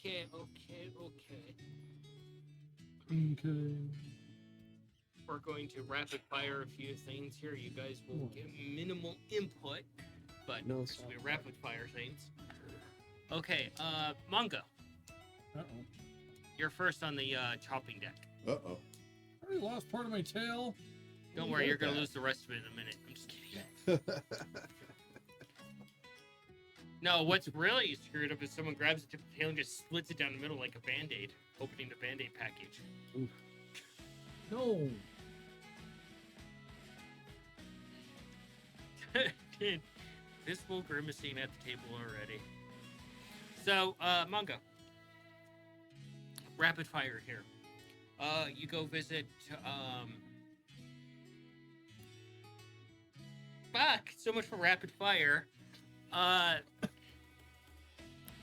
Okay. We're going to rapid fire a few things here. You guys will get minimal input, but No, this will be rapid fire things. Okay, Mongo. Uh-oh. You're first on the chopping deck. Uh-oh. I already lost part of my tail. Don't worry, you're going to lose the rest of it in a minute. I'm just kidding. No, what's really screwed up is someone grabs the tip of the tail and just splits it down the middle like a Band-Aid, opening the Band-Aid package. Oof. No. Dude, visible grimacing at the table already. So, Mongo. Rapid fire here. You go visit, Fuck! So much for rapid fire.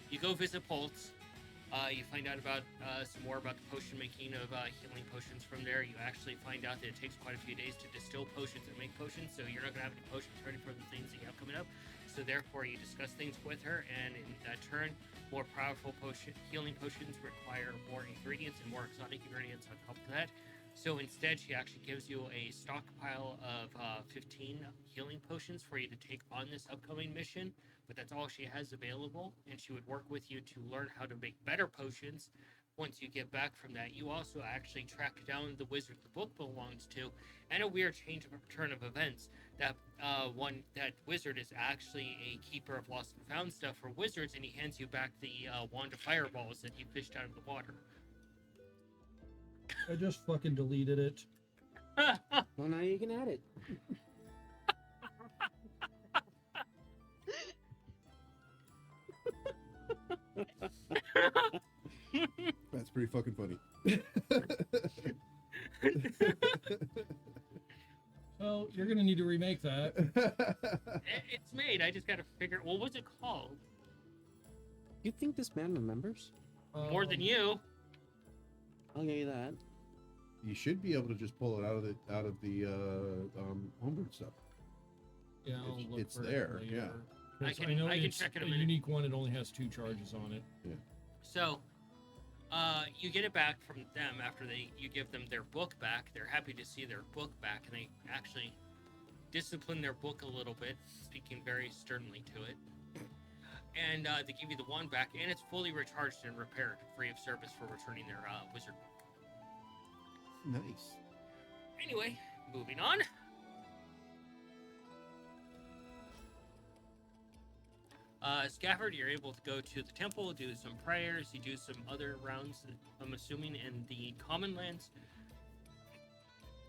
You go visit Poltz. You find out about some more about the potion making of healing potions from there. You actually find out that it takes quite a few days to distill potions and make potions, so you're not going to have any potions ready for the things that you have coming up. So therefore, you discuss things with her, and in turn, more powerful healing potions require more ingredients and more exotic ingredients on top of that. So instead, she actually gives you a stockpile of 15 healing potions for you to take on this upcoming mission, but that's all she has available, and she would work with you to learn how to make better potions. Once you get back from that, you also actually track down the wizard the book belongs to, and a weird turn of events. That that wizard is actually a keeper of lost and found stuff for wizards, and he hands you back the wand of fireballs that he fished out of the water. I just fucking deleted it. Well, now you can add it. That's pretty fucking funny. So you're gonna need to remake that. It's made. I just got to figure. What was it called? You think this man remembers? More than you. I'll give you that. You should be able to just pull it out of the homebrew stuff. Yeah, I'll look It's for it there, later. yeah. 'Cause I I know can it's check in a a minute. unique one. It only has 2 charges on it. Yeah. So, you get it back from them after you give them their book back. They're happy to see their book back, and they actually discipline their book a little bit, speaking very sternly to it. And they give you the wand back, and it's fully recharged and repaired, free of service for returning their wizard book. Nice. Anyway, moving on. Scafford, you're able to go to the temple, do some prayers, you do some other rounds, I'm assuming, in the common lands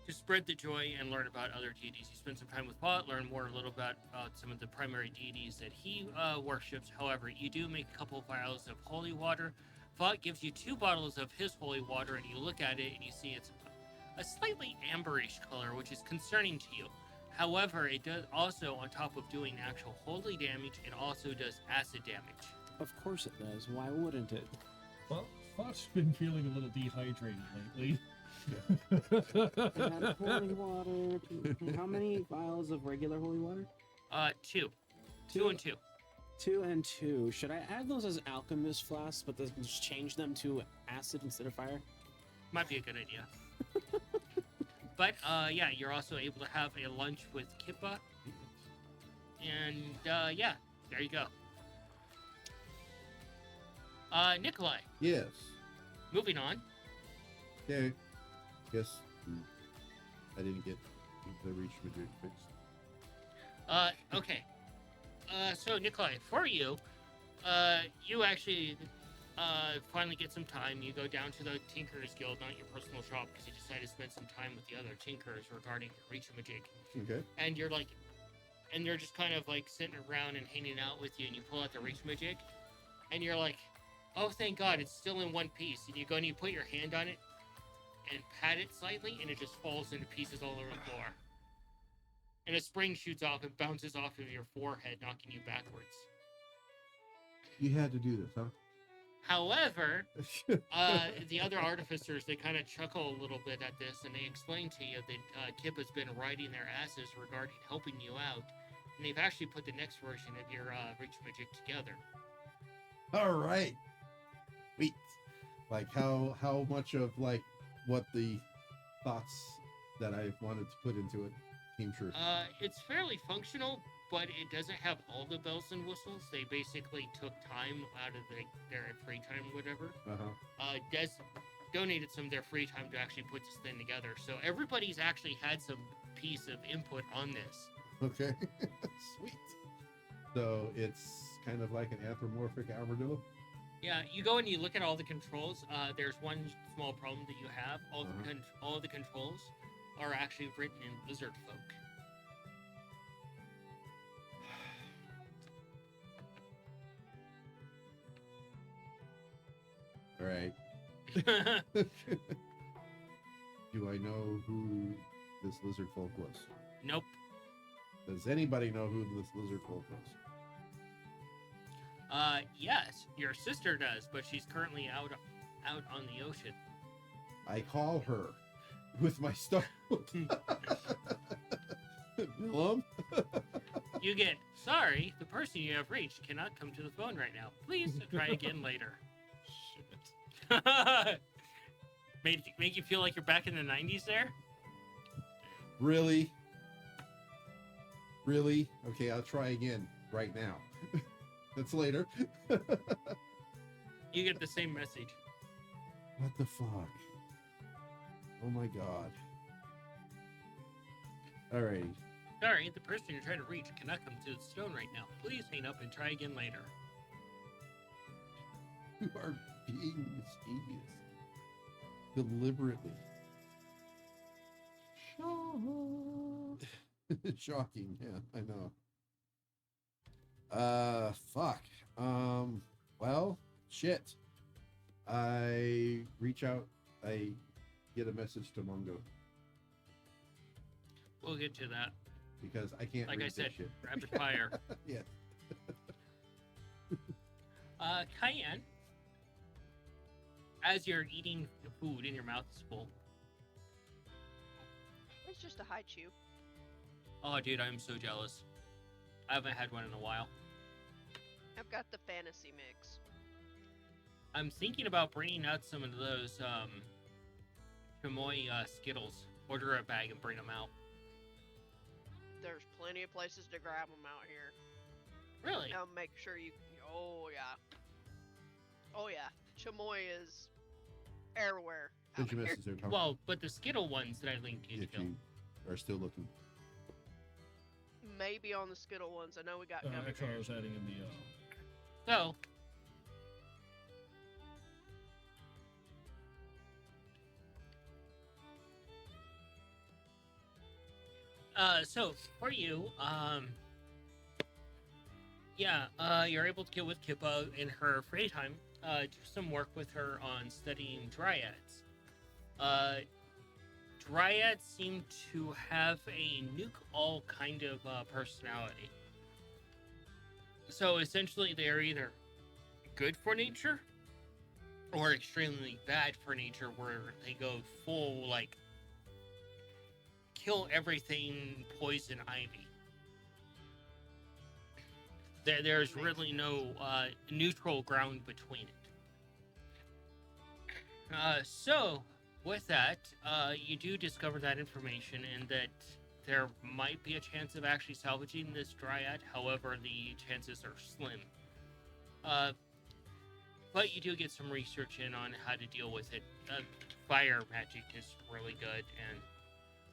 to spread the joy and learn about other deities. You spend some time with Pot, learn more a little about some of the primary deities that he worships. However, you do make a couple of vials of holy water. Vought gives you 2 bottles of his holy water, and you look at it and you see it's a slightly amberish color, which is concerning to you. However, it does also, on top of doing actual holy damage, it also does acid damage. Of course it does. Why wouldn't it? Well, Fox been feeling a little dehydrated lately. Add holy water. How many vials of regular holy water? 2. 2 and 2. 2 and 2. Should I add those as alchemist flasks, but just change them to acid instead of fire? Might be a good idea. But, yeah, you're also able to have a lunch with Kippa. And, yeah, there you go. Nikolai, Yes. moving on. Okay. Guess I didn't get the reach major fixed. Okay. So, Nikolai, for you, you actually finally get some time. You go down to the Tinkerers Guild, not your personal shop, because you decided to spend some time with the other Tinkers regarding Reach-a-Majig. Okay. And you're like, and they're just kind of like sitting around and hanging out with you, and you pull out the Reach-a-Majig, and you're like, oh, thank God, it's still in one piece. And you go and you put your hand on it and pat it slightly, and it just falls into pieces all over the floor. And a spring shoots off and bounces off of your forehead, knocking you backwards. You had to do this, huh? However, the other artificers, they kind of chuckle a little bit at this, and they explain to you that Kip has been riding their asses regarding helping you out, and they've actually put the next version of your Reach Magic together. All right. Sweet. Like how much of like what the thoughts that I wanted to put into it came true. It's fairly functional, but it doesn't have all the bells and whistles. They basically took time out of their free time, whatever. Des donated some of their free time to actually put this thing together. So everybody's actually had some piece of input on this. Okay. Sweet. So it's kind of like an anthropomorphic armadillo. Yeah, you go and you look at all the controls. There's one small problem that you have. All the controls are actually written in lizard folk. All right. Do I know who this lizard folk was? Nope. Does anybody know who this lizard folk was? Yes, your sister does, but she's currently out on the ocean. I call her with my stone. Willem? You get, sorry, the person you have reached cannot come to the phone right now. Please try again later. Shit. Make you feel like you're back in the 90s there? Really? Really? Okay, I'll try again right now. That's later. You get the same message. What the fuck? Oh my god. Alrighty. Sorry, the person you're trying to reach cannot come to the stone right now. Please hang up and try again later. You are being mischievous. Deliberately. Shocking, yeah, I know. Fuck. Well, shit. I reach out, I get a message to Mungo. We'll get to that. Because I can't Like read I this said, shit. rapid fire. Yeah. Cayenne, as you're eating the food and your mouth is full. It's just a high chew. Oh, dude, I'm so jealous. I haven't had one in a while. I've got the fantasy mix. I'm thinking about bringing out some of those chamoy Skittles. Order a bag and bring them out. There's plenty of places to grab them out here. Really? Now make sure you. Oh yeah. Oh yeah. Chamoy is everywhere. out Did you here. message there, Tom? Well, but the Skittle ones that I linked to you to if kill. you are still looking. Maybe on the Skittle ones. I know we got gummy Actually, I bears. was adding in the. So, so for you, you're able to get with Kippa in her free time, do some work with her on studying dryads. Dryads seem to have a nuke all kind of personality. So essentially, they are either good for nature or extremely bad for nature, where they go full like kill everything, poison ivy. There's really no neutral ground between it. So with that, you do discover that information and that there might be a chance of actually salvaging this dryad. However, the chances are slim. But you do get some research in on how to deal with it. Fire magic is really good, and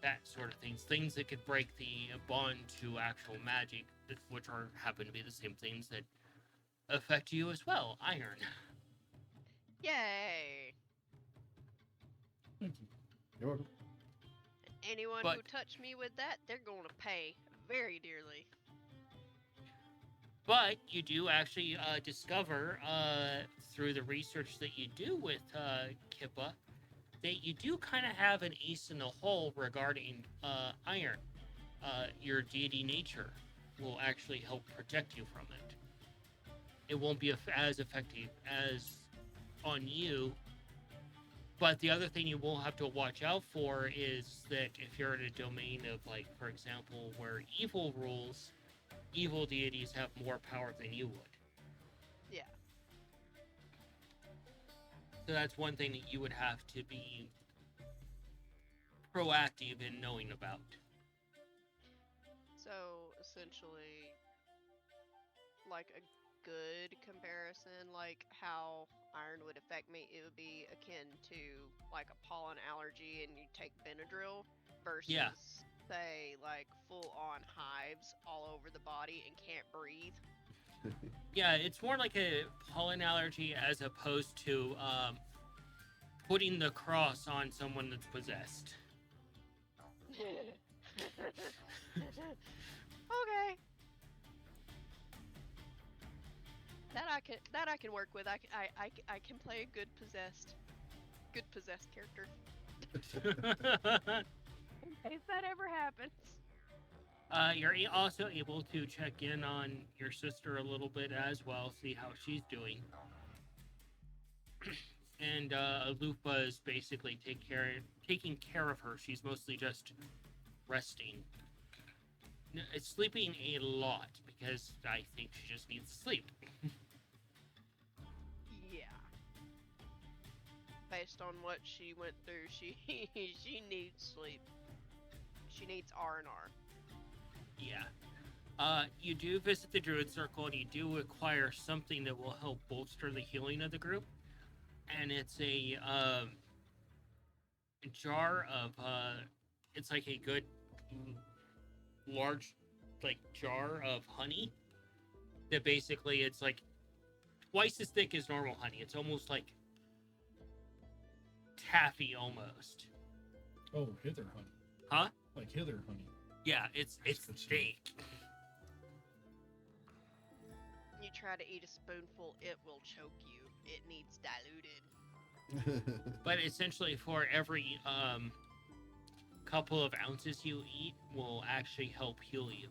that sort of things. Things that could break the bond to actual magic, which happen to be the same things that affect you as well. Iron. Yay! Thank you. You're welcome. Anyone But- who touched me with that, they're going to pay very dearly. But you do actually discover through the research that you do with Kippa that you do kind of have an ace in the hole regarding iron. Your deity nature will actually help protect you from it. It won't be as effective as on you. But the other thing you will have to watch out for is that if you're in a domain of, like, for example, where evil rules, evil deities have more power than you would. Yeah. So that's one thing that you would have to be proactive in knowing about. So essentially, like a good comparison, like how iron would affect me, it would be akin to like a pollen allergy and you take Benadryl versus Yeah. say like full on hives all over the body and can't breathe. Yeah, it's more like a pollen allergy as opposed to putting the cross on someone that's possessed. Okay. That I can work with. I can play a good possessed character. In case that ever happens. You're also able to check in on your sister a little bit as well, see how she's doing. And Lupa is basically taking care of her. She's mostly just resting. Sleeping a lot because I think she just needs sleep. Yeah. Based on what she went through, she needs sleep. She needs R&R. Yeah. You do visit the Druid Circle and you do acquire something that will help bolster the healing of the group. And it's a jar of, it's like a good large, like, jar of honey. That basically, it's like twice as thick as normal honey. It's almost like taffy almost. Oh, hither honey. Huh? Like hither honey. Yeah, it's good stuff. thick. You try to eat a spoonful, it will choke you. It needs diluted. But essentially, for every couple of ounces you eat, will actually help heal you.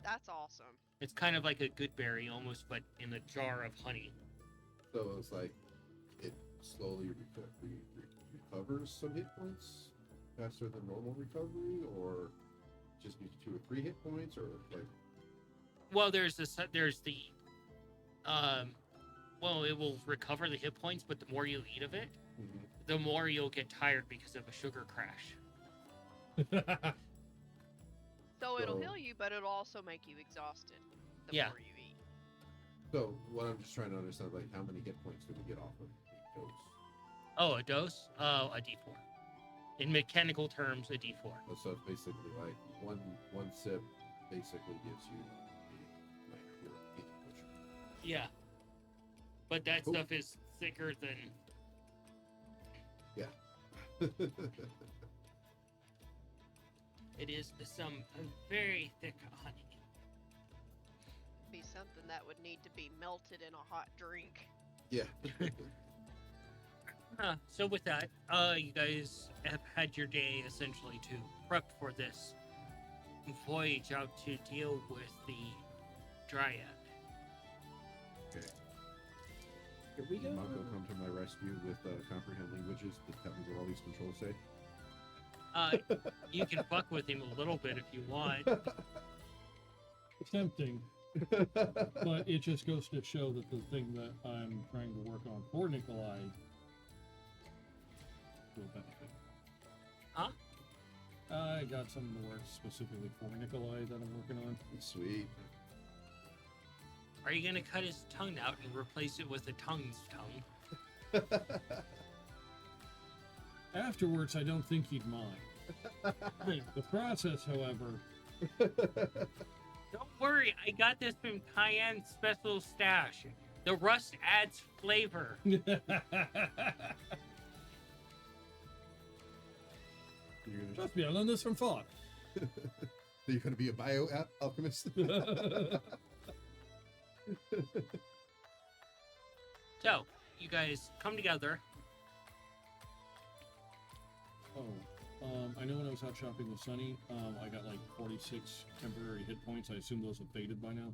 That's awesome. It's kind of like a good berry almost, but in a jar of honey. So it's like it slowly recovers some hit points faster than normal recovery, or just needs 2 or 3 hit points, or like. Well, there's the well, it will recover the hit points, but the more you eat of it, Mhm. the more you'll get tired because of a sugar crash. So it'll So- heal you, but it'll also make you exhausted the Yeah. more you eat. So what I'm just trying to understand, like, how many hit points do we get off of a dose? Oh, a dose? Oh, a D4. In mechanical terms, a D4. So it's basically like one sip basically gives you like your 8 potion. Yeah. But that Cool. stuff is thicker than... It is some very thick honey. Be something that would need to be melted in a hot drink. Yeah. So with that, you guys have had your day essentially to prep for this voyage out to deal with the Dryad. Okay. Here we go. Mako come to my rescue with comprehend languages to tell me what all these controls say. You can fuck with him a little bit if you want. Tempting, but it just goes to show that the thing that I'm trying to work on for Nikolai will benefit. Huh? I got some in the works specifically for Nikolai that I'm working on. Sweet. Are you gonna cut his tongue out and replace it with a tongue's tongue? Afterwards, I don't think he'd mind. The process, however, Don't worry, I got this from Cayenne Special Stash. The rust adds flavor. You're gonna trust me, I learned this from Thought. You're gonna be a alchemist. So, you guys come together. I know when I was out shopping with Sunny, I got like 46 temporary hit points. I assume those have faded by now.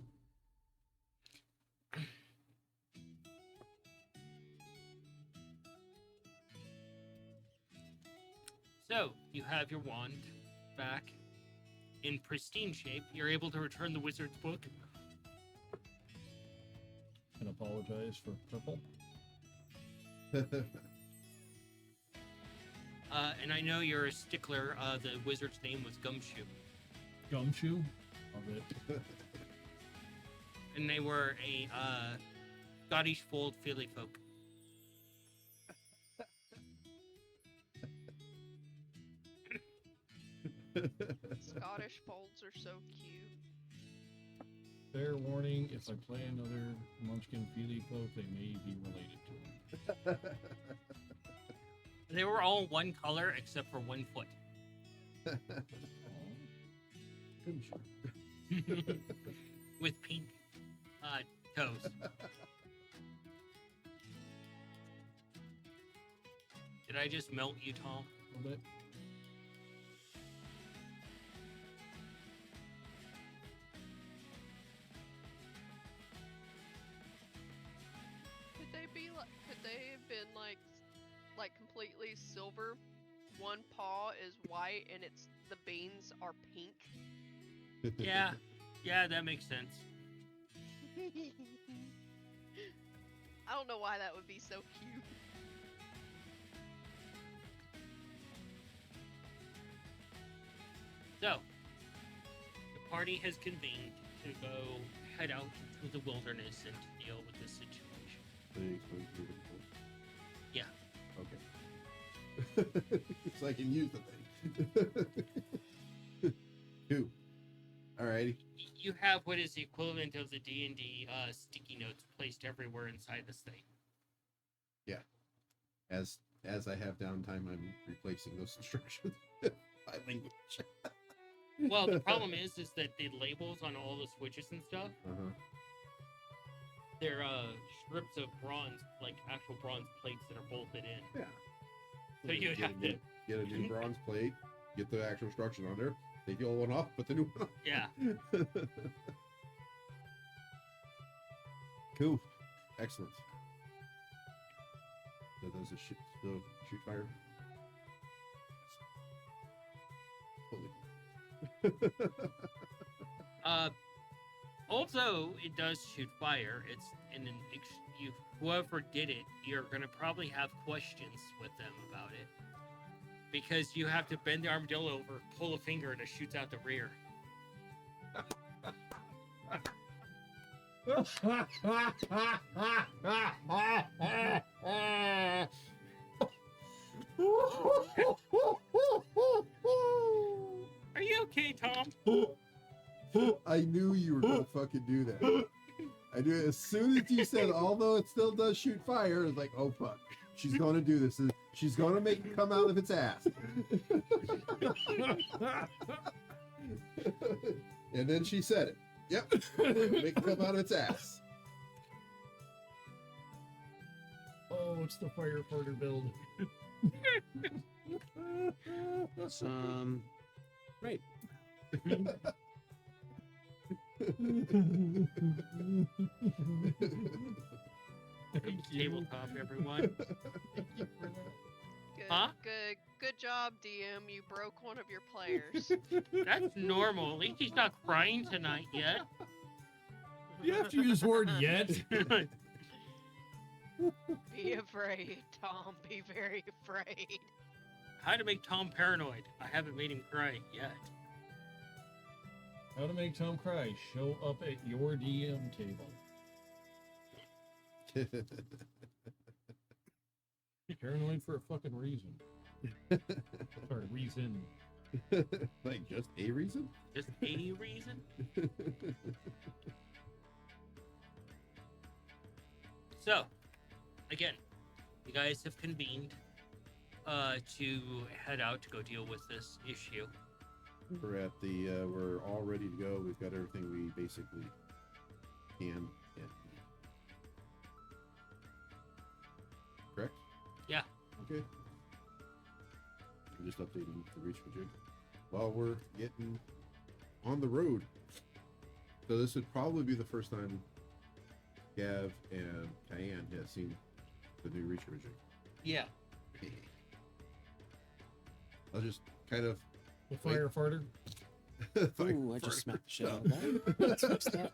So, you have your wand back in pristine shape. You're able to return the wizard's book. And apologize for purple. And I know you're a stickler. The wizard's name was Gumshoe. Gumshoe? Love it. And they were a Scottish fold filly folk. Scottish folds are so cute. Fair warning, if I play another Munchkin Feely folk, they may be related to him. They were all one color except for 1 foot. With pink toes. Did I just melt you, Tom? A little bit. Could they be like? Could they have been like completely silver? One paw is white and the beans are pink. Yeah, yeah, that makes sense. I don't know why that would be so cute. So, the party has convened to go head out into the wilderness and to deal with this situation. They explain to me the rules. Yeah. Okay. So I can use the thing. Two. Alrighty. You have what is the equivalent of the D&D sticky notes placed everywhere inside this thing. As I have downtime, I'm replacing those instructions by language. Well, the problem is that the labels on all the switches and stuff, Uh-huh. they're strips of bronze, like actual bronze plates that are bolted in. Yeah. So you Get have to, get a new bronze plate, get the actual instruction on there, take the old one off, put the new one on. yeah. Cool. Excellent. So those are shoot fire. Holy. Although it does shoot fire, it's in an whoever did it, you're gonna probably have questions with them about it, because you have to bend the armadillo over, pull a finger, and it shoots out the rear. Are you okay, Tom? I knew you were gonna fucking do that. I knew it. As soon as you said, although it still does shoot fire, it's like, oh fuck, she's gonna do this. She's gonna make it come out of its ass. And then she said it. Yep, make it come out of its ass. Oh, it's the firefighter build. Right. Tabletop, everyone. Good, Huh? good job, DM. You broke one of your players. That's normal. At least he's not crying tonight yet. You have to use the word yet. Be afraid, Tom. Be very afraid. How to make Tom paranoid. I haven't made him cry yet. How to make Tom cry. Show up at your DM table. Paranoid for a fucking reason. Sorry, reason. Like just a reason? Just a reason? So, again, you guys have convened to head out to go deal with this issue. We're at the we're all ready to go. We've got everything we basically can. Yeah. Correct? Yeah. Okay. I'm just updating the reach majig while we're getting on the road. So this would probably be the first time Gav and Cayenne has seen the new reach majig. Yeah. I'll just kind of The firefighter. Ooh, I just smacked the shit out of that. Let's fix that.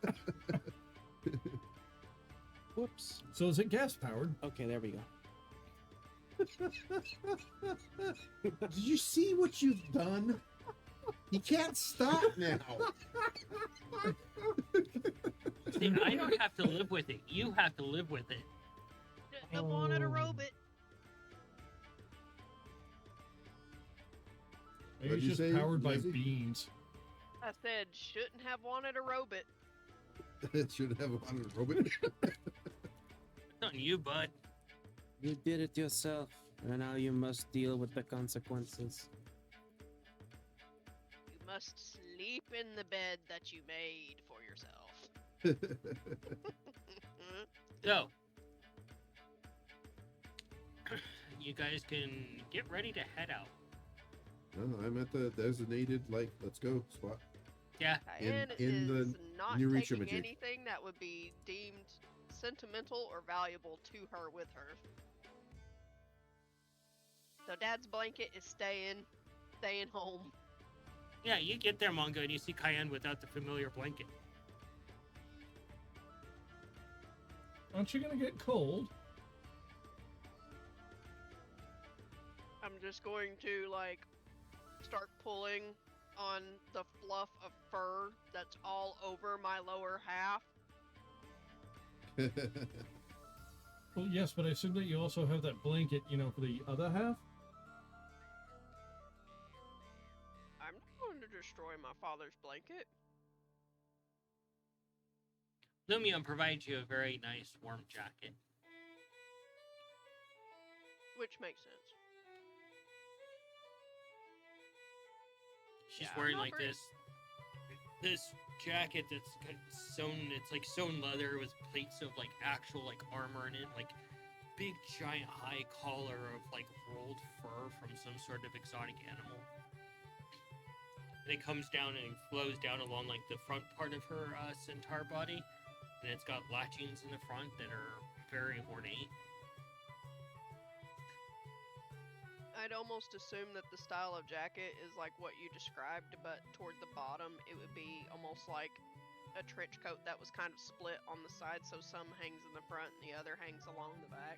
Whoops. So is it gas powered? Okay, there we go. Did you see what you've done? He can't stop now. See, I don't have to live with it. You have to live with it. Don't want it a robot. Maybe What'd it's you just say, powered by Jesse? beans. I said shouldn't have wanted a robot. It should have wanted a robot. It's on you, bud. You did it yourself, and now you must deal with the consequences. You must sleep in the bed that you made for yourself. So, you guys can get ready to head out. No, I'm at the designated, like, let's go spot. Yeah, Cayenne in the is not new reach taking imaging. anything that would be deemed sentimental or valuable to her with her. So Dad's blanket is staying home. yeah. You get there, Mongo, and you see Cayenne without the familiar blanket. Aren't you gonna get cold? I'm just going to like start pulling on the fluff of fur that's all over my lower half. Well, yes, but I assume that you also have that blanket, you know, for the other half? I'm not going to destroy my father's blanket. Lumion provides you a very nice warm jacket. Which makes sense. She's Yeah, I'm wearing not like very- this jacket that's sewn. It's like sewn leather with plates of like actual like armor in it, like big giant high collar of like rolled fur from some sort of exotic animal. And it comes down and flows down along like the front part of her centaur body, and it's got latchings in the front that are very ornate. I'd almost assume that the style of jacket is like what you described, but toward the bottom it would be almost like a trench coat that was kind of split on the side, so some hangs in the front and the other hangs along the back.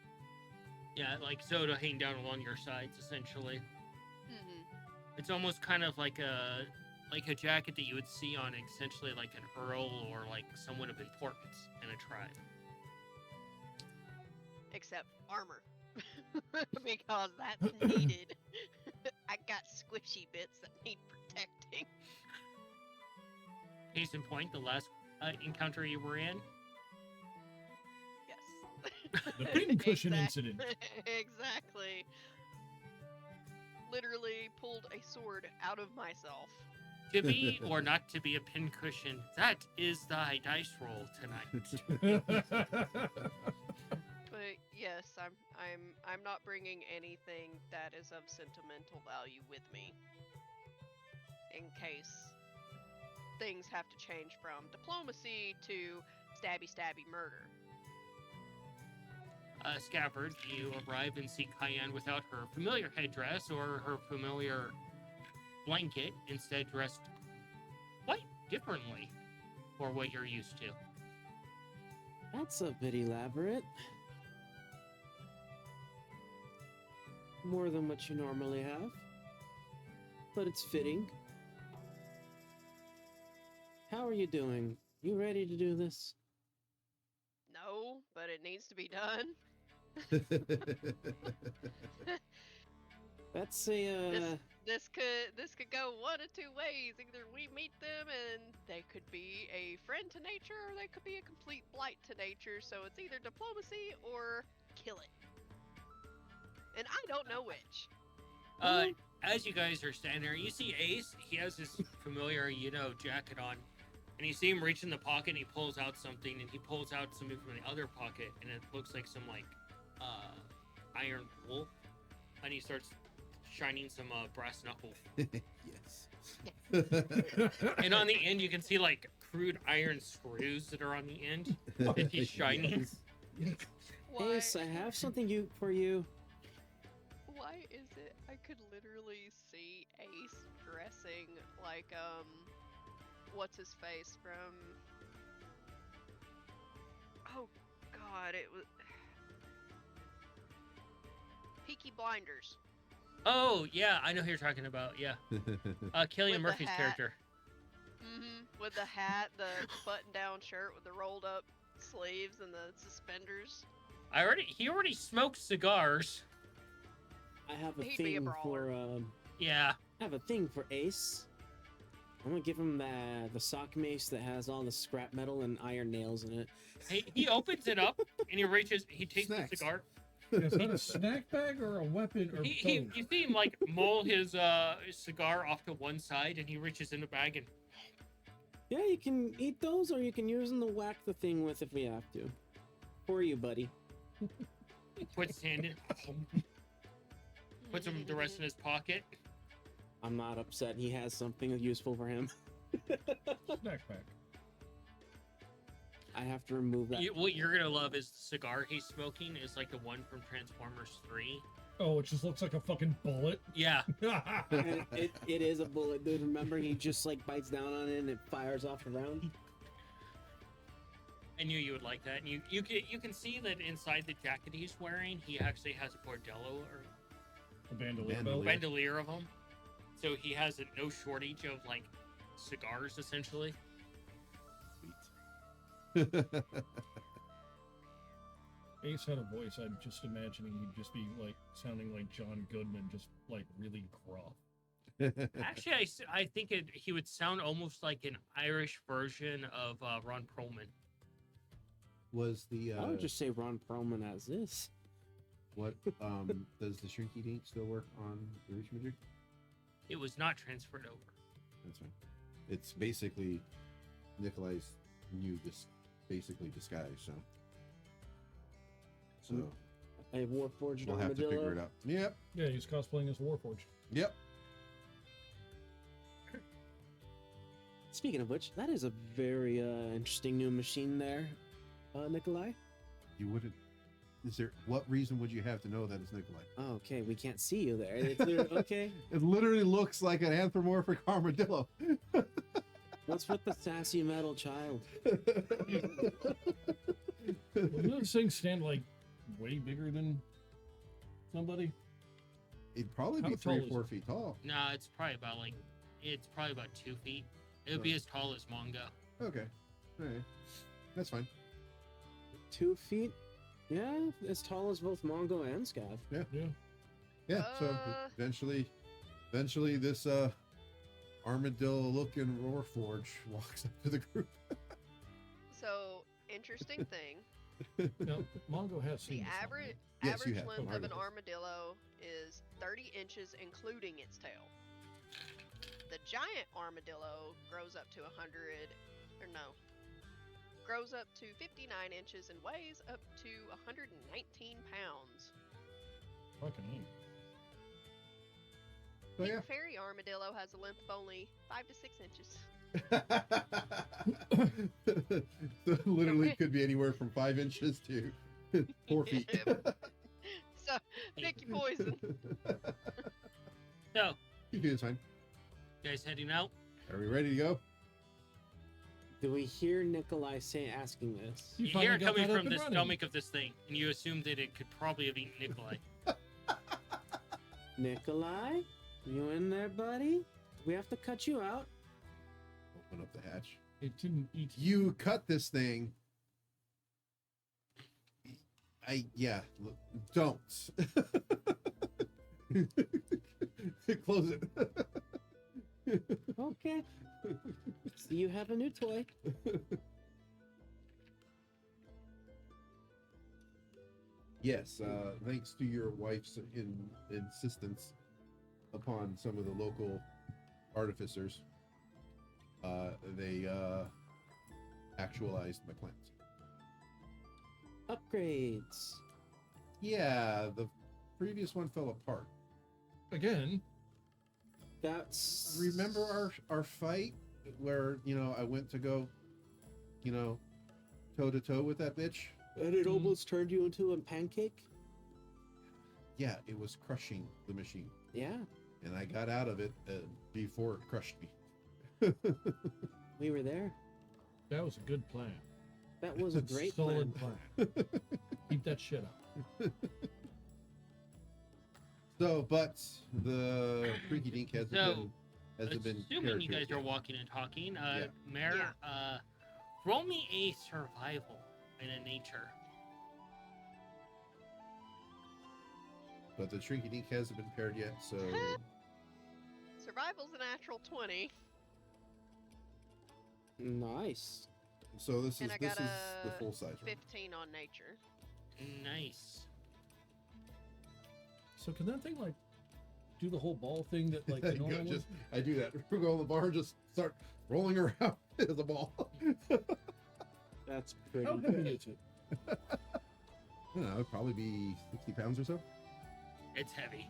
Yeah, like so to hang down along your sides essentially. Mm-hmm. It's almost kind of like a jacket that you would see on essentially like an earl or like someone of importance in a tribe. Except armor. Because that's needed. I got squishy bits that need protecting. Case in point, the last encounter you were in. Yes. The pincushion incident. Exactly. Literally pulled a sword out of myself. To be or not to be a pincushion, that is thy dice roll tonight. But yes, I'm not bringing anything that is of sentimental value with me. In case things have to change from diplomacy to stabby murder. Scabbard, you arrive and see Cayenne without her familiar headdress or her familiar blanket, instead dressed quite differently for what you're used to. That's a bit elaborate. More than what you normally have. But it's fitting. How are you doing? You ready to do this? No, but it needs to be done. That's a, This could go one of two ways. Either we meet them and they could be a friend to nature, or they could be a complete blight to nature. So it's either diplomacy or kill it. And I don't know which. As you guys are standing there, you see Ace. He has his familiar, jacket on. And you see him reach in the pocket and he pulls out something. And he pulls out something from the other pocket. And it looks like some, iron wool. And he starts shining some brass knuckles. Yes. And on the end, you can see, crude iron screws that are on the end that he's shining. Yes. Why? Ace, I have something for you. Why is it I could literally see Ace dressing like what's his face from oh god, it was Peaky Peaky Blinders. Oh yeah, I know who you're talking about. Yeah, Killian With the Murphy's hat. character. With the hat, the button-down shirt with the rolled-up sleeves and the suspenders. He already smoked cigars. I have a He'd be a thing brawler. for Yeah. I have a thing for Ace. I'm gonna give him the sock mace that has all the scrap metal and iron nails in it. He opens it up and he takes Snacks. the cigar. Is that a snack bag or a weapon or both? You see him like mull his cigar off to one side and he reaches in the bag and Yeah, you can eat those, or you can use them to whack the thing with if we have to. For you, buddy. puts his hand in, puts the rest in his pocket. I'm not upset. He has something useful for him. Snack pack. I have to remove that. What you're gonna love is the cigar he's smoking is like the one from Transformers 3. Oh, it just looks like a fucking bullet. Yeah. And it is a bullet, dude. Remember, he just like bites down on it and it fires off the round. I knew you would like that. And you can see that inside the jacket he's wearing, he actually has a bordello or A bandolier. Bandolier. bandolier of them. So he has no shortage of like cigars essentially. Sweet. Ace had a voice. I'm just imagining he'd just be like sounding like John Goodman, just like really gruff. Actually, I think he would sound almost like an Irish version of Ron Perlman. Was the I would just say Ron Perlman as this. what does the Shrinky Dink still work on the Reach Major? It was not transferred over. That's right. It's basically Nikolai's new basically disguise, so A Warforged we'll have to armadillo. figure it out. Yep. Yeah, he's cosplaying as Warforged. Yep. Speaking of which, that is a very interesting new machine there, Nikolai. You wouldn't. Is there? What reason would you have to know that it's Nikolai? Oh, okay, we can't see you there. It's, okay. It literally looks like an anthropomorphic armadillo. What's with the sassy metal child? Well, those things stand like way bigger than somebody. It'd probably How be 3 tall or is 4 it? feet tall. Nah, it's probably about 2 feet. It would be as tall as Mongo. Okay. All right. That's fine. 2 feet? Yeah, as tall as both Mongo and Scav. Yeah. Yeah. So eventually, this armadillo-looking Roarforge walks up to the group. So, interesting thing. Now, Mongo has The seen this, average Yes, you average have. length of Margo an has. armadillo is 30 inches, including its tail. The giant armadillo grows up to 59 inches and weighs up to 119 pounds. Fucking hell. So Big yeah. fairy armadillo has a length of only 5 to 6 inches. So literally could be anywhere from 5 inches to 4 feet. So, pick your poison. So, You do this fine. you guys heading out? Are we ready to go? Do we hear Nikolai asking this? You You finally hear it got coming that up from and the running. stomach of this thing, and you assume that it could probably have eaten Nikolai. Nikolai? You in there, buddy? Do we have to cut you out? Open up the hatch. It didn't eat. You cut this thing. Don't. Close it. Okay. So you have a new toy. Yes, thanks to your wife's insistence upon some of the local artificers, they actualized my plans. Upgrades. Yeah, the previous one fell apart. Again, That's... Remember our fight where, I went to go, toe to toe with that bitch? And it almost turned you into a pancake? Yeah, it was crushing the machine. Yeah, And I got out of it before it crushed me. we were there. that was a good plan. That was a great Solid plan. plan. Keep that shit up. So, but the freaky dink hasn't So, been assuming paired you to it guys are yet. walking and talking, Yeah. Mare, roll me a survival in a nature. But the Shrinky Dink hasn't been paired yet, so Survival's a natural 20, Nice. this and is I this got is the a full size one. 15 on nature. Nice. So can that thing like do the whole ball thing that like the normal one? I do that. We go on the bar and just start rolling around as a ball. That's pretty How good. heavy is it? I don't know, it'd probably be 60 pounds or so. It's heavy.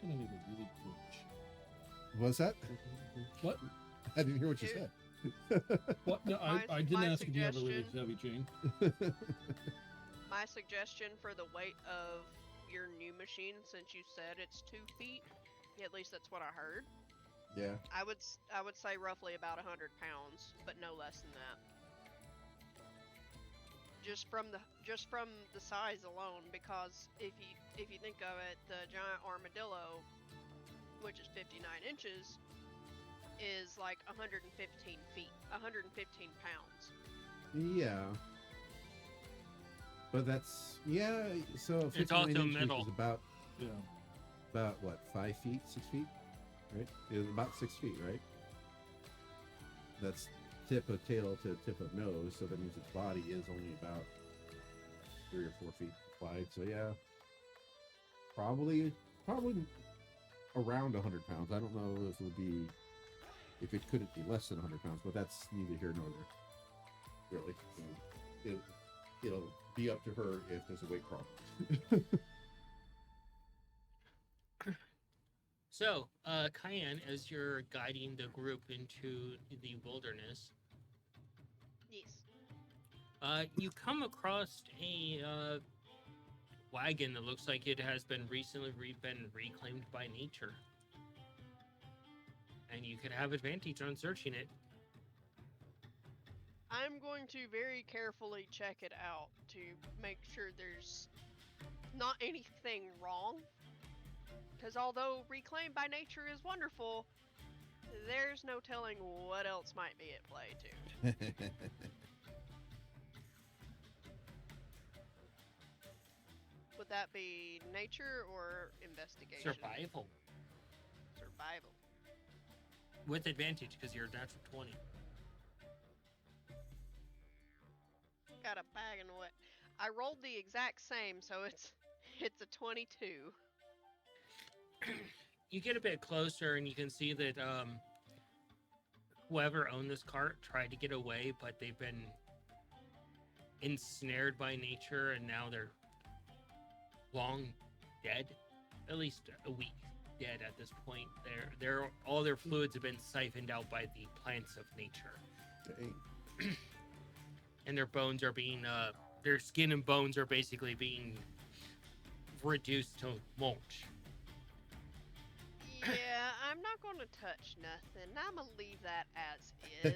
Gonna need a really good. What's that? What? I didn't hear what you Dude. said. What? No, My- I didn't my ask if you have a really suggestion- heavy chain. My suggestion for the weight of your new machine, since you said it's 2 feet, at least that's what I heard. Yeah. I would say roughly about 100 pounds, but no less than that. Just from the size alone, because if you think of it, the giant armadillo, which is 59 inches, is like 115 feet, 115 pounds. Yeah. But that's so It's 59 also inches metal. is about Yeah. what, 5 feet, 6 feet, right? It was about 6 feet, right? That's tip of tail to tip of nose, so that means its body is only about 3 or 4 feet wide. So yeah, probably around 100 pounds. I don't know if it couldn't be less than 100 pounds, but that's neither here nor there. Really, it'll be up to her if there's a weight problem. So, Cayenne, as you're guiding the group into the wilderness, Yes. you come across a wagon that looks like it has been recently been reclaimed by nature. And you could have advantage on searching it. I'm going to very carefully check it out to make sure there's not anything wrong. Because although reclaimed by nature is wonderful, there's no telling what else might be at play too. Would that be nature or investigation? Survival. Survival. With advantage, because you're a natural 20. Got a bag and what? I rolled the exact same, so it's a 22. You get a bit closer and you can see that whoever owned this cart tried to get away, but they've been ensnared by nature and now they're long dead. At least a week dead at this point. They're all their fluids have been siphoned out by the plants of nature. Dang. And their bones are being their skin and bones are basically being reduced to mulch. Yeah, I'm not gonna touch nothing. I'm gonna leave that as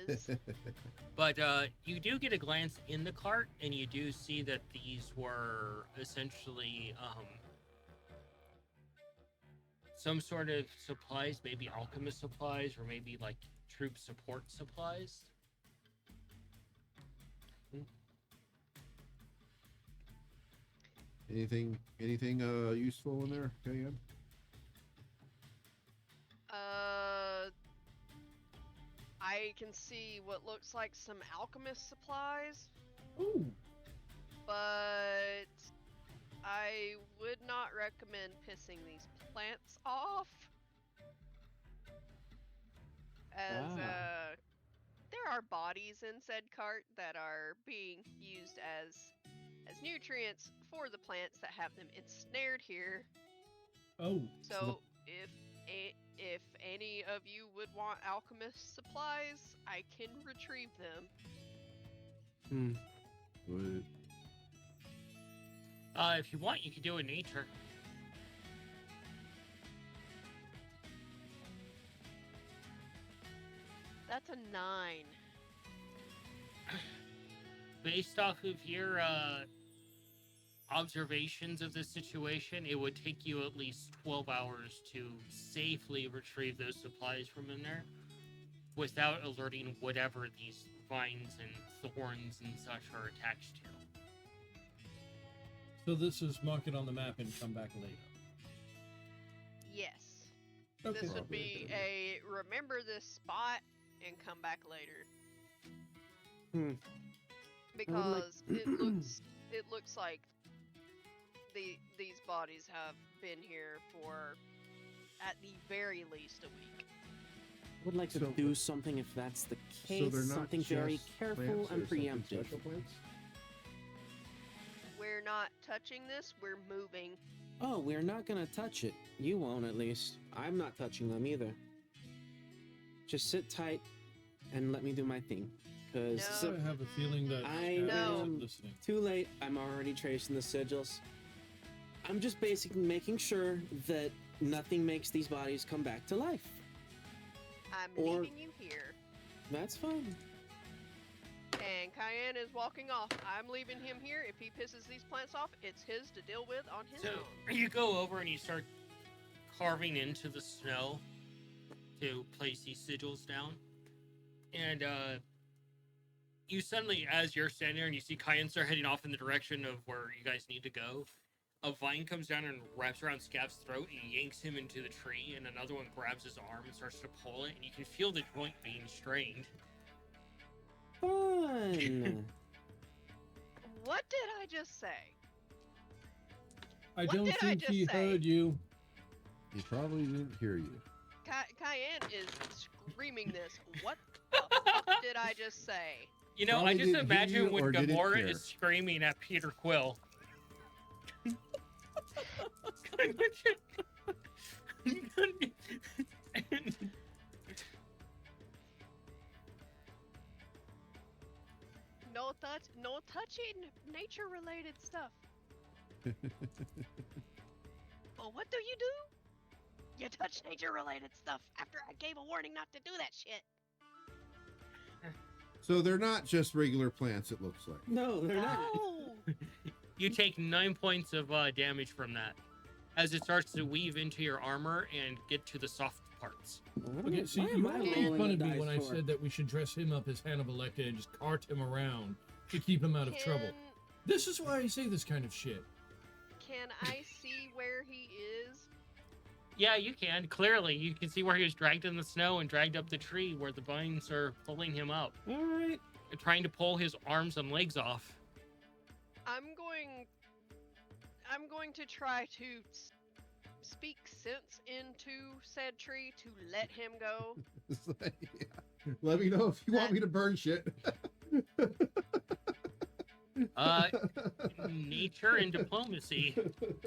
is. But you do get a glance in the cart, and you do see that these were essentially some sort of supplies, maybe alchemist supplies, or maybe like troop support supplies. Anything useful in there, Cayenne? I can see what looks like some alchemist supplies, Ooh. but I would not recommend pissing these plants off. As there are bodies in said cart that are being used as nutrients for the plants that have them ensnared here. Oh. So if any of you would want alchemist supplies, I can retrieve them. Would If you want, you can do it in nature. That's a 9. Based off of your observations of the situation, it would take you at least 12 hours to safely retrieve those supplies from in there without alerting whatever these vines and thorns and such are attached to. So this is mark it on the map and come back later. Yes. Okay. This would Probably be a good a remember this spot and come back later. Hmm. Because it looks like these bodies have been here for at the very least a week. Would like to So- do something if that's the So case. they're not Something very just careful plants, and there's something preemptive. special plants? We're not touching this, we're moving. Oh, we're not gonna touch it. You won't, at least. I'm not touching them either. Just sit tight and let me do my thing. Cause No. I have a feeling that I Scab No. isn't listening. too late. I'm already tracing the sigils. I'm just basically making sure that nothing makes these bodies come back to life. I'm Or- leaving you here. That's fine. And Cayenne is walking off. I'm leaving him here. If he pisses these plants off, it's his to deal with on his So own. you go over and you start carving into the snow to place these sigils down. And you suddenly, as you're standing there and you see Cayenne start heading off in the direction of where you guys need to go, a vine comes down and wraps around Scab's throat and yanks him into the tree, and another one grabs his arm and starts to pull it, and you can feel the joint being strained. Fun. What did I just say? I What don't did I think just he say? heard you. He probably didn't hear you. Cayenne is screaming this. What the fuck did I just say? You know, Probably I just didn't hear imagine you when or didn't Gamora care. is screaming at Peter Quill. No touching nature-related stuff. Well, what do? You touch nature-related stuff after I gave a warning not to do that shit. So they're not just regular plants, it looks like. No, they're not. No. You take 9 points of damage from that as it starts to weave into your armor and get to the soft parts. Okay, see, Why you am I made rolling fun the of me dice when I for? said that we should dress him up as Hannibal Lecter and just cart him around to keep him out of trouble. Can- This is why I say this kind of shit. Can I see where he is? Yeah, you can. Clearly, you can see where he was dragged in the snow and dragged up the tree where the vines are pulling him up. All right. They're trying to pull his arms and legs off. I'm going to try to speak sense into said tree to let him go. It's like, yeah. Let me know if you want me to burn shit. Nature and diplomacy.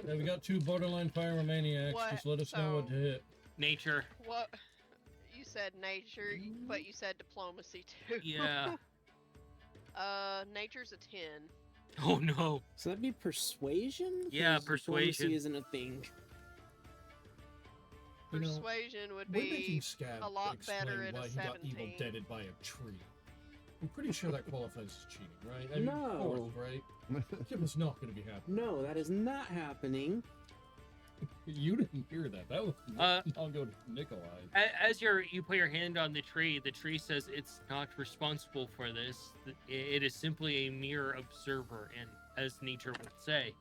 Yeah, we got 2 borderline pyromaniacs. What? Just let us know what to hit. Nature. What? You said nature, but you said diplomacy too. Yeah. Nature's a 10. Oh no. So that'd be persuasion? Yeah, 'Cause persuasion. diplomacy isn't a thing. You know, Persuasion would We're making be Scab a lot explain better at a why he got 17. evil deaded by a tree. I'm pretty sure that qualifies as cheating, right? I mean, No. of course, right? Kim is not going to be happy. No, that is not happening. You didn't hear that. That was I'll go to Nikolai. As you put your hand on the tree says it's not responsible for this. It is simply a mere observer, and as nature would say.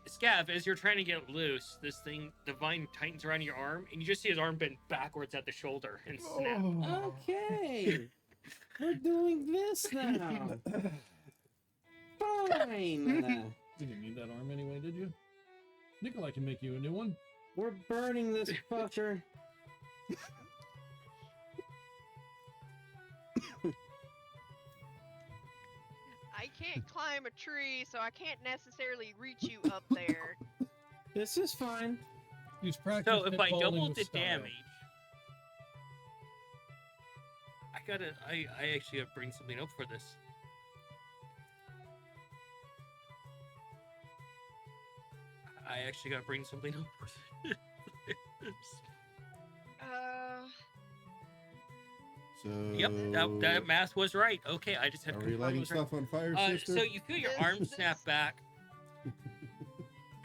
Scav, as you're trying to get loose, the vine tightens around your arm, and you just see his arm bend backwards at the shoulder and snap. Oh. Okay. We're doing this now. Fine. You didn't need that arm anyway, did you? Nikolai can make you a new one. We're burning this fucker. I can't climb a tree, so I can't necessarily reach you up there. This is fine. Use practice. So if I pitfalling doubled with the style. damage, I actually gotta bring something up for this. I actually gotta bring something up for this. So Yep, that math was right. Okay, I just had are to we confirm it lighting was right. stuff on fire, sister? So you feel your arm snap back,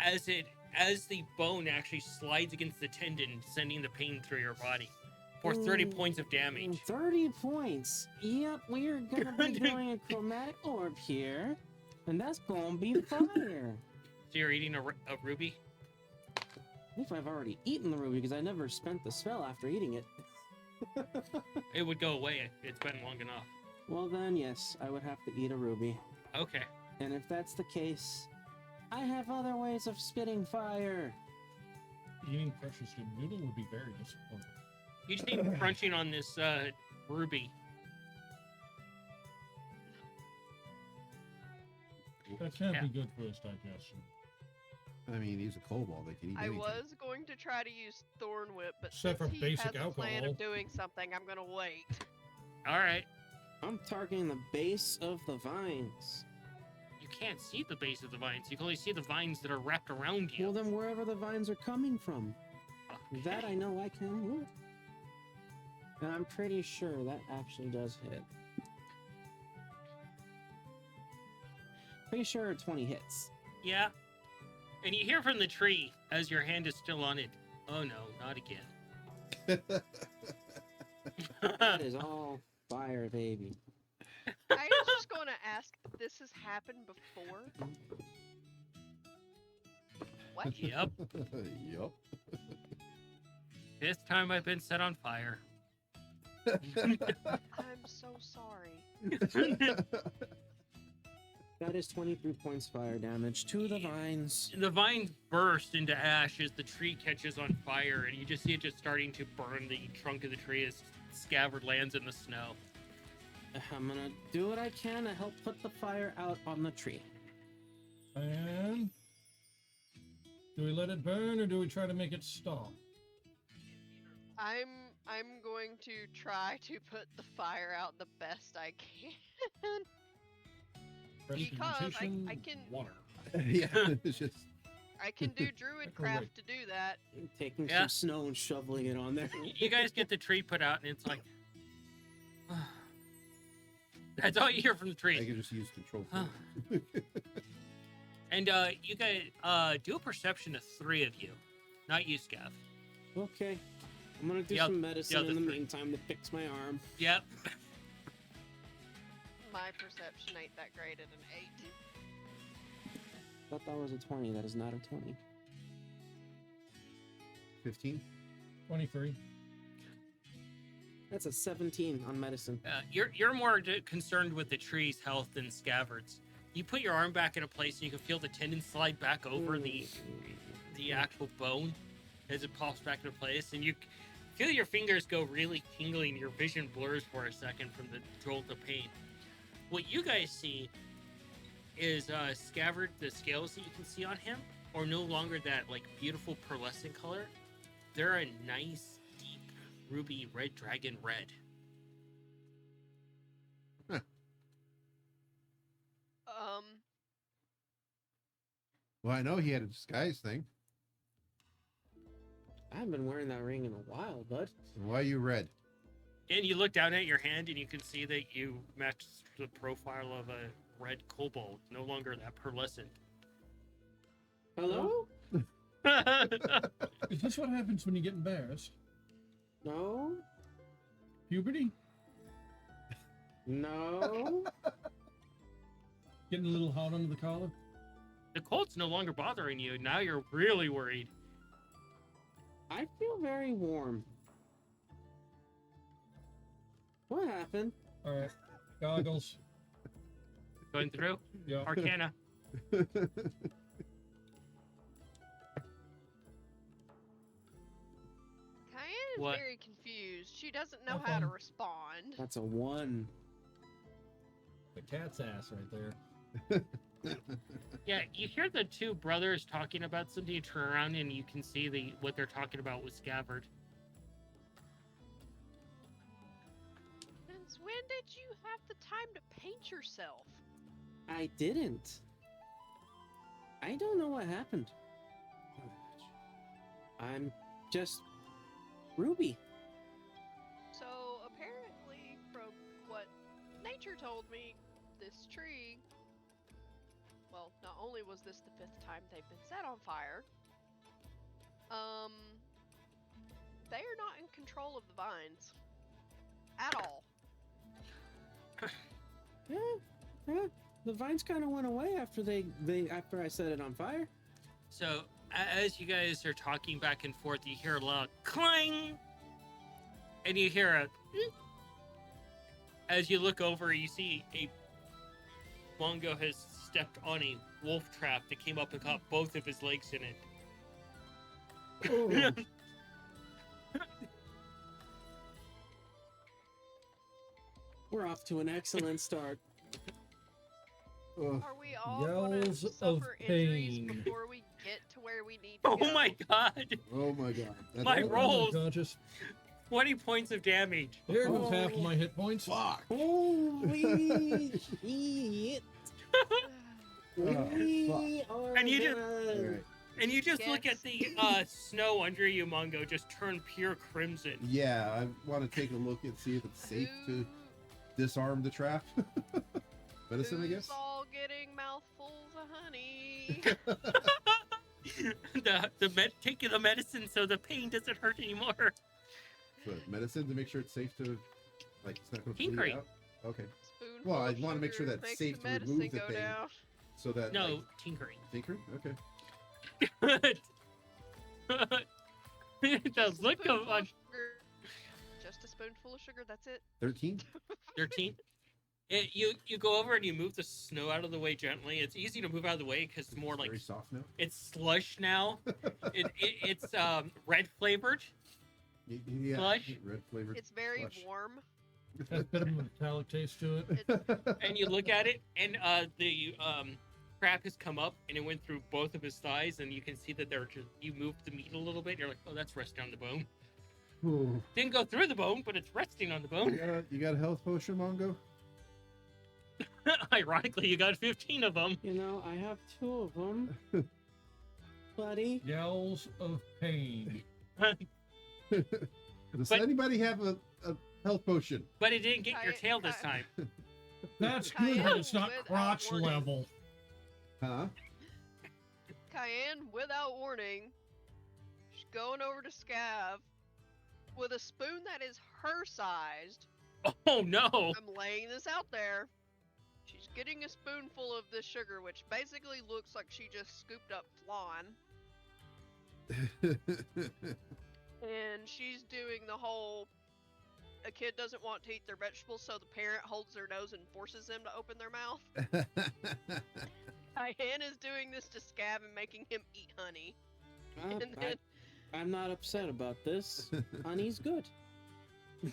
as the bone actually slides against the tendon, sending the pain through your body for 30 points of damage. 30 points. Yep, we're gonna be doing a chromatic orb here, and that's gonna be fire. So you're eating a ruby? I think I've already eaten the ruby because I never spent the spell after eating it. It would go away. It's been long enough. Well then, yes, I would have to eat a ruby. Okay. And if that's the case, I have other ways of spitting fire. Eating precious noodle would be very disappointing. You just need crunching on this ruby. That can't Yeah. be good for his digestion. I mean, he's a kobold. They can eat I anything. was going to try to use Thorn Whip, but Except since for he basic has a plan alcohol. of doing something, I'm gonna wait. All right. I'm targeting the base of the vines. You can't see the base of the vines. You can only see the vines that are wrapped around you. Well, then wherever the vines are coming from. Okay. That I know I can hit. And I'm pretty sure that actually does hit. Pretty sure 20 hits. Yeah. And you hear from the tree as your hand is still on it. Oh no, not again. That is all fire, baby. I was just going to ask if this has happened before. What? Yep. Yup. This time I've been set on fire. I'm so sorry. That is 23 points fire damage to the vines. The vines burst into ash as the tree catches on fire, and you just see it just starting to burn the trunk of the tree as Scabbard lands in the snow. I'm gonna do what I can to help put the fire out on the tree. And do we let it burn or do we try to make it stop? I'm going to try to put the fire out the best I can. Because Prestidigitation, I can- water. Yeah, it's just. I can do druid craft to do that. Taking Yeah. some snow and shoveling it on there. You guys get the tree put out, and it's like... That's all you hear from the I tree. can just use control. Huh. And you guys do a perception of 3 of you. Not you, Scav. Okay. I'm gonna do The oth- some the medicine other in the 3. meantime to fix my arm. Yep. My perception ain't that great at an 8. Thought that was a 20. That is not a 20. 15. 23. That's a 17 on medicine. You're more concerned with the tree's health than Scabbard's. You put your arm back into place, and you can feel the tendon slide back over the actual bone as it pops back into place, and you feel your fingers go really tingly, and your vision blurs for a second from the jolt of pain. What you guys see is Scabbard, the scales that you can see on him are no longer that like beautiful pearlescent color. They're a nice, deep, ruby red dragon red. Well, I know he had a disguise thing. I haven't been wearing that ring in a while, bud. And why are you red? And you look down at your hand, and you can see that you match the profile of a red kobold, no longer that pearlescent. Hello? Is this what happens when you get embarrassed? No? Puberty? No? Getting a little hot under the collar? The cold's no longer bothering you. Now you're really worried. I feel very warm. What happened? Alright. Goggles. Going through Yeah. Arcana. Cayenne is What? very confused. She doesn't know how to respond. That's a 1. The cat's ass right there. Yeah, you hear the 2 brothers talking about something. You turn around and you can see what they're talking about with Scabbard. Since when did you have the time to paint yourself? I didn't. I don't know what happened. I'm just Ruby. So apparently, from what nature told me, this tree well, not only was this the 5th time they've been set on fire, they are not in control of the vines at all. Yeah. The vines kind of went away after after I set it on fire. So as you guys are talking back and forth, you hear a loud clang, and you hear a. As you look over, you see a Mongo has stepped on a wolf trap that came up and caught both of his legs in it. Oh. We're off to an excellent start. Ugh. Are we all gonna Yells of suffer injuries pain. before we get to where we need to Oh go? my god! Oh my god. That's My all- rolls. Unconscious. 20 points of damage. There goes half of my hit points. Fuck. Holy shit! We are And you just- done. Alright. And you just look Yes. at the snow under you, Mongo, just turn pure crimson. Yeah, I want to take a look and see if it's safe to disarm the trap. Medicine, I guess. Who's all getting mouthfuls of honey? Taking the medicine so the pain doesn't hurt anymore. But medicine to make sure it's safe to, like, it's not going to bleed Tinkering. out. Okay. Spoonful Well, I of wanna make sure sugar that's makes safe the to medicine remove the go thing. down. So that. No, Like, tinkering. tinkering. Okay. The look of Spoonful sugar. Just a spoonful of sugar, that's it. 13. 13. You go over and you move the snow out of the way gently. It's easy to move out of the way because it's more like Very soft now. it's slush now. It's red flavored. Yeah. Slush? Red flavored. It's very Slush. warm. Has a bit of a metallic taste to it. And you look at it, and the crap has come up, and it went through both of his thighs, and you can see that you moved the meat a little bit. You're like, oh, that's resting on the bone. Ooh. Didn't go through the bone, but it's resting on the bone. You got a health potion, Mongo? Ironically, you got 15 of them. You know, I have 2 of them, buddy. Yells of pain. Does But- anybody have a health potion? But it didn't get your tail this time. That's good, but it's not Without crotch warning. level. Huh? Cayenne, without warning, she's going over to Scav with a spoon that is her sized. Oh no! I'm laying this out there. She's getting a spoonful of this sugar, which basically looks like she just scooped up flan. And she's doing the whole a kid doesn't want to eat their vegetables, so the parent holds their nose and forces them to open their mouth. Cayenne is doing this to Scav and making him eat honey. And then, I'm not upset about this. Honey's good. and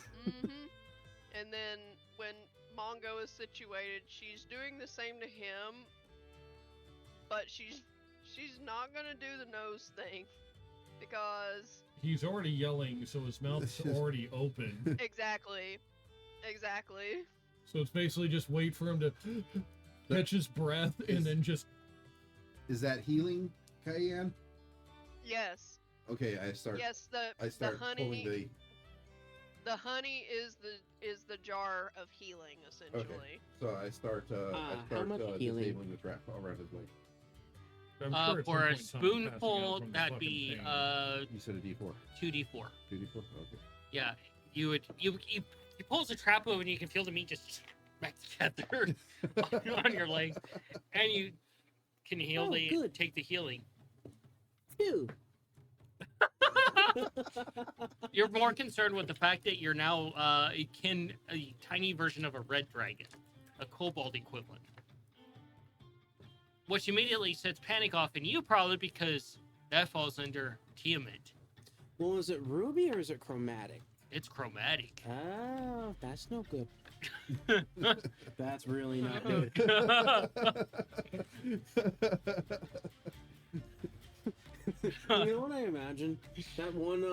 then when Mongo is situated, she's doing the same to him, but she's not gonna do the nose thing because He's already yelling, so his mouth's already open. exactly. So it's basically just wait for him to catch his breath and then just. Is that healing, Cayenne? Yes. Okay, I start The honey. pulling The honey is the jar of healing, essentially. so I start how much healing? disabling the trap around his leg. I'm sure at some For a point something's passing out spoonful, from the that'd fucking be pain. You said a D4. 2d4. 2D4? Okay. Yeah, you pulls the trap over and you can feel the meat just back together on your legs, and you can heal Oh, good. take the healing. Phew. You're more concerned with the fact that you're now a tiny version of a red dragon, a kobold equivalent, which immediately sets panic off in you, probably because that falls under Tiamat. Well, is it ruby or is it chromatic? It's chromatic. Oh, that's no good. That's really not good. You know what I imagine? That one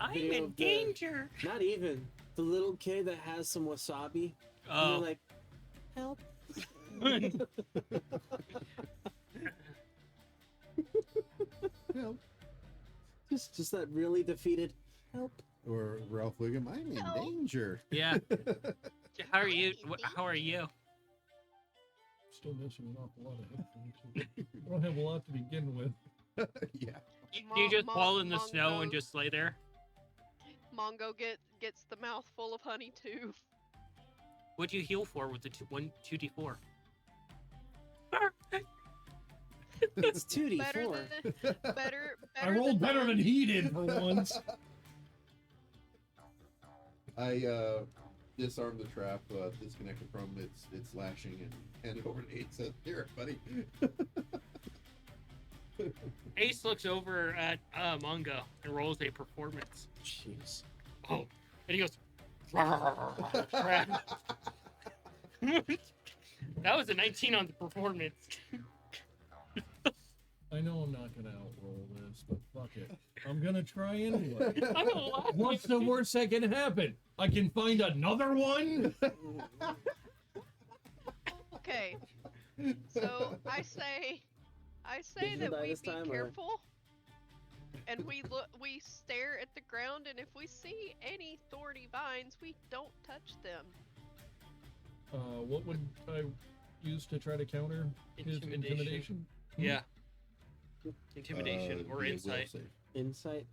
I'm video in of the- danger. Not even. The little kid that has some wasabi. And Oh, they're like, help. Help. Just that really defeated help. Or Ralph Wiggum, I'm in danger. yeah. How are you? How are you? still missing an awful lot of hit points. I don't have a lot to begin with. Yeah. You just fall in the snow and Mongo- just lay there. Mongo gets the mouth full of honey too. What'd you heal for with the 2d4? It's 2d4. Better than better. I rolled better none. than he did for once. I disarmed the trap, disconnected from its lashing, and handed over to 8. Said, "Here, buddy." Ace looks over at Mongo and rolls a performance. Jeez. Oh, and he goes. Crap. That was a 19 on the performance. I know I'm not gonna outroll this, but fuck it. I'm gonna try anyway. I'm gonna laugh. What's the worst that can happen? I can find another one? Okay. So I say Did you that die we this be time, or- careful. And we stare at the ground, and if we see any thorny vines, we don't touch them. What would I use to try to counter his intimidation? Yeah. Intimidation or be a will insight. save. Insight.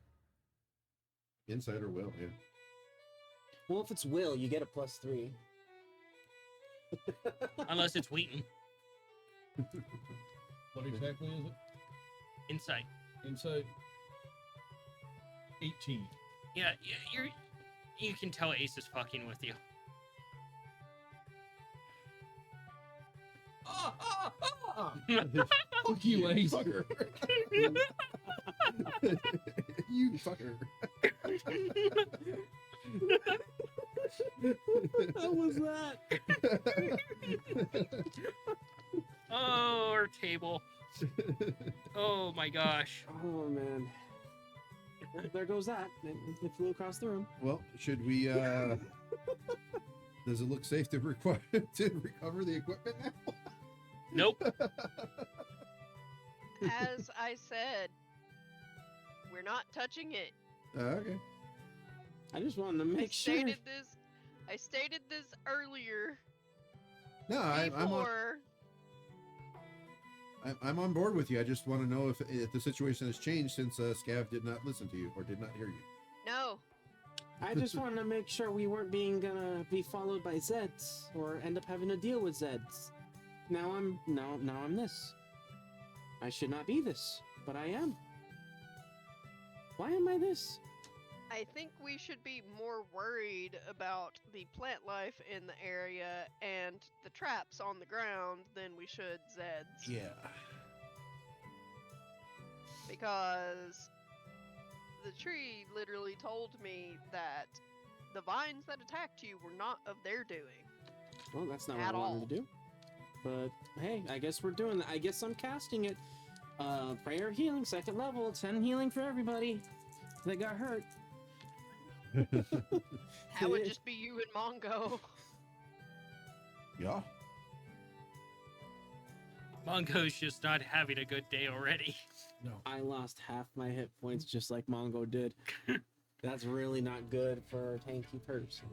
Insight or will, yeah. Well, if it's will, you get a +3. Unless it's Wheaton. What exactly is it? Insight. Insight 18. Yeah, you can tell Ace is fucking with you. Fuck you, Ace. Fucker. You fucker. What was that? Oh, our table. Oh my gosh. Oh man. Well, there goes that. It flew across the room. Well, should we does it look safe to recover the equipment now? Nope. As I said, we're not touching it. Okay. I just wanted to make sure. I stated this earlier. No, I'm on board with you. I just want to know if the situation has changed since Scav did not listen to you or did not hear you. No. I just wanted to make sure we weren't gonna be followed by Zeds or end up having to deal with Zeds. Now I'm this. I should not be this, but I am. Why am I this? I think we should be more worried about the plant life in the area and the traps on the ground than we should Zeds. Yeah. Because the tree literally told me that the vines that attacked you were not of their doing. Well, that's not what At I wanted all. to do. But hey, I guess we're doing that. I guess I'm casting it. Prayer healing, 2nd level, 10 healing for everybody that got hurt. That would just be you and Mongo. Yeah. Mongo's just not having a good day already. No. I lost half my hit points just like Mongo did. That's really not good for a tanky person.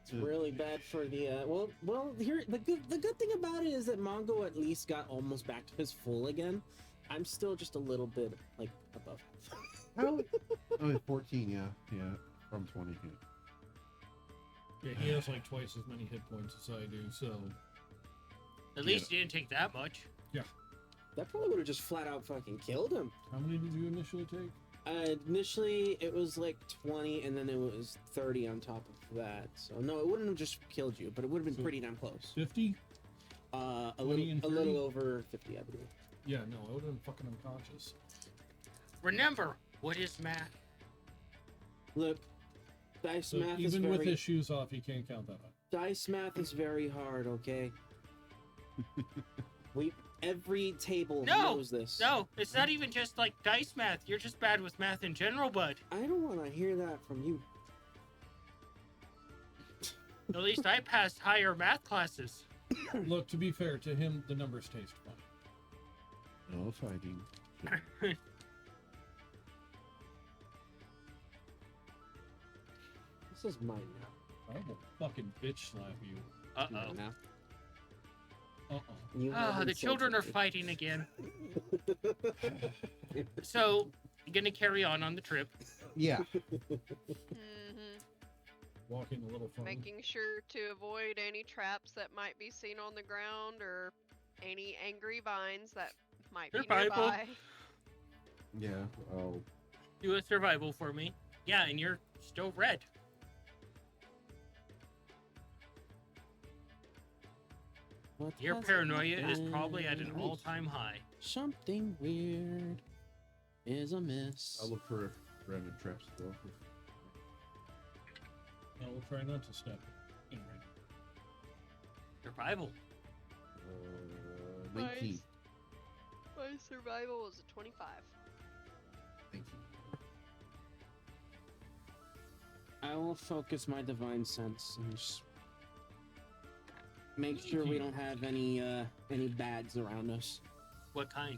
It's really bad for the well here the good thing about it is that Mongo at least got almost back to his full again. I'm still just a little bit like above half. Oh, 14, yeah, from 20. Yeah, he has like twice as many hit points as I do, so At least you didn't take that much. That probably would have just flat out fucking killed him. how many did you initially take? Initially it was like 20 and then it was 30 on top of that. So no, it wouldn't have just killed you, but it would have been So- pretty damn close. 50? A 20 and little 30? over 50, I believe. Yeah, no, I would have been fucking unconscious. Remember, what is math? Look, dice So math is even with very his shoes off, you can't count that up. dice math is very hard, okay? Every table No, knows this. No, it's not even just like dice math. You're just bad with math in general, bud. I don't want to hear that from you. At least I passed higher math classes. Look, to be fair, to him, the numbers taste fine. No fighting. This is mine now. I will fucking bitch slap you. Uh-oh. Now. Uh-oh. You have The children are insulted me. fighting again. So, you gonna carry on the trip. Yeah. Mm-hmm. Walking a little funny. Making sure to avoid any traps that might be seen on the ground or any angry vines that might be Survival. nearby. Yeah. Oh. Do a survival for me. Yeah, and you're still red. What Your has paranoia is probably at an happened? all-time high. Something weird is amiss. I'll look for random traps as well. No, we'll try not to step in right Survival. 19. My survival was a 25. Thank you. I will focus my divine sense and just make sure we don't have any bads around us. What kind?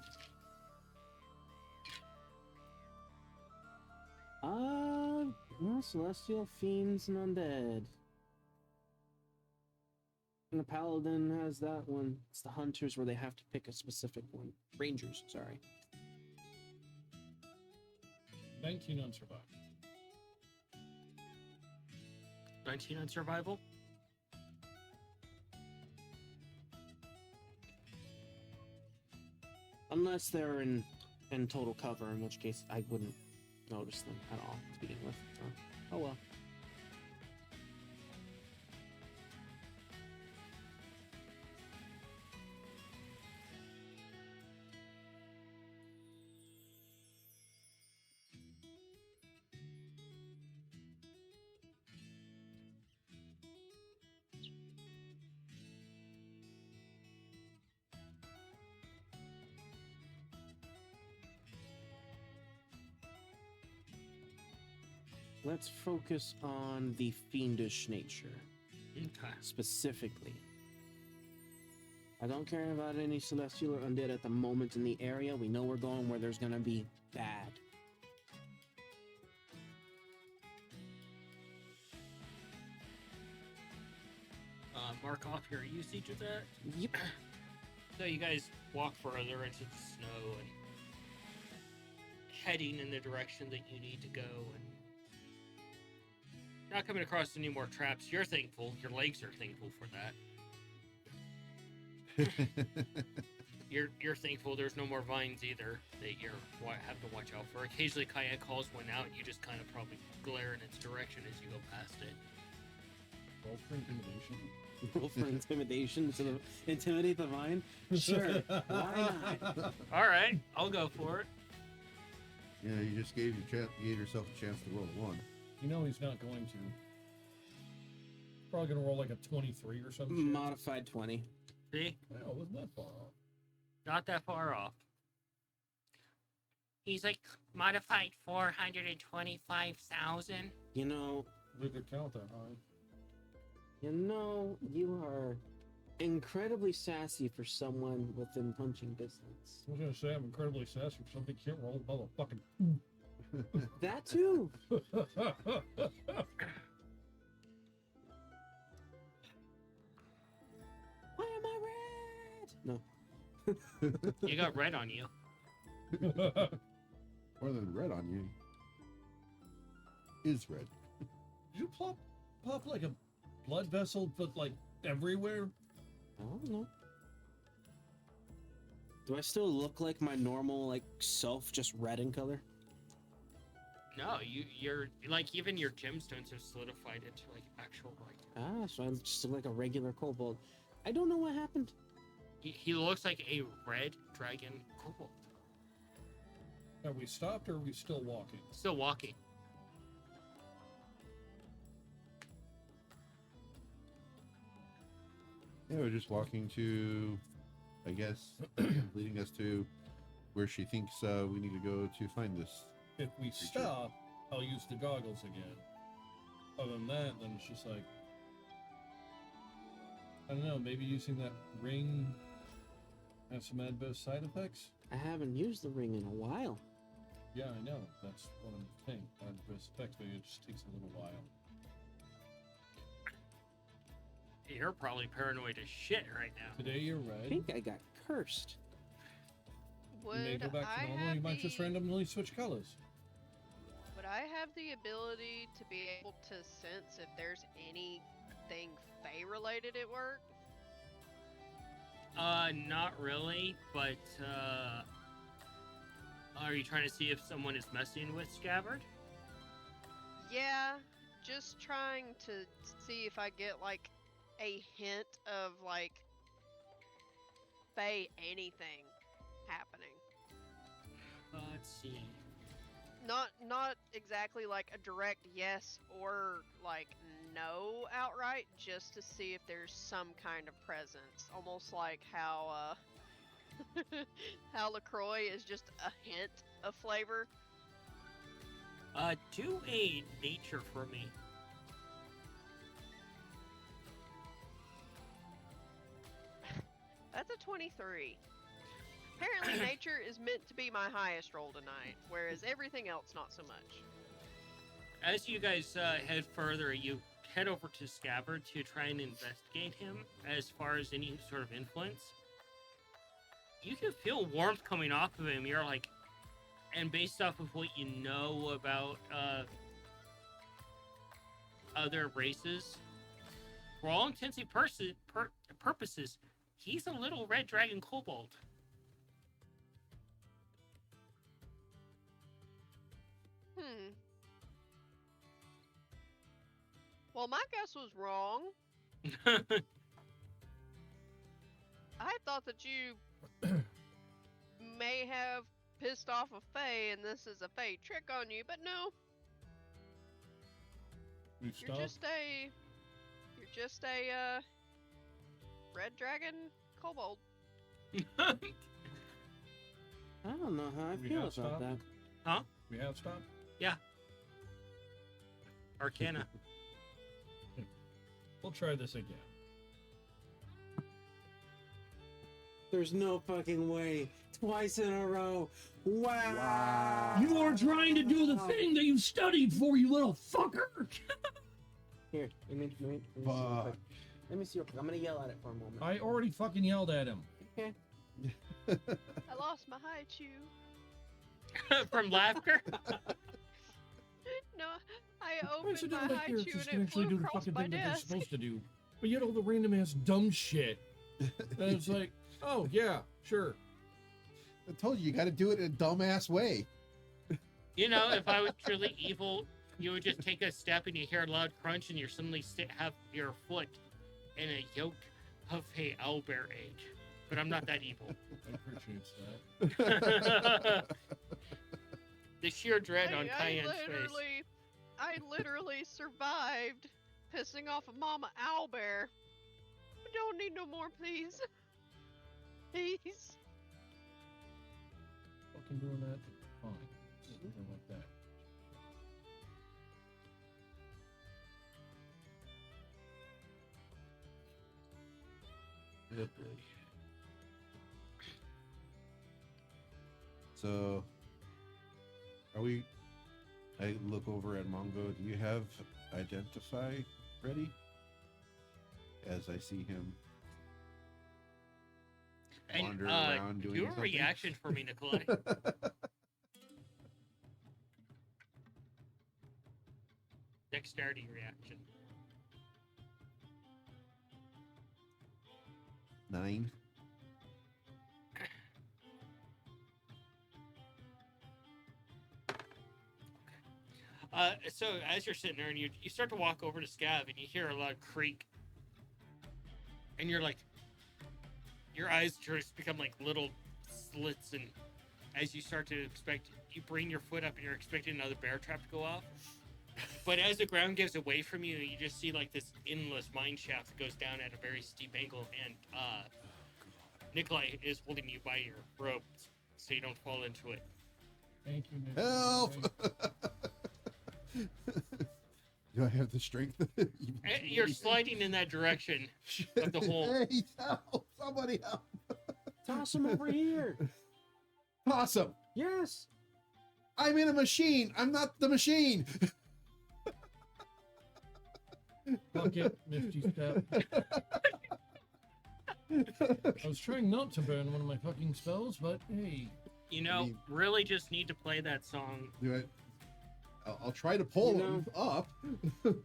Well, celestial fiends and undead. And the paladin has that one. It's the hunters where they have to pick a specific one. Rangers, sorry. 19 on survival. 19 on survival? Unless they're in total cover, in which case I wouldn't notice them at all to begin with. Oh well. Let's focus on the fiendish nature, Okay. specifically. I don't care about any celestial or undead at the moment in the area. We know we're going where there's gonna be bad. Mark off your usage of that. Yep. So you guys walk further into the snow and heading in the direction that you need to go, and not coming across any more traps. You're thankful. Your legs are thankful for that. You're thankful there's no more vines either that you're have to watch out for. Occasionally, Kaya calls one out. You just kind of probably glare in its direction as you go past it. Roll for intimidation. Roll for intimidation to intimidate the vine? Sure. Why not? All right, I'll go for it. Yeah, you just gave yourself a chance to roll a 1. You know he's not going to. Probably gonna roll like a 23 or something. Modified 20. See, Wow, wasn't that far off. not that far off. He's like modified 425,000. You know, We could count that high. you are incredibly sassy for someone within punching distance. I was gonna say I'm incredibly sassy for something can't roll motherfucking. That too. Why am I red? No. You got red on you. More than red on you is red. Did you pop like a blood vessel, but like everywhere? I don't know. Do I still look like my normal self, just red in color? No, you're like, even your gemstones have solidified into like actual like. Ah, so I'm just like a regular kobold. I don't know what happened. He looks like a red dragon kobold. Have we stopped or are we still walking? Still walking. Yeah, we're just walking to, I guess, leading us to where she thinks we need to go to find this. If we stop, I'll use the goggles again. Other than that, then it's just like, I don't know, maybe using that ring has some adverse side effects? I haven't used the ring in a while. Yeah, I know. That's what I'm saying. Adverse effects, maybe it just takes a little while. You're probably paranoid as shit right now. Today you're I red. think I got cursed. You may Would go back I to normal. have You might just the- randomly switch colors. Would I have the ability to be able to sense if there's anything Fae related at work? Not really, but, are you trying to see if someone is messing with Scabbard? Yeah, just trying to see if I get like a hint of like Fae anything happening. Let's see. Not exactly like a direct yes or like no outright, just to see if there's some kind of presence, almost like how how LaCroix is just a hint of flavor. Do a nature for me. That's a 23. Apparently nature is meant to be my highest roll tonight, whereas everything else not so much. As you guys head further, you head over to Scabbard to try and investigate him as far as any sort of influence. You can feel warmth coming off of him. You're like, and based off of what you know about other races, for all intents and purposes, he's a little red dragon kobold. Well, my guess was wrong. I thought that you may have pissed off a Fae and this is a Fae trick on you, but no, We've you're just a red dragon kobold. I don't know how I We feel have about stopped? that. We have stopped. Arcana. We'll try this again. There's no fucking way. Twice in a row. Wow. You are trying to do the thing that you studied for, you little fucker. Here, let me see real Fuck. quick. Let me see real quick. I'm gonna yell at it for a moment. I already fucking yelled at him. Okay. I lost my high chew. From laughter? No, I I opened said my that my high characters chew and can it actually flew do the across fucking my thing that they're desk. supposed to do. But yet all the random ass dumb shit. And it's like, oh yeah, sure. I told you, you got to do it in a dumbass way. You know, if I was truly evil, you would just take a step and you hear a loud crunch and you suddenly have your foot in a yolk of a owlbear egg. But I'm not that evil. I appreciate that. The sheer dread on Cayenne's face. I literally survived pissing off a mama owlbear. I don't need no more, please. Please. Fucking doing that? Fine. Something like that. So, are we? I look over at Mongo. Do you have identify ready? As I see him And, wandering around doing do a something. reaction for me, Nikolai. Dexterity reaction. 9. So as you're sitting there and you start to walk over to Scav and you hear a loud creak, and you're like, your eyes just become like little slits, and as you start to expect, you bring your foot up and you're expecting another bear trap to go off. But as the ground gives away from you, you just see like this endless mine shaft that goes down at a very steep angle, and Nikolai is holding you by your rope so you don't fall into it. Thank you, Nick. Help! Do I have the strength? And you're sliding in that direction of the hole. Hey, help! Somebody help! Toss him over here. Toss him! Yes. I'm in a machine. I'm not the machine. Fuck it, Misty Step. I was trying not to burn one of my fucking spells, but hey. You know, really just need to play that song. Do it. I'll try to pull them up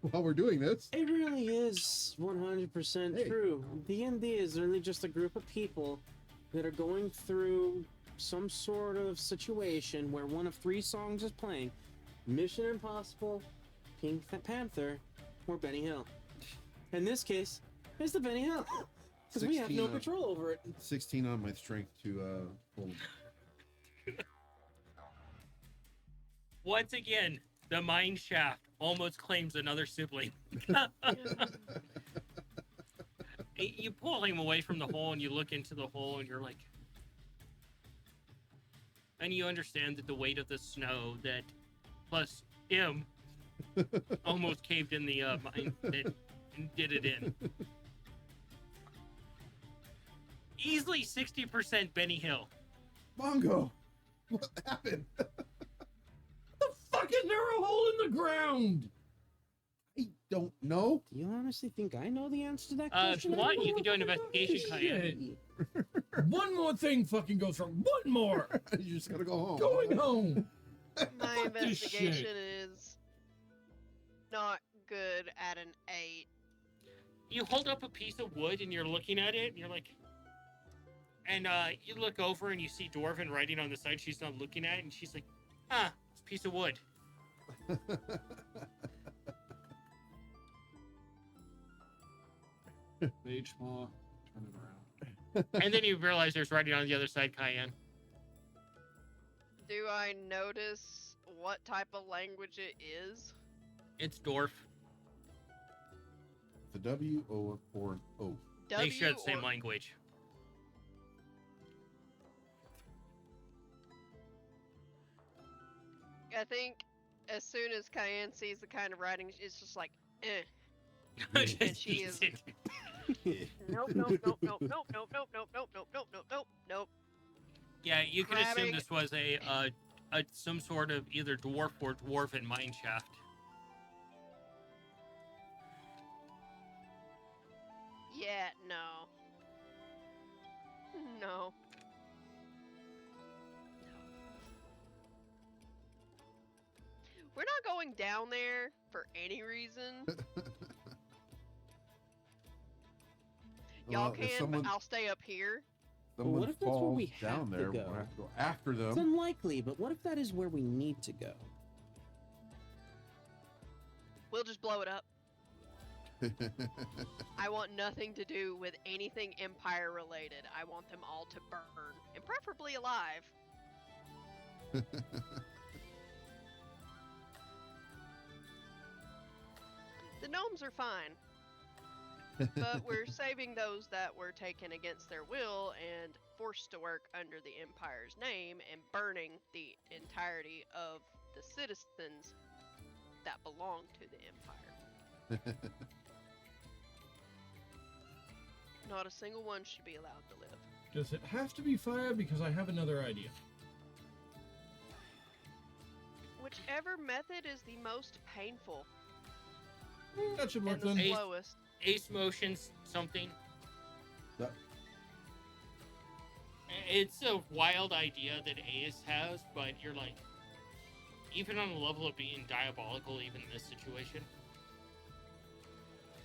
while we're doing this. It really is 100% true. D&D is really just a group of people that are going through some sort of situation where one of 3 songs is playing: Mission Impossible, Pink Panther, or Benny Hill. In this case, it's the Benny Hill, because we have no control over it. 16 on my strength to pull them. Once again, the mine shaft almost claims another sibling. You pull him away from the hole and you look into the hole and you're like... And you understand that the weight of the snow that, plus him, almost caved in the mine that did it in. Easily 60% Benny Hill. Mongo! What happened? The fuck is there a hole in the ground? I don't know. Do you honestly think I know the answer to that question? If you want, you can do an investigation, Cayenne. One more thing fucking goes wrong. One more. You just gotta go home. Going home. My Fuck this investigation shit. is not good at an 8. You hold up a piece of wood and you're looking at it and you're like... And you look over and you see Dwarven writing on the side. She's not looking at it and she's like, it's a piece of wood. Mage paw. Turn it around. And then you realize there's writing on the other side, Cayenne. Do I notice what type of language it is? It's dwarf. The W or an O. They share the same or- language. I think as soon as Cayenne sees the kind of writing, it's just like, eh. Just she eats is- it. Nope, nope, nope, nope, nope, nope, nope, nope, nope, nope, nope, nope, nope, nope. Yeah, you can assume Grabbing- this was a some sort of either dwarf or dwarven mine shaft. Yeah, no. No. We're not going down there for any reason. Y'all Well, if can, someone- but I'll stay up here. Someone what if that's where falls we have down to there, go? we'll have to go after It's them. unlikely, but what if that is where we need to go? We'll just blow it up. I want nothing to do with anything Empire related. I want them all to burn, and preferably alive. The gnomes are fine, but we're saving those that were taken against their will and forced to work under the Empire's name and burning the entirety of the citizens that belong to the Empire. Not a single one should be allowed to live. Does it have to be fire? Because I have another idea. Whichever method is the most painful That should work and the then. slowest. Ace motions something. That- It's a wild idea that Ace has, but you're like, even on the level of being diabolical, even in this situation,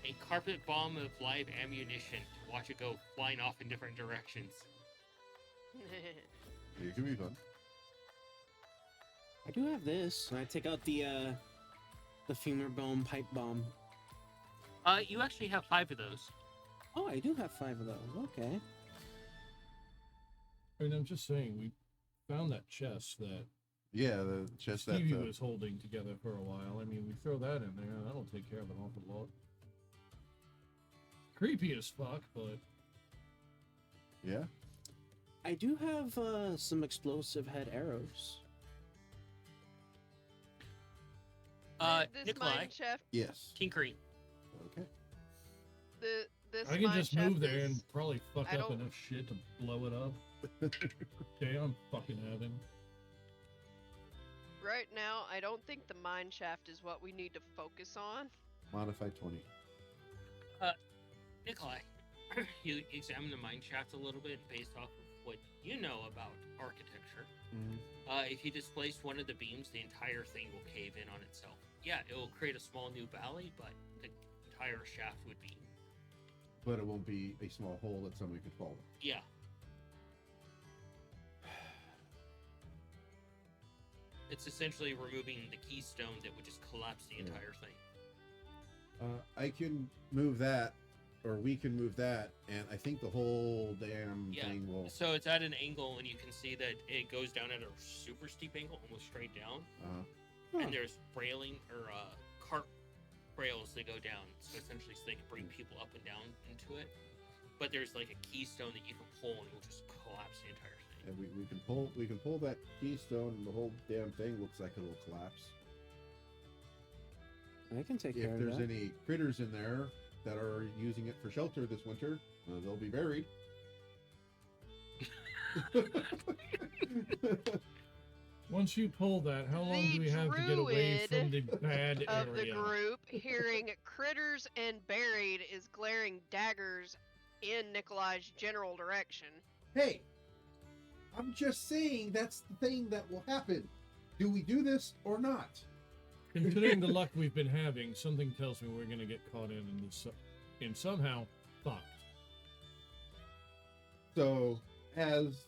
a carpet bomb of live ammunition to watch it go flying off in different directions. It can be fun. I do have this. I take out the femur bone pipe bomb. You actually have 5 of those. Oh, I do have 5 of those. Okay. I mean, I'm just saying, we found that chest that Yeah, the chest that. Stevie was holding together for a while. I mean, we throw that in there, that'll take care of an awful lot. Creepy as fuck, but Yeah. I do have some explosive head arrows. This Nikolai, mine shaft, Yes. tinkering. Okay. this I can mine just move shaft there is- and probably fuck I up don't- enough shit to blow it up. Damn fucking heaven. Right now, I don't think the mine shaft is what we need to focus on. Modify 20. Nikolai, you examine the mine shaft a little bit based off of what you know about architecture. Mhm. If you displace one of the beams, the entire thing will cave in on itself. Yeah, it will create a small new valley, but the entire shaft would be. But it won't be a small hole that somebody could fall in. Yeah. It's essentially removing the keystone that would just collapse the entire thing. I can move that, or we can move that, and I think the whole damn Yeah. thing will. So it's at an angle, and you can see that it goes down at a super steep angle, almost straight down. Huh. And there's railing or cart rails that go down, so essentially they can bring people up and down into it. But there's like a keystone that you can pull, and it will just collapse the entire thing. And we can pull that keystone, and the whole damn thing looks like it'll collapse. I can take If care of there's that. any critters in there that are using it for shelter this winter, they'll be buried. Once you pull that, how long do we have to get away from the bad Of the area? group, hearing critters and buried, is glaring daggers in Nikolai's general direction. Hey, I'm just saying that's the thing that will happen. Do we do this or not? Considering the luck we've been having, something tells me we're gonna get caught in this, and somehow fucked. So, as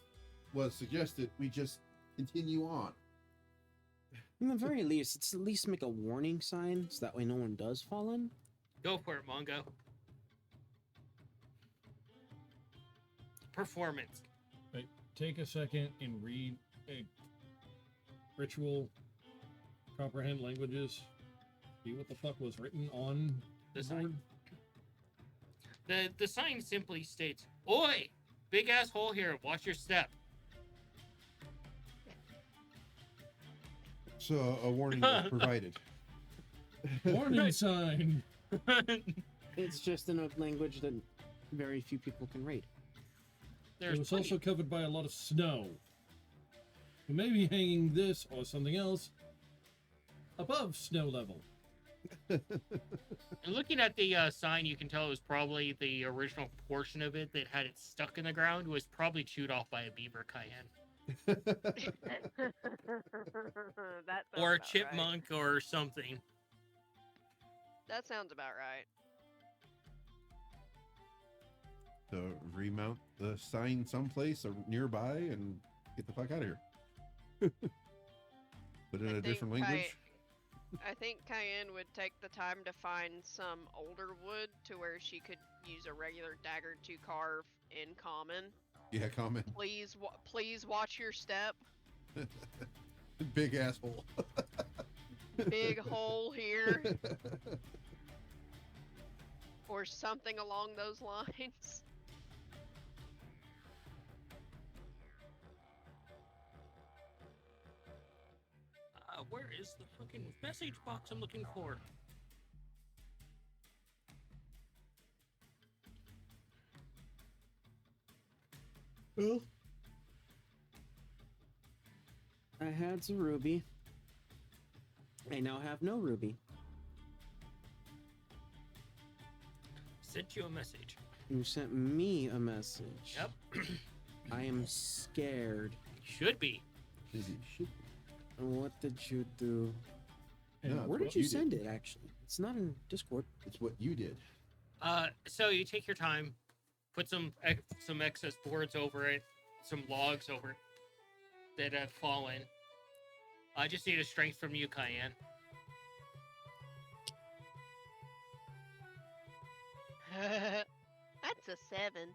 was suggested, we just continue on. In the very least, it's at least make a warning sign so that way no one does fall in. Go for it, Mongo. Performance. Take a second and read a ritual, comprehend languages, see what the fuck was written on The the sign. board. The sign simply states, "Oi, big ass hole here. Watch your step." So, a warning was provided. Warning sign. It's just in a language that very few people can read. There's It was plenty- also covered by a lot of snow. We may be hanging this or something else above snow level. And looking at the sign, you can tell it was probably the original portion of it that had it stuck in the ground was probably chewed off by a beaver, Cayenne, That sounds or a about chipmunk, or something. Right. That sounds about right. So, remount the sign someplace or nearby and get the fuck out of here. But in I a think different language. I think Cayenne would take the time to find some older wood to where she could use a regular dagger to carve in common. Yeah, comment. Please watch your step. Big asshole. Big hole here, or something along those lines. Where is the fucking message box I'm looking for? Well, I had some ruby. I now have no ruby. Sent you a message. You sent me a message. Yep. I am scared. Should be. What did you do? And No, Where what did you you did. send it, actually? It's not in Discord. It's what you did. So you take your time, put some excess boards over it, some logs over it that have fallen. I just need a strength from you, Cayenne. That's a 7.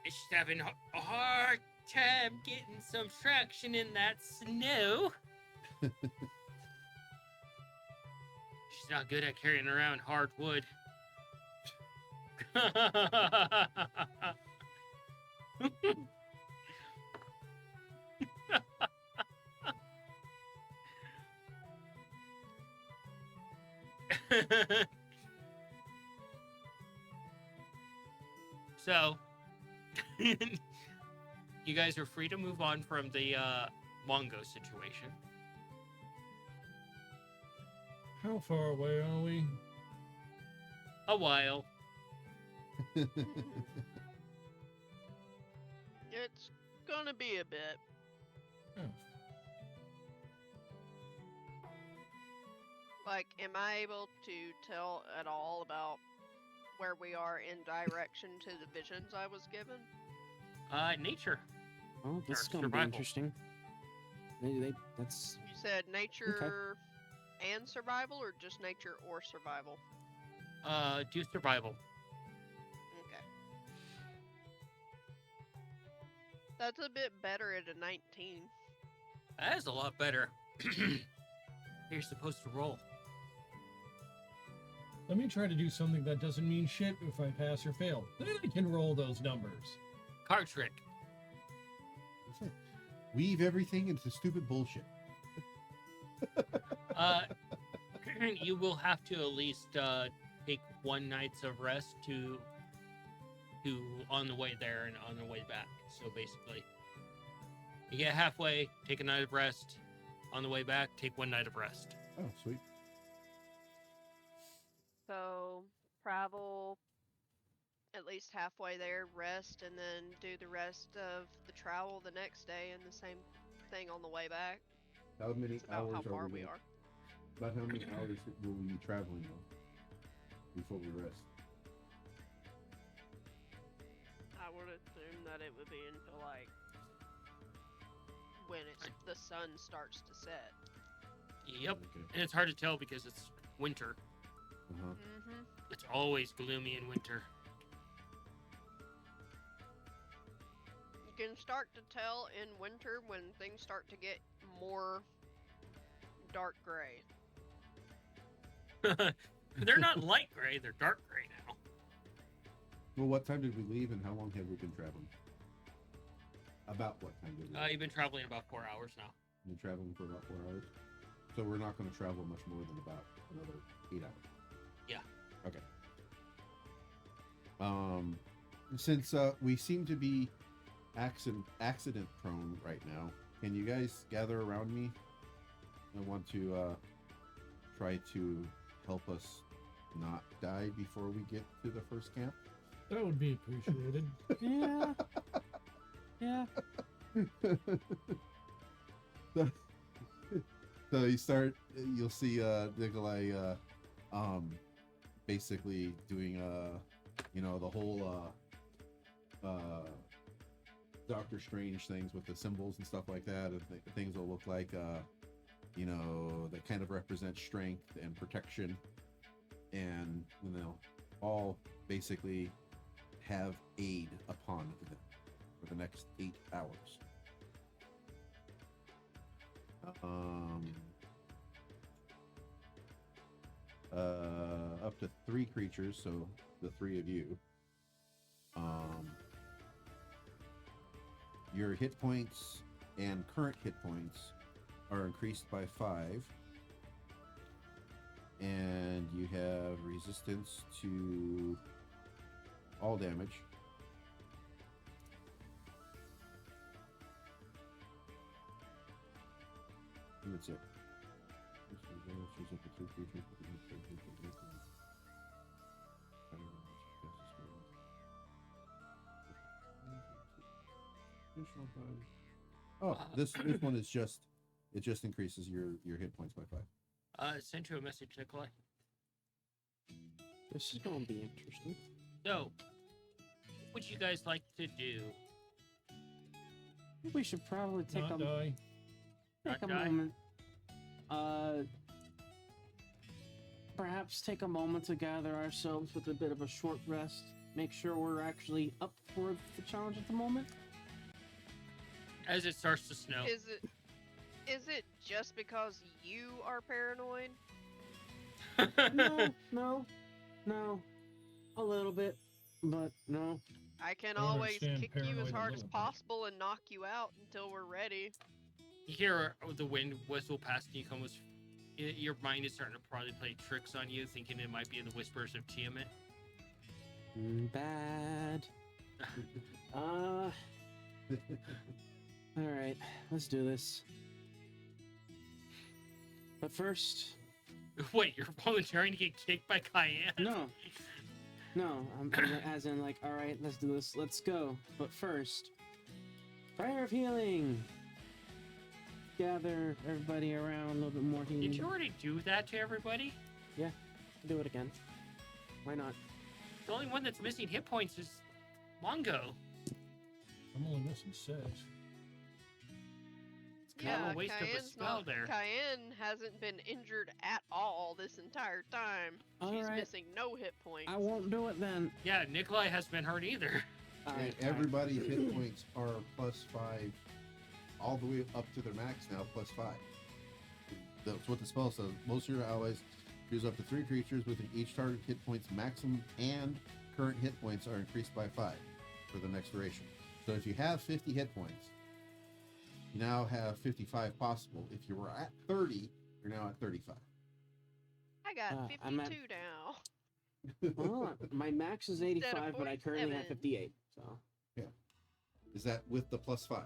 She's having a hard time getting some traction in that snow. She's not good at carrying around hard wood. So, you guys are free to move on from the Mongo situation. How far away are we? A while. It's gonna be a bit. Oh. Like, am I able to tell at all about where we are in direction to the visions I was given? Nature. Oh, this Or is gonna be survival. interesting. That's You said nature and survival, or just nature or survival? Do survival. Okay. That's a bit better at a 19. That is a lot better. You're supposed to roll. Let me try to do something that doesn't mean shit if I pass or fail. Then I can roll those numbers. Card trick. Weave everything into stupid bullshit. You will have to at least take one night's of rest to on the way there and on the way back. So basically, you get halfway, take a night of rest. On the way back, take one night of rest. Oh, sweet. So, travel at least halfway there, rest, and then do the rest of the travel the next day, and the same thing on the way back. How many It's about hours how far are we we? are. About how many hours will we be traveling though before we rest? I would assume that it would be until like when the sun starts to set. Yep. Okay. And it's hard to tell because it's winter. Uh-huh. Mm-hmm. It's always gloomy in winter. You can start to tell in winter when things start to get more dark gray. They're not light gray, they're dark gray now. Well, what time did we leave and how long have we been traveling? About what time did we leave? You've been traveling about 4 hours now. We've been traveling for about 4 hours. So we're not going to travel much more than about another 8 hours. Yeah. Okay. Since we seem to be accident prone right now, can you guys gather around me? I want to try to help us not die before we get to the first camp. That would be appreciated. yeah. Yeah. So you'll see Nikolai basically doing the whole Doctor Strange things with the symbols and stuff like that, and things will look like that kind of represent strength and protection, and they'll all basically have aid upon them for the next 8 hours. Up to 3 creatures, so the 3 of you. Your hit points and current hit points are increased by 5, and you have resistance to all damage. And that's it. Oh, this one is just increases your hit points by 5. Send you a message, Nikolai. This is gonna be interesting. So, what would you guys like to do? We should probably take Not die. take a Not die? moment. Perhaps take a moment to gather ourselves with a bit of a short rest. Make sure we're actually up for the challenge at the moment. As it starts to snow. Is it just because you are paranoid? No. A little bit, but no. I can I don't always understand kick you as paranoid a hard as little bit. possible and knock you out until we're ready. You hear the wind whistle past you, your mind is starting to probably play tricks on you, thinking it might be the whispers of Tiamat. Bad. Alright, let's do this. But first, Wait, you're volunteering to get kicked by Cayenne? no. No, as in like, all right, let's do this. Let's go. But first, prayer of healing. Gather everybody around a little bit more healing. Did you already do that to everybody? Do it again? Why not? The only one that's missing hit points is Mongo. I'm only missing 6. It's kind of a waste of a spell there. Cayenne hasn't been injured at all this entire time. She's Alright. missing no hit points. I won't do it then. Yeah, Nikolai hasn't been hurt either. All And right, everybody's hit points are plus 5, all the way up to their max now, plus 5. That's what the spell says. Most of your allies choose up to 3 creatures with each target hit points maximum and current hit points are increased by 5 for the next duration. So if you have 50 hit points, you now have 55 possible. If you were at 30, you're now at 35. I got 52 I'm at- now. Well, my max is 85, but I currently have 47. 58. So Is that with the plus 5?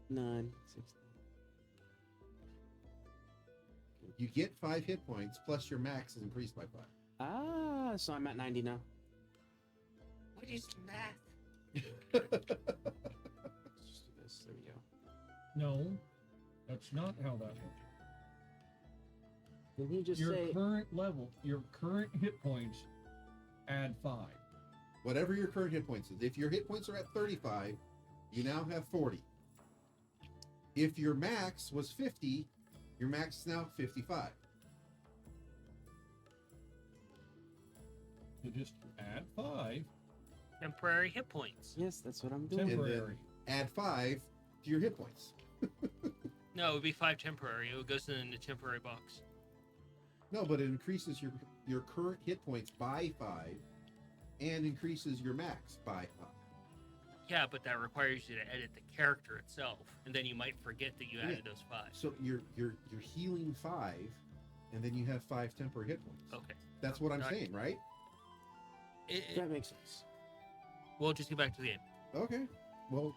9, 16. You get 5 hit points plus your max is increased by 5. Ah, so I'm at 90 now. What is math? Let's just do this. There we go. No, that's not how that works. Did he just Your say? current level, your current hit points, add 5. Whatever your current hit points is. If your hit points are at 35, you now have 40. If your max was 50, your max is now 55. So just add 5. Temporary hit points. Yes, that's what I'm doing. Temporary. Add 5 to your hit points. No, it would be 5 temporary. It goes in the temporary box. No, but it increases your current hit points by 5 and increases your max by 5. Yeah, but that requires you to edit the character itself, and then you might forget that you added those 5. So you're healing 5, and then you have 5 temporary hit points. Okay. That's what I'm Not- saying, right? That makes sense. We'll just get back to the game. Okay. Well,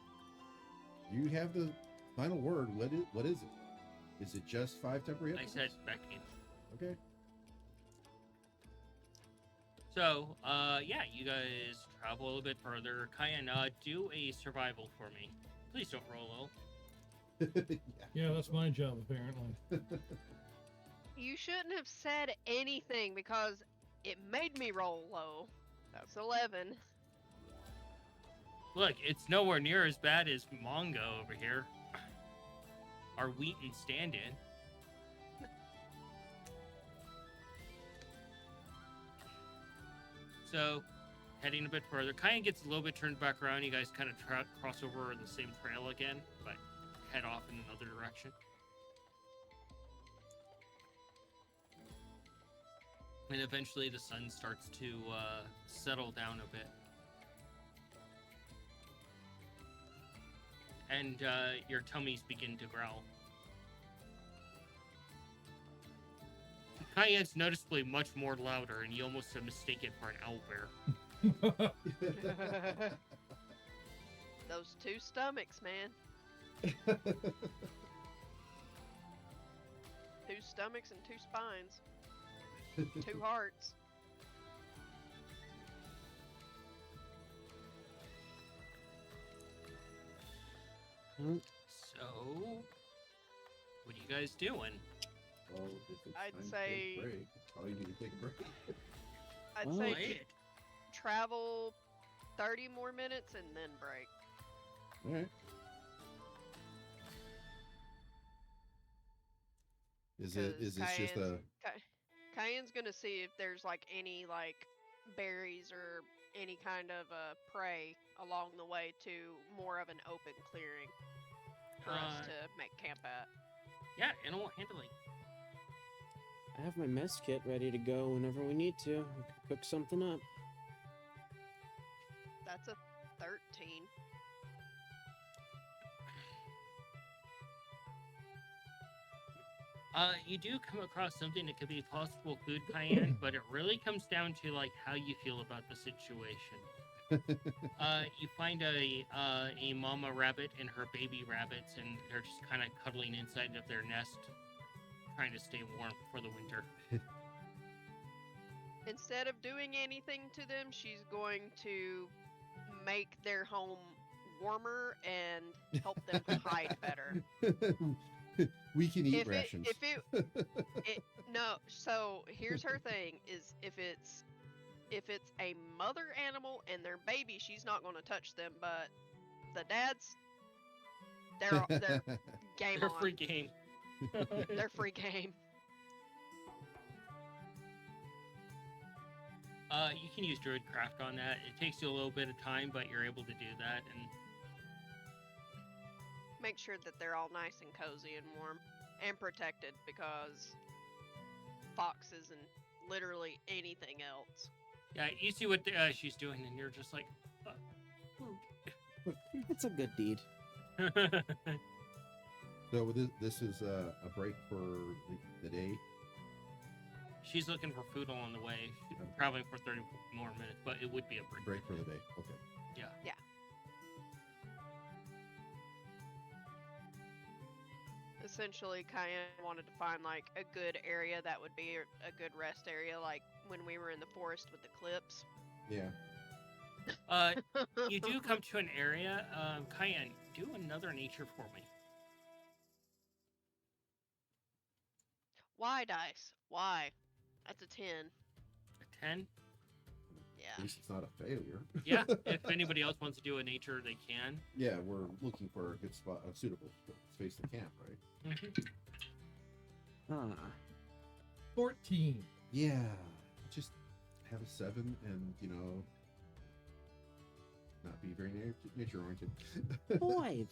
you have the final word. What is it? Is it just 5 temporary hit I points? said back to game. Okay. So, yeah, you guys travel a little bit further. Cayenne, do a survival for me. Please don't roll low. Yeah. Yeah, that's my job, apparently. You shouldn't have said anything because it made me roll low. That's 11. Look, it's nowhere near as bad as Mongo over here. Our Wheaton stand-in. So, heading a bit further, Cayenne gets a little bit turned back around. You guys kind of cross over the same trail again, but head off in another direction. And eventually the sun starts to settle down a bit. And your tummies begin to growl. Cayenne's noticeably much more louder, and you almost mistake it for an owlbear. Those 2 stomachs, man. 2 stomachs and 2 spines. 2 hearts. So, what are you guys doing? Well, if it's I'd time to say- take a break, probably need to take a break. I'd Well, say Right. travel 30 more minutes and then break. All right. Is this just a Cayenne's gonna see if there's like any like berries or any kind of prey along the way to more of an open clearing for us to make camp at. Yeah, animal handling. I have my mess kit ready to go whenever we need to. We can cook something up. That's a 13. You do come across something that could be possible food, Cayenne, but it really comes down to like how you feel about the situation. You find a mama rabbit and her baby rabbits, and they're just kind of cuddling inside of their nest, trying to stay warm for the winter. instead of doing anything to them, she's going to make their home warmer and help them hide better. We can eat rations. No, so here's her thing is if it's a mother animal and their baby, she's not going to touch them, but the dads, they're game They're on. free game. They're free game. You can use Druidcraft on that. It takes you a little bit of time, but you're able to do that. And Make sure that they're all nice and cozy and warm and protected because foxes and literally anything else. yeah, you see what she's doing, and you're just like, It's a good deed. So this is a break for the day. she's looking for food along the way, probably for 30 more minutes, but it would be a break. Break for the day. Okay. Yeah. Essentially, Cayenne wanted to find like a good area that would be a good rest area, like when we were in the forest with the clips. Yeah. You do come to an area. Cayenne, do another nature for me. Why dice? Why? That's a 10. A 10? Yeah. At least it's not a failure. Yeah. If anybody else wants to do a nature, they can. Yeah, we're looking for a good spot, a suitable space to camp, right? Ah. 14. Yeah. Just have a 7 and, not be very nature oriented. 5.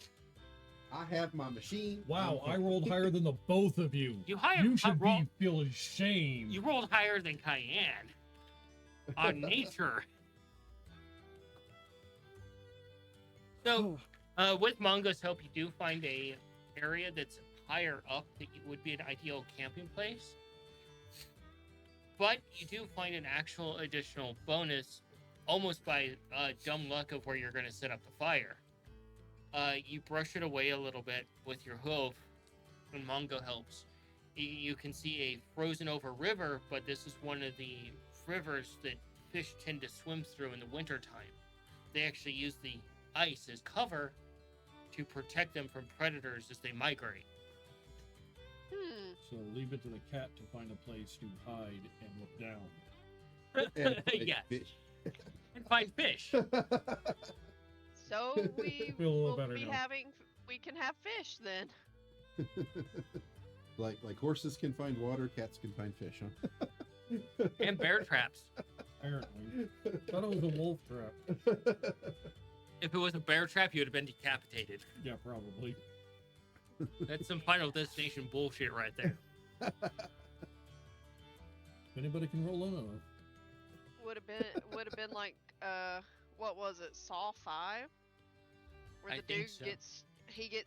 I have my machine. Wow, I rolled higher than the both of you. You should feel ashamed. You rolled higher than Cayenne on nature. So, with Mongo's help, you do find a area that's higher up that would be an ideal camping place. But you do find an actual additional bonus, almost by dumb luck of where you're going to set up the fire. You brush it away a little bit with your hoof, and Mongo helps. You can see a frozen over river, but this is one of the rivers that fish tend to swim through in the wintertime. They actually use the ice as cover to protect them from predators as they migrate. So leave it to the cat to find a place to hide and look down. And find Yeah. fish. And find fish. So we Feel a little will better be now. we can have fish then. like horses can find water, cats can find fish, huh? And bear traps. Apparently. Thought it was a wolf trap. If it was a bear trap, you would have been decapitated. Yeah, probably. That's some Final Destination bullshit right there. If anybody can roll in on it. Would have been like what was it, Saw 5? Where I the think dude so. gets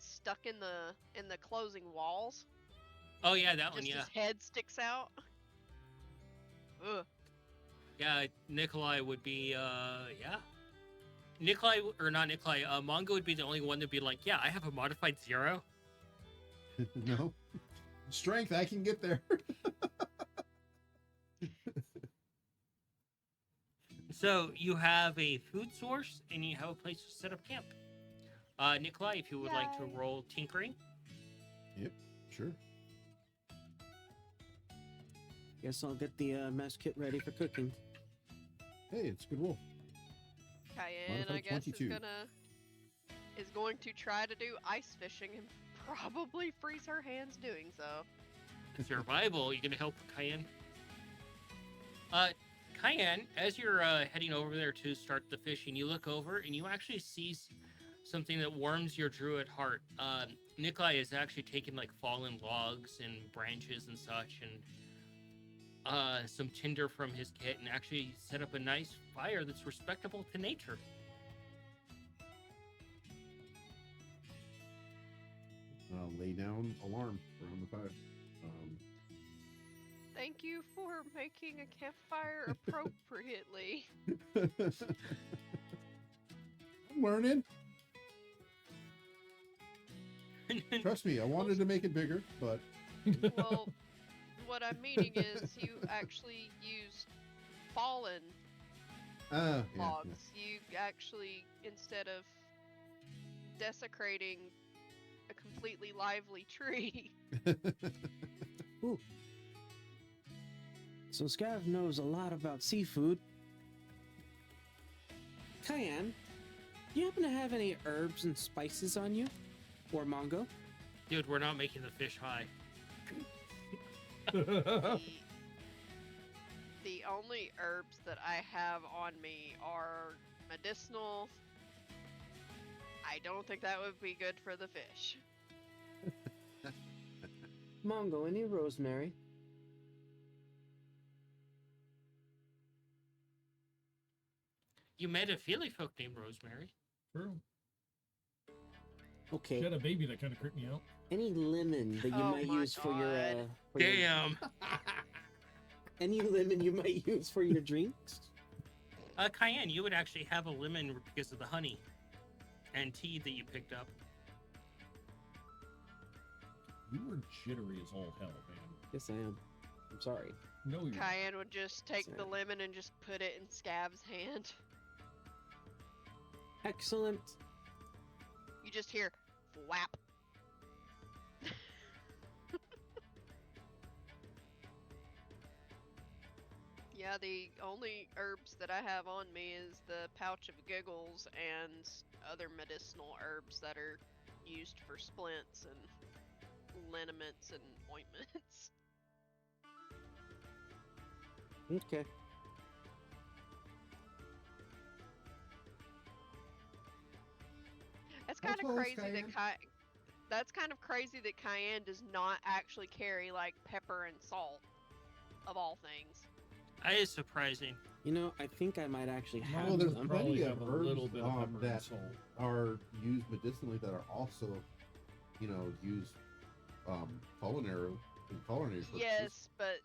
stuck in the closing walls. Oh yeah, that one. Just Yeah, his head sticks out. Ugh. yeah. Nikolai would be. Yeah. Nikolai or not Nikolai? Mongo would be the only one that'd be like, yeah, I have a modified 0. No. Strength, I can get there. So you have a food source and you have a place to set up camp. Nikolai, if you would like to Yay. roll tinkering. Yep, sure. Guess I'll get the mess kit ready for cooking. Hey, it's a good roll. Cayenne, Modified I guess, 22. is going to try to do ice fishing and probably freeze her hands doing so. Survival, you gonna help Cayenne? Cayenne, as you're heading over there to start the fishing, you look over and you actually see something that warms your druid heart. Nikolai is actually taking like fallen logs and branches and such, and some tinder from his kit, and actually set up a nice fire that's respectable to nature. Lay down alarm around the fire. Thank you for making a campfire appropriately. I'm learning. Trust me, I wanted to make it bigger, but Well, what I'm meaning is you actually used fallen Yeah, logs. You actually, instead of desecrating a completely lively tree. Ooh. So Scav knows a lot about seafood. Cayenne, you happen to have any herbs and spices on you? Or Mongo? Dude, we're not making the fish high. the, the only herbs that I have on me are medicinal. I don't think that would be good for the fish. Mongo, any rosemary? You met a feely folk named Rosemary. True. Okay. She had a baby that kind of creeped me out. Any lemon that you Oh might my use for your God. Damn. any lemon you might use for your drinks? Cayenne, you would actually have a lemon because of the honey and tea that you picked up. You were jittery as all hell, man. Yes, I am. I'm sorry. No, you're not. Cayenne would just take the Sorry. lemon and just put it in Scab's hand. Excellent. You just hear whap. Yeah, the only herbs that I have on me is the pouch of giggles and other medicinal herbs that are used for splints and liniments and ointments. Okay. That's How kind of tall is crazy Cayenne? that's kind of crazy that Cayenne does not actually carry like pepper and salt, of all things. That is surprising. You know, I think I might actually have Well, there's some. plenty Probably of have a herbs little bit of pepper and that salt. are used medicinally that are also, used culinary purposes. Yes, but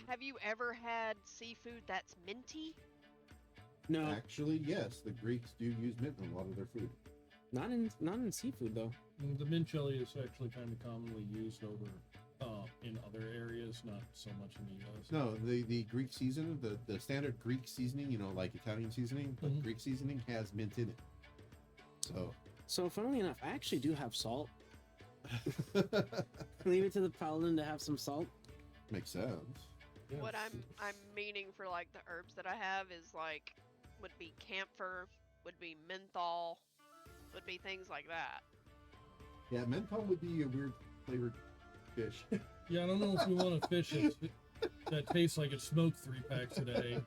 have you ever had seafood that's minty? No, Actually, yes, the Greeks do use mint in a lot of their food. not in seafood though. The mint chili is actually kind of commonly used over in other areas, not so much in the U.S. No, the Greek seasoning, the standard Greek seasoning, like Italian seasoning, but Mhm. Greek seasoning has mint in it. So So funnily enough, I actually do have salt. Leave it to the paladin to have some salt. makes sense. Yeah. What I'm meaning for like the herbs that I have is like would be camphor, would be menthol, would be things like that. Yeah, menthol would be a weird flavored fish. Yeah, I don't know if we want a fish that tastes like it smoked 3 packs a day.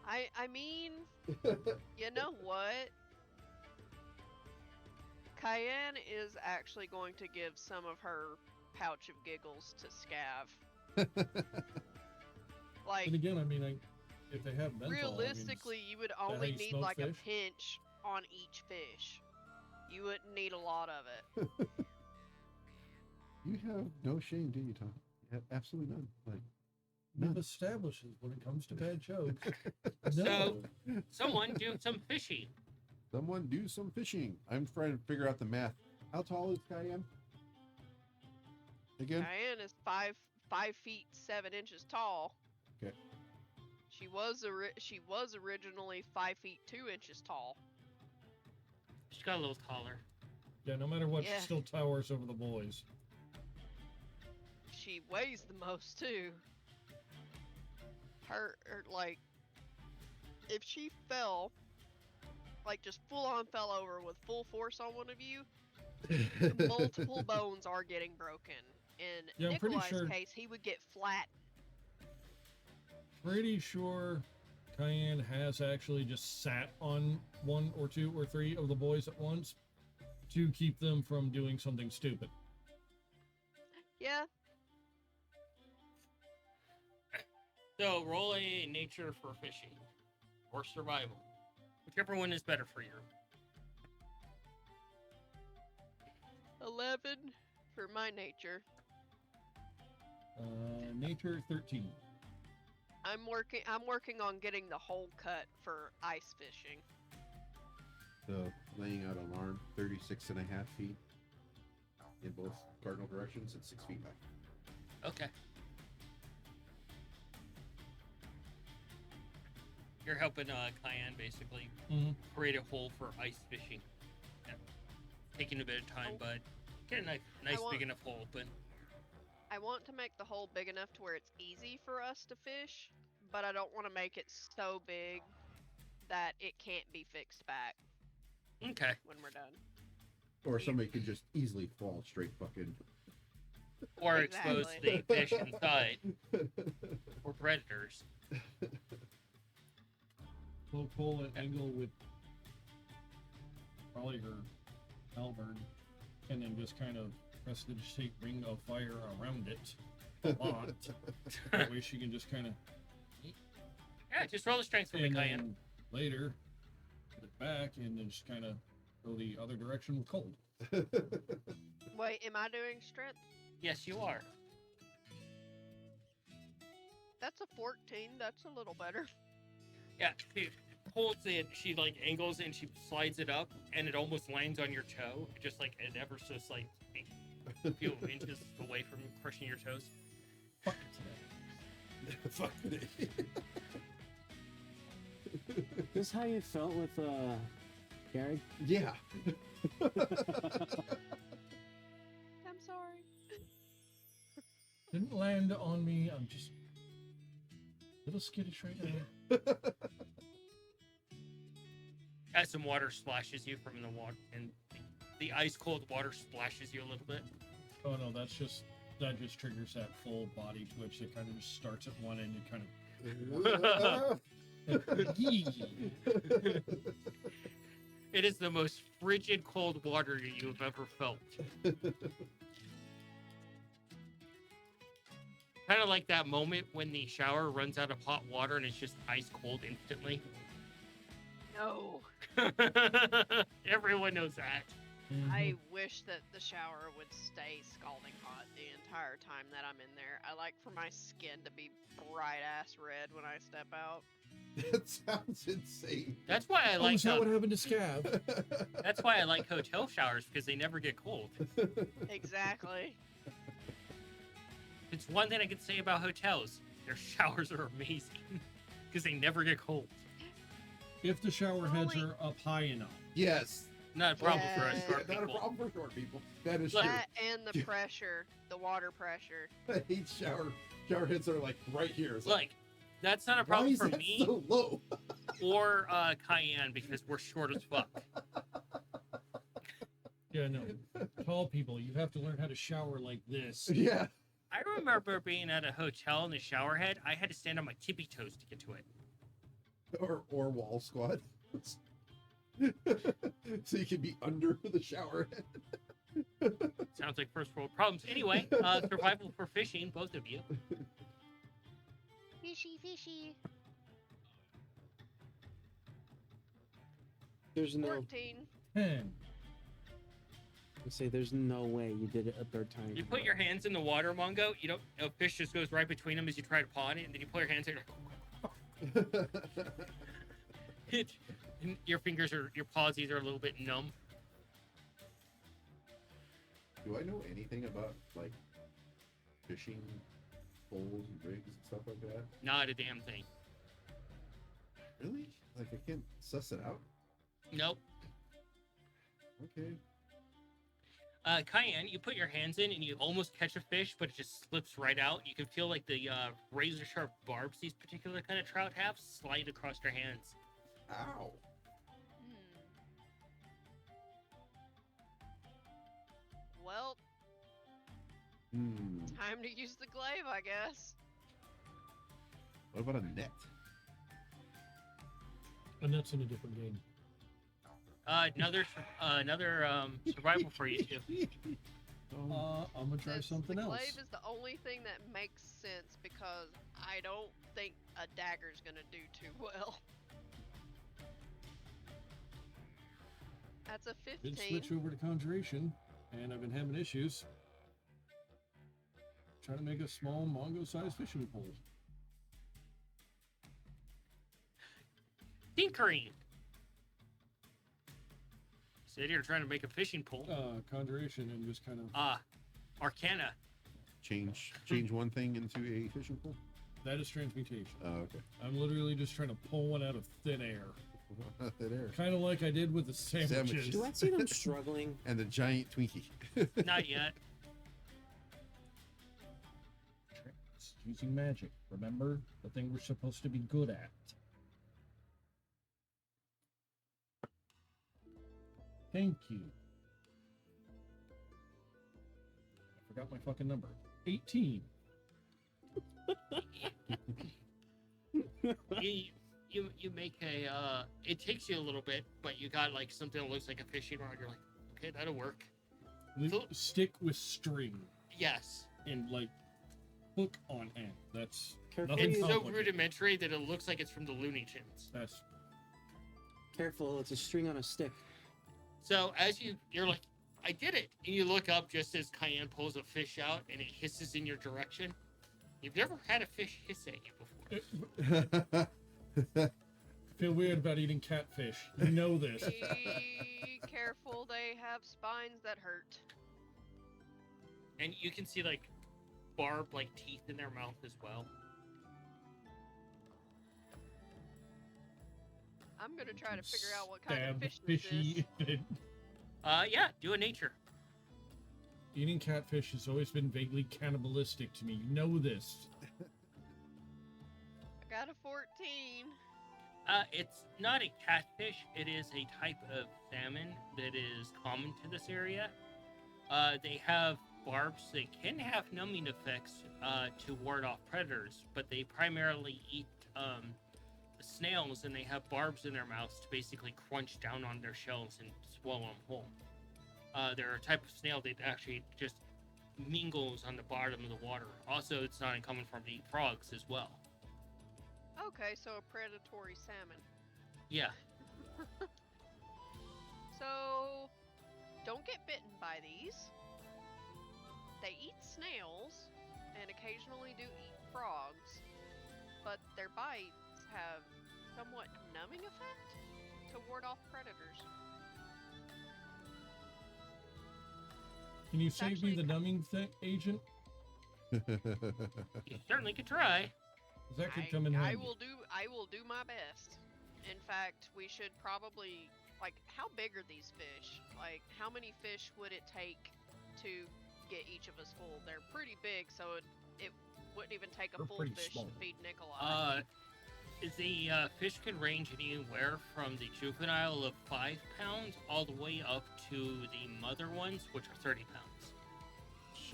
I mean, you know what? Cayenne is actually going to give some of her pouch of giggles to Scav. Like And again, I mean, if they have menthol, realistically, you would how only you need smoke like a fish? pinch on each fish. You wouldn't need a lot of it. You have no shame, do you, Tom? You have absolutely none. Like we've none. established when it comes to bad jokes. So- No. Someone do some fishing. Someone do some fishing. I'm trying to figure out the math. How tall is Cayenne? Again? Cayenne is 5 feet 7 inches tall. Okay. She was originally 5 feet 2 inches tall. She got a little taller. Yeah, no matter what, Yeah. she still towers over the boys. She weighs the most too. Her like, if she fell, like just full on fell over with full force on one of you, multiple bones are getting broken. In Yeah, I'm pretty Nikolai's sure- case, he would get flat. Pretty sure Cayenne has actually just sat on 1 or 2 or 3 of the boys at once to keep them from doing something stupid. Yeah, So roll a nature for fishing or survival, whichever one is better for you. 11 for my nature. Nature 13. I'm working on getting the hole cut for ice fishing. So laying out alarm 36.5 feet in both cardinal directions and 6 feet back. Okay. You're helping Cayenne basically Mhm. create a hole for ice fishing. Yeah. Taking a bit of time, Oh. but get a nice want- big enough hole. But I want to make the hole big enough to where it's easy for us to fish, but I don't want to make it so big that it can't be fixed back okay. when we're done. Or somebody could just easily fall straight fucking. Or expose the Exactly. fish inside, or predators. We'll pull an angle with probably her halberd, and then just kind of prestidigitate ring of fire around it a lot. That way she can just kind of. Yeah, just roll the strength for me, And Cayenne. then later, put it back, and then just kind of go the other direction with cold. Wait, am I doing strength? Yes, you are. That's a 14. That's a little better. Yeah, she holds it. She like angles and she slides it up, and it almost lands on your toe, just like an ever so slight, few inches away from crushing your toes. Fuck Fuck it. Is this how you felt with Gary? Yeah. I'm sorry. Didn't land on me. I'm just a little skittish right now. As some water splashes you from the water, and the ice cold water splashes you a little bit. Oh no, that just triggers that full body twitch that kind of just starts at one end and kind of. Yee. It is the most frigid cold water you have ever felt. Kind of like that moment when the shower runs out of hot water and it's just ice cold instantly. No. Everyone knows that. I wish that the shower would stay scalding hot the entire time that I'm in there. I like for my skin to be bright ass red when I step out. That sounds insane. That's why I Oh, like. is that what happened to Scav? That's why I like hotel showers, because they never get cold. Exactly. It's one thing I can say about hotels: their showers are amazing, because they never get cold. If the shower heads Only- are up high enough. Yes. Not a problem for us Yeah. short Not a people. problem for short people. That is Look. true. That and the pressure, the water pressure. I hate shower heads are like right here. It's Look, that's not a why problem is for that me so low? or Cayenne, because we're short as fuck. Yeah, no. Tall people, you have to learn how to shower like this. Yeah. I remember being at a hotel in the shower head. I had to stand on my tippy toes to get to it. Or wall squat. So you can be under the shower head. Sounds like first world problems. Anyway, survival for fishing, both of you. Fishy, fishy. There's no. 14. 10. I say there's no way you did it a third time. You put your hands in the water, Mongo. You don't. A fish just goes right between them as you try to paw on it, and then you pull your hands in. And your fingers are, your paws either a little bit numb. Do I know anything about like fishing poles and rigs and stuff like that? Not a damn thing. Really? Like I can't suss it out? Nope. Okay. Cayenne, you put your hands in and you almost catch a fish, but it just slips right out. You can feel like the razor sharp barbs these particular kind of trout have slide across your hands. Ow. Well, Hmm. time to use the glaive, I guess. What about a net? And that's in a different game. Another survival for you too. I'm gonna try something the else. glaive is the only thing that makes sense because I don't think a dagger's gonna do too well. That's a Did 15. switch over to conjuration, and I've been having issues trying to make a small Mongo-sized fishing pole. Tinkering. Said you're trying to make a fishing pole. Conjuration and just kind of. Arcana. Change one thing into a fishing pole? That is transmutation. Oh, okay. I'm literally just trying to pull one out of thin air. Thin air. Kind of like I did with the sandwiches. Do I see them struggling? And the giant Twinkie. Not yet. Tricks. Using magic. Remember? The thing we're supposed to be good at. Thank you. I forgot my fucking number. 18. You make a it takes you a little bit, but you got like something that looks like a fishing rod. You're like, okay, that'll work. So- Stick with string Yes. and like hook on end. That's Careful. nothing It's so complicated. rudimentary that it looks like it's from the Looney Tunes. That's Careful, it's a string on a stick. So as you're like, I did it, and you look up just as Cayenne pulls a fish out and it hisses in your direction. You've never had a fish hiss at you before. feel weird about eating catfish. You know this. Be careful, they have spines that hurt. And you can see like barbed like teeth in their mouth as well. I'm gonna try to figure out what kind of Stab fish this is. fishy. Yeah, do a nature. Eating catfish has always been vaguely cannibalistic to me. You know this. I got a 14. It's not a catfish. It is a type of salmon that is common to this area. They have barbs. They can have numbing effects to ward off predators, but they primarily eat snails, and they have barbs in their mouths to basically crunch down on their shells and swallow them whole. They're a type of snail that actually just mingles on the bottom of the water. Also, it's not uncommon for them to eat frogs as well. Okay, so a predatory salmon. Yeah. So, don't get bitten by these. They eat snails and occasionally do eat frogs, but their bites have somewhat numbing effect to ward off predators. Can you save me actually the ki- numbing agent? You certainly could try. 'Cause that could come in I handy. will do my best. In fact, we should probably, like, how big are these fish? Like, how many fish would it take to get each of us full? They're pretty big, so it wouldn't even take a They're full pretty fish small. to feed Nikolai. The fish can range anywhere from the juvenile of 5 pounds all the way up to the mother ones, which are 30 pounds.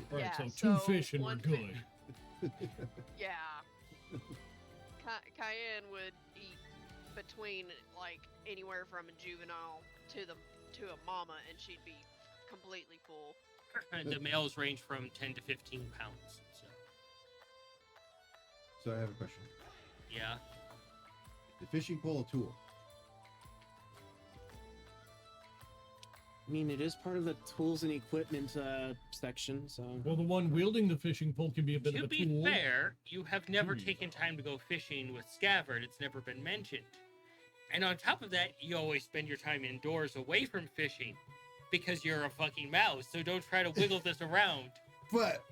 Right, Yeah, so two so fish and we're one good. Yeah. Cayenne would eat between, like, anywhere from a juvenile to a mama, and she'd be completely full. And the males range from 10 to 15 pounds. So I have a question. Yeah. The fishing pole a tool? I mean, it is part of the tools and equipment section, so. Well, the one wielding the fishing pole can be a bit To of a be tool. fair, you have never Hmm. taken time to go fishing with Scabbard. It's never been mentioned. And on top of that, you always spend your time indoors away from fishing because you're a fucking mouse. So don't try to wiggle this around. But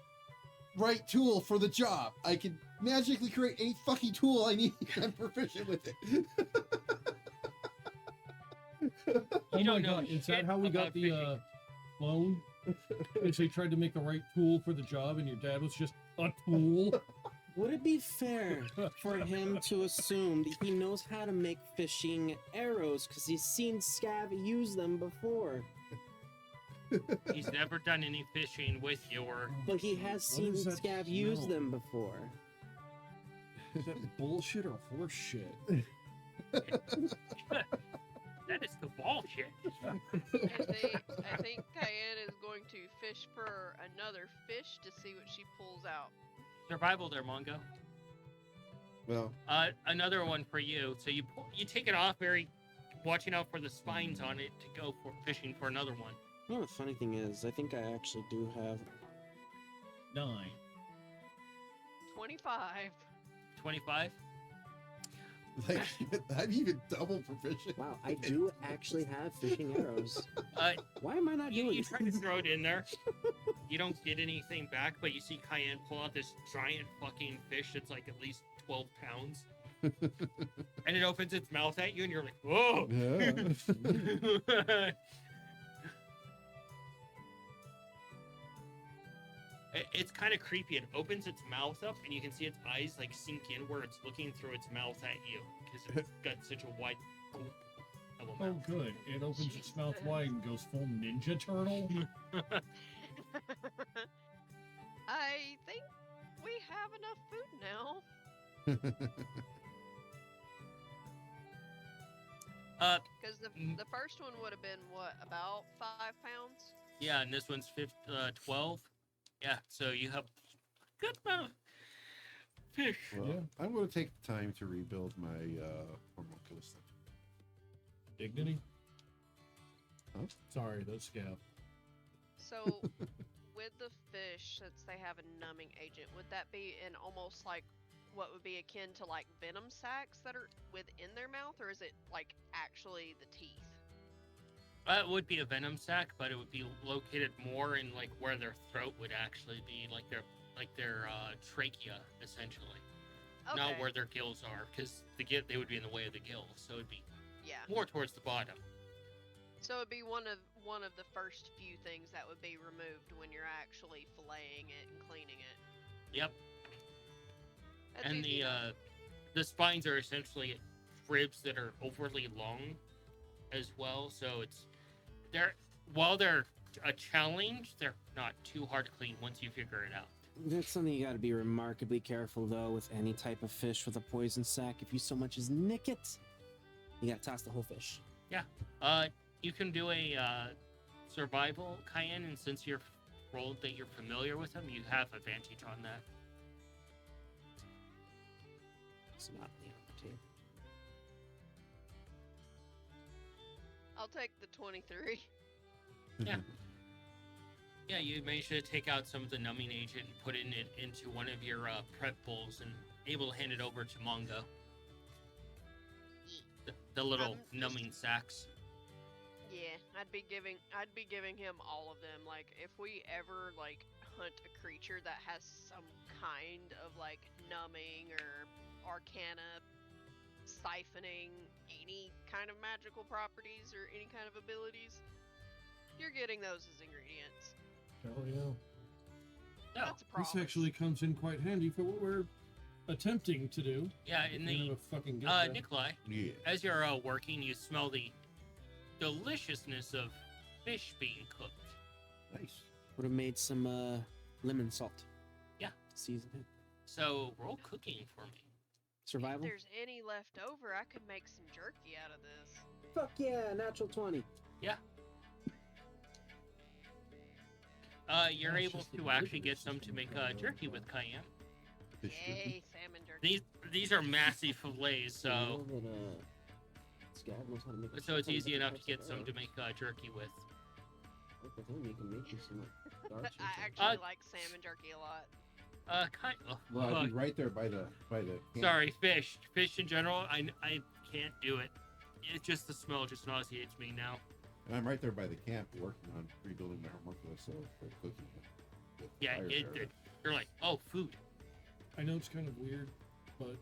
right tool for the job. I can magically create any fucking tool I need. I'm proficient with it. Oh You my don't know god, is shit that how we got about the fishing. loan? Because they tried to make the right tool for the job and your dad was just a tool? Would it be fair for him to assume that he knows how to make fishing arrows because he's seen Scav use them before? He's never done any fishing with you or... But he has What seen is that Scav use smell? them before. Is that bullshit or horse shit? That is the bullshit. I think Cayenne is going to fish for another fish to see what she pulls out. Survival there, Mongo. Well, Another one for you. So you take it off, very watching out for the spines on it to go for fishing for another one. You know, the funny thing is, I think I actually do have. 9. 25. 25. like, I'm even double proficient. Wow, I do actually have fishing arrows. Why am I not You doing try to throw it in there. you don't get anything back, but you see Cayenne pull out this giant fucking fish that's like at least 12 pounds. And it opens its mouth at you, and you're like, whoa! Yeah. It's kind of creepy. It opens its mouth up, and you can see its eyes like sink in where it's looking through its mouth at you because it's got such a wide gulp of a Oh, mouth. good. It opens its mouth wide and goes full Ninja Turtle. I think we have enough food now. Because the first one would have been, what, about 5 pounds? Yeah, and this one's 12. Yeah, so you have a good amount of fish. Well, Yeah. I'm going to take the time to rebuild my homunculus. Dignity? Huh? Sorry, that's scab. So, with the fish, since they have a numbing agent, would that be in almost like what would be akin to like venom sacs that are within their mouth, or is it like actually the teeth? It would be a venom sac, but it would be located more in like where their throat would actually be, like their trachea, essentially. Okay. Not where their gills are, because they would be in the way of the gills, so it'd be Yeah. more towards the bottom. So it'd be one of the first few things that would be removed when you're actually filleting it and cleaning it. Yep. That's And easy enough. the spines are essentially ribs that are overly long as well, so while they're a challenge, they're not too hard to clean once you figure it out. That's something you gotta be remarkably careful though with any type of fish with a poison sac. If you so much as nick it, you gotta toss the whole fish. You can do a survival Cayenne, and since you're rolled that you're familiar with them, you have advantage on that. It's not the table. I'll take the 23. Yeah, you managed to take out some of the numbing agent and put it into one of your prep bowls and able to hand it over to Mongo. The little Just- numbing sacks. Yeah, I'd be giving him all of them. Like, if we ever like hunt a creature that has some kind of like numbing or arcana, siphoning, any kind of magical properties or any kind of abilities, you're getting those as ingredients. Hell yeah. No. That's a promise. This actually comes in quite handy for what we're attempting to do. Yeah, in Kind the of a fucking get there. Nikolai, Yeah. as you're working, you smell the deliciousness of fish being cooked. Nice. Would have made some lemon salt. Yeah. Season it. So roll cooking for me. If Survival. there's any left over, I could make some jerky out of this. Fuck yeah, natural 20. You're That's able just the to actually flavor get some to make system. jerky with cayenne. Fish jerky. Yay, salmon jerky. These are massive fillets, so I know that, Scab knows how to make a so it's ton of easy different enough to types get of some to egg. make jerky with. Look with him, you can make you some like, darts or I something. actually like salmon jerky a lot. Kind of. Well, I'd be right there by the camp. Sorry, fish in general. I can't do it. It's just the smell just nauseates me now. And I'm right there by the camp working on rebuilding my homunculus, so for cooking it. with Yeah, fire there. you're like, oh, food. I know it's kind of weird, but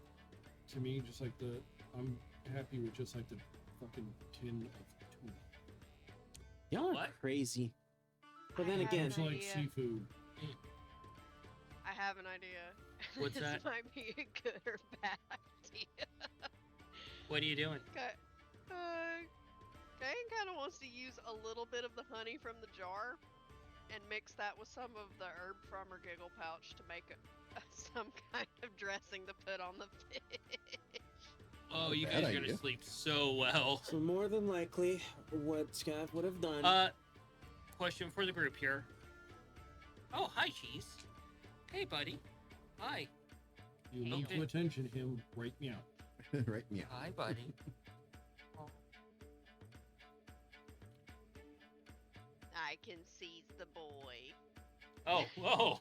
to me, just like I'm happy with just like the fucking tin of tuna. Y'all are What? crazy. But I then have again, It's an like idea. seafood. I have an idea. What's this that? might be a good or bad idea. What are you doing? Kane kind of wants to use a little bit of the honey from the jar and mix that with some of the herb from her giggle pouch to make some kind of dressing to put on the fish. Oh, Not a you bad guys are gonna idea. sleep so well. so more than likely, what Scav would have done. Question for the group here. Oh, hi, Cheese. Hey, buddy. Hi. You need Okay. to attention him right meow. right? Yeah. Hi, buddy. I can seize the boy. Oh, whoa.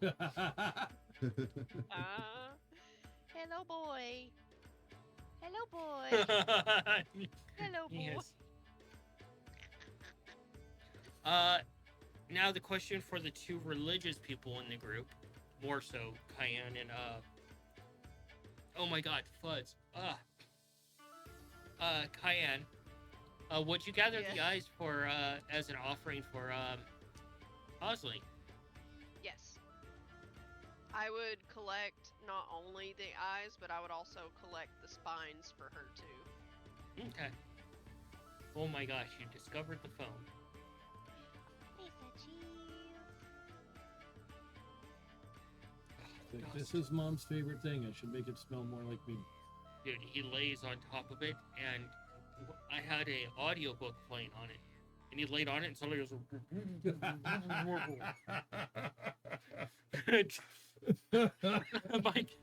Hello, boy. Hello, boy. Hello, boy. Yes. Now the question for the two religious people in the group, more so Cayenne and oh my God, Fudds. Cayenne. Would you gather the Yeah. eyes for as an offering for Osley? Yes. I would collect not only the eyes, but I would also collect the spines for her too. Okay. Oh my gosh, you discovered the phone. This is Mom's favorite thing. I should make it smell more like me. Dude, he lays on top of it, and I had a audiobook playing on it, and he laid on it, and suddenly it was. I'm like,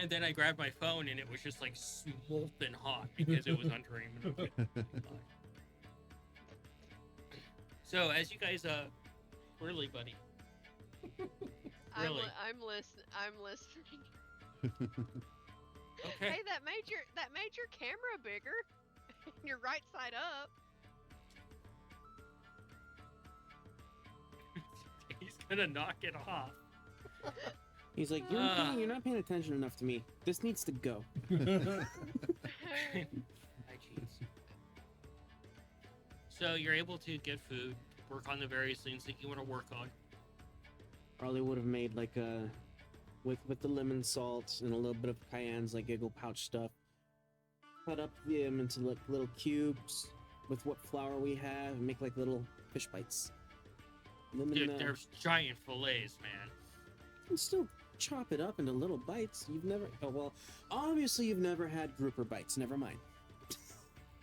and then I grabbed my phone, and it was just like molten hot because it was under him. So, as you guys, really, buddy. Really? I'm listening. I'm listening. Okay. Hey, that made your camera bigger. You're right side up. He's gonna knock it off. He's like, you're not paying attention enough to me. This needs to go. Hi, cheese. So you're able to get food, work on the various things that you want to work on. Probably would have made like a, with the lemon salt and a little bit of cayenne's like giggle pouch stuff. Cut up them into like little cubes with what flour we have and make like little fish bites. Lemon, Dude, there's giant fillets, man. You can still chop it up into little bites. You've never, oh well, obviously you've never had grouper bites. Never mind.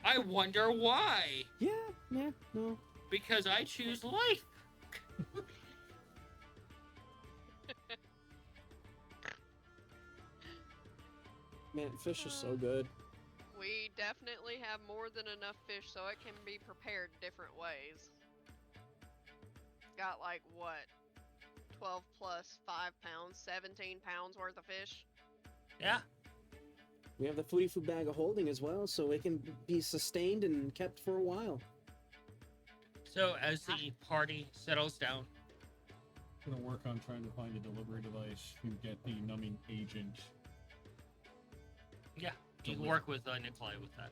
I wonder why. Yeah, no. Because I choose life. Man, fish is so good. We definitely have more than enough fish, so it can be prepared different ways. Got like what? 12 plus 5 pounds, 17 pounds worth of fish. Yeah. We have the foodie food bag of holding as well, so it can be sustained and kept for a while. So as the party settles down, I'm gonna work on trying to find a delivery device and get the numbing agent. yeah, you can work with Nikolai with that.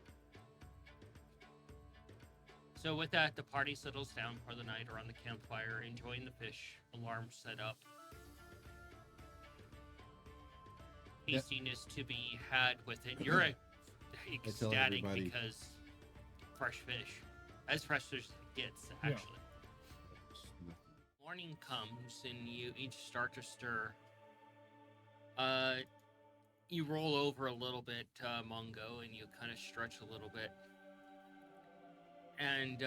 So with that, the party settles down for the night around the campfire, enjoying the fish. Alarm set up. Feasting is to be had with it. You're tell ecstatic everybody. because fresh fish, as fresh as it gets, actually. Morning comes and you each start to stir. You roll over a little bit, Mongo, and you kind of stretch a little bit. And,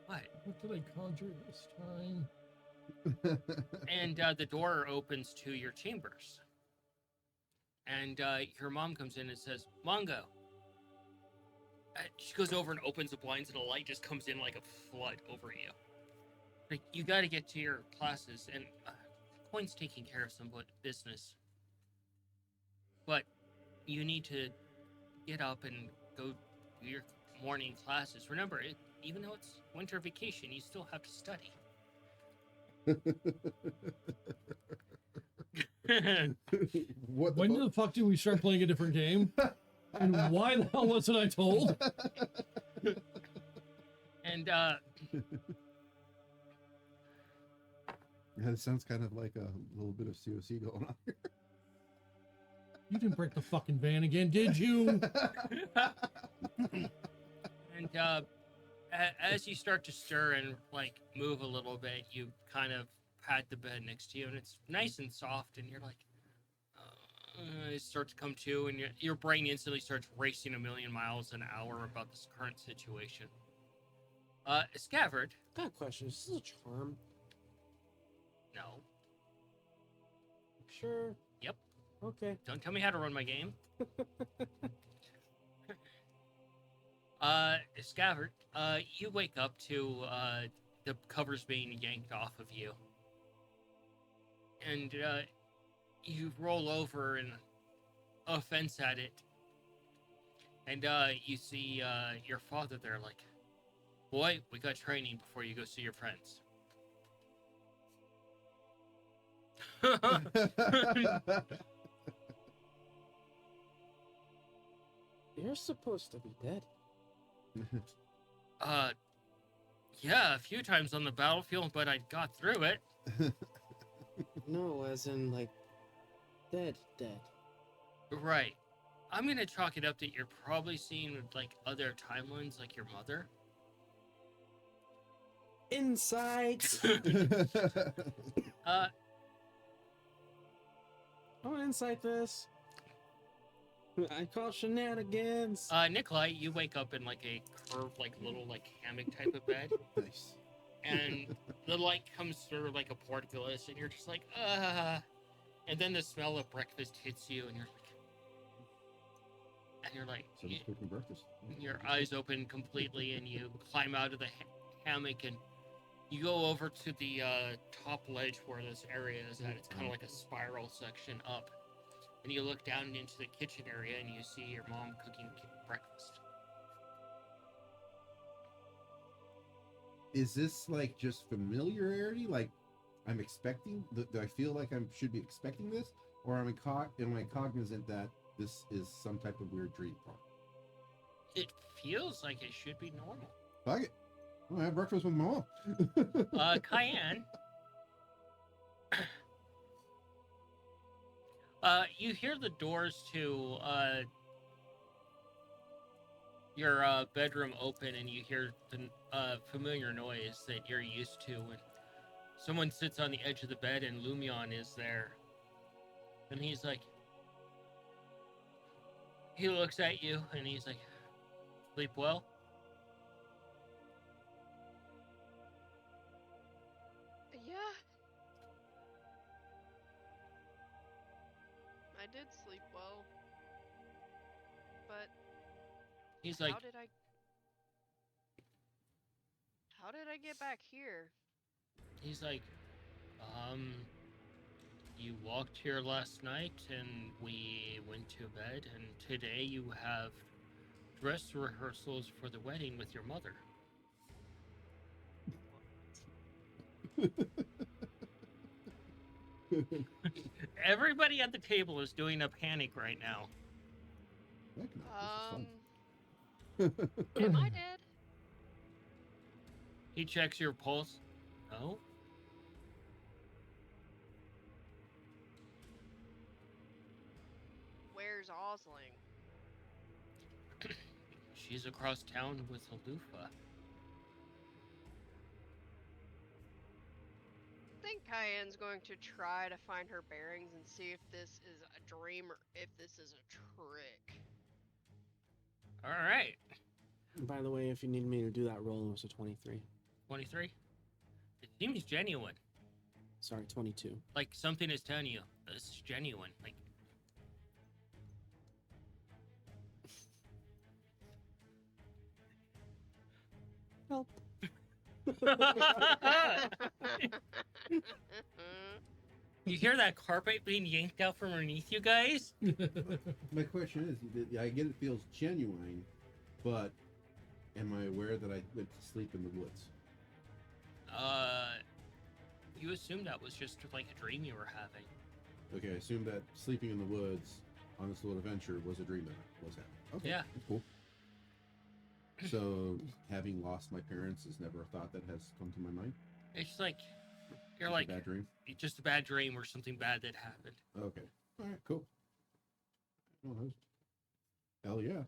what? What did I conjure this time? And the door opens to your chambers. And your mom comes in and says, Mongo. She goes over and opens the blinds, and the light just comes in like a flood over you. Like, you got to get to your classes, and Coin's taking care of some business. But you need to get up and go do your morning classes. Remember, even though it's winter vacation, you still have to study. When the fuck did we start playing a different game? And why the hell wasn't I told? And Yeah, it sounds kind of like a little bit of COC going on here. You didn't break the fucking van again, did you? and as you start to stir and like move a little bit, you kind of pat the bed next to you, and it's nice and soft, and you're like, it starts to come to, and your brain instantly starts racing a million miles an hour about this current situation. Scabbard. Got a question. Is this a charm? No. Sure. Yep. Okay. Don't tell me how to run my game. Scabbard, you wake up to the covers being yanked off of you. And you roll over and offense at it. And you see your father there like, Boy, we got training before you go see your friends. You're supposed to be dead. Yeah, a few times on the battlefield, but I got through it. No, as in, like, dead. Right. I'm gonna chalk it up that you're probably seeing, like, other timelines, like your mother. Insight! Uh, I want to insight this. I call shenanigans. Nikolai, you wake up in, like, a curved, like, little, like, hammock type of bed. Nice. And the light comes through like a portcullis, and you're just like, and then the smell of breakfast hits you, and you're like, Someone's cooking breakfast. your eyes open completely, and you climb out of the hammock, and you go over to the top ledge where this area is at. It's kind of like a spiral section up, and you look down into the kitchen area, and you see your mom cooking breakfast. Is this like just familiarity? Like I'm expecting? Do I feel like I should be expecting this, or am I cognizant that this is some type of weird dream problem? It feels like it should be normal. Fuck it. I'll have breakfast with my mom. Cayenne. You hear the doors to your bedroom open, and you hear the familiar noise that you're used to when someone sits on the edge of the bed and Lumion is there. And he's like, he looks at you and he's like, sleep well? Yeah. I did sleep well. But He's like, how did I get back here? he's like, you walked here last night and we went to bed, and today you have dress rehearsals for the wedding with your mother. Everybody at the table is doing a panic right now. Heck no, this is fun. Am I dead? He checks your pulse. No? Where's Osling? She's across town with Alufa. I think Cayenne's going to try to find her bearings and see if this is a dream or if this is a trick. Alright. By the way, if you need me to do that roll, it was a 23. 23? It seems genuine. Sorry, 22. Like something is telling you this is genuine. Like, Help. you hear that carpet being yanked out from underneath you guys? My question is, I get it feels genuine, but am I aware that I went to sleep in the woods? You assume that was just like a dream you were having. Okay, I assume that sleeping in the woods on this little adventure was a dream that was happening. Okay, Yeah. that's cool. So, having lost my parents is never a thought that has come to my mind? It's like, you're Just like, a bad dream? it's just a bad dream or something bad that happened. Okay. Alright, cool. Oh, hell yeah. I'm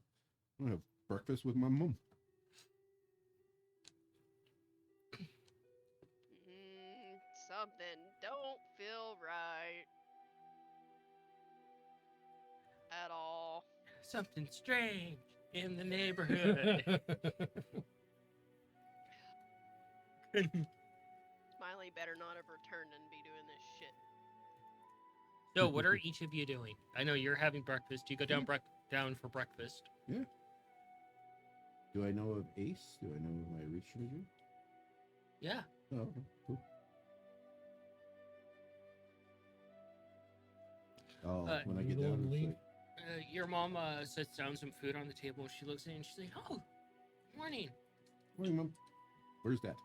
gonna have breakfast with my mom. Something don't feel right. At all. Something strange in the neighborhood. Smiley better not have returned and be doing this shit. So, what are each of you doing? I know you're having breakfast. Do you go down down for breakfast? Yeah. Do I know of Ace? Do I know my reach measure? Yeah. Oh, okay, cool. Oh, when I get you down, don't it's leave? like, Your mom sets down some food on the table. She looks in and she's like, "Oh, morning." morning, Mom. Where's that?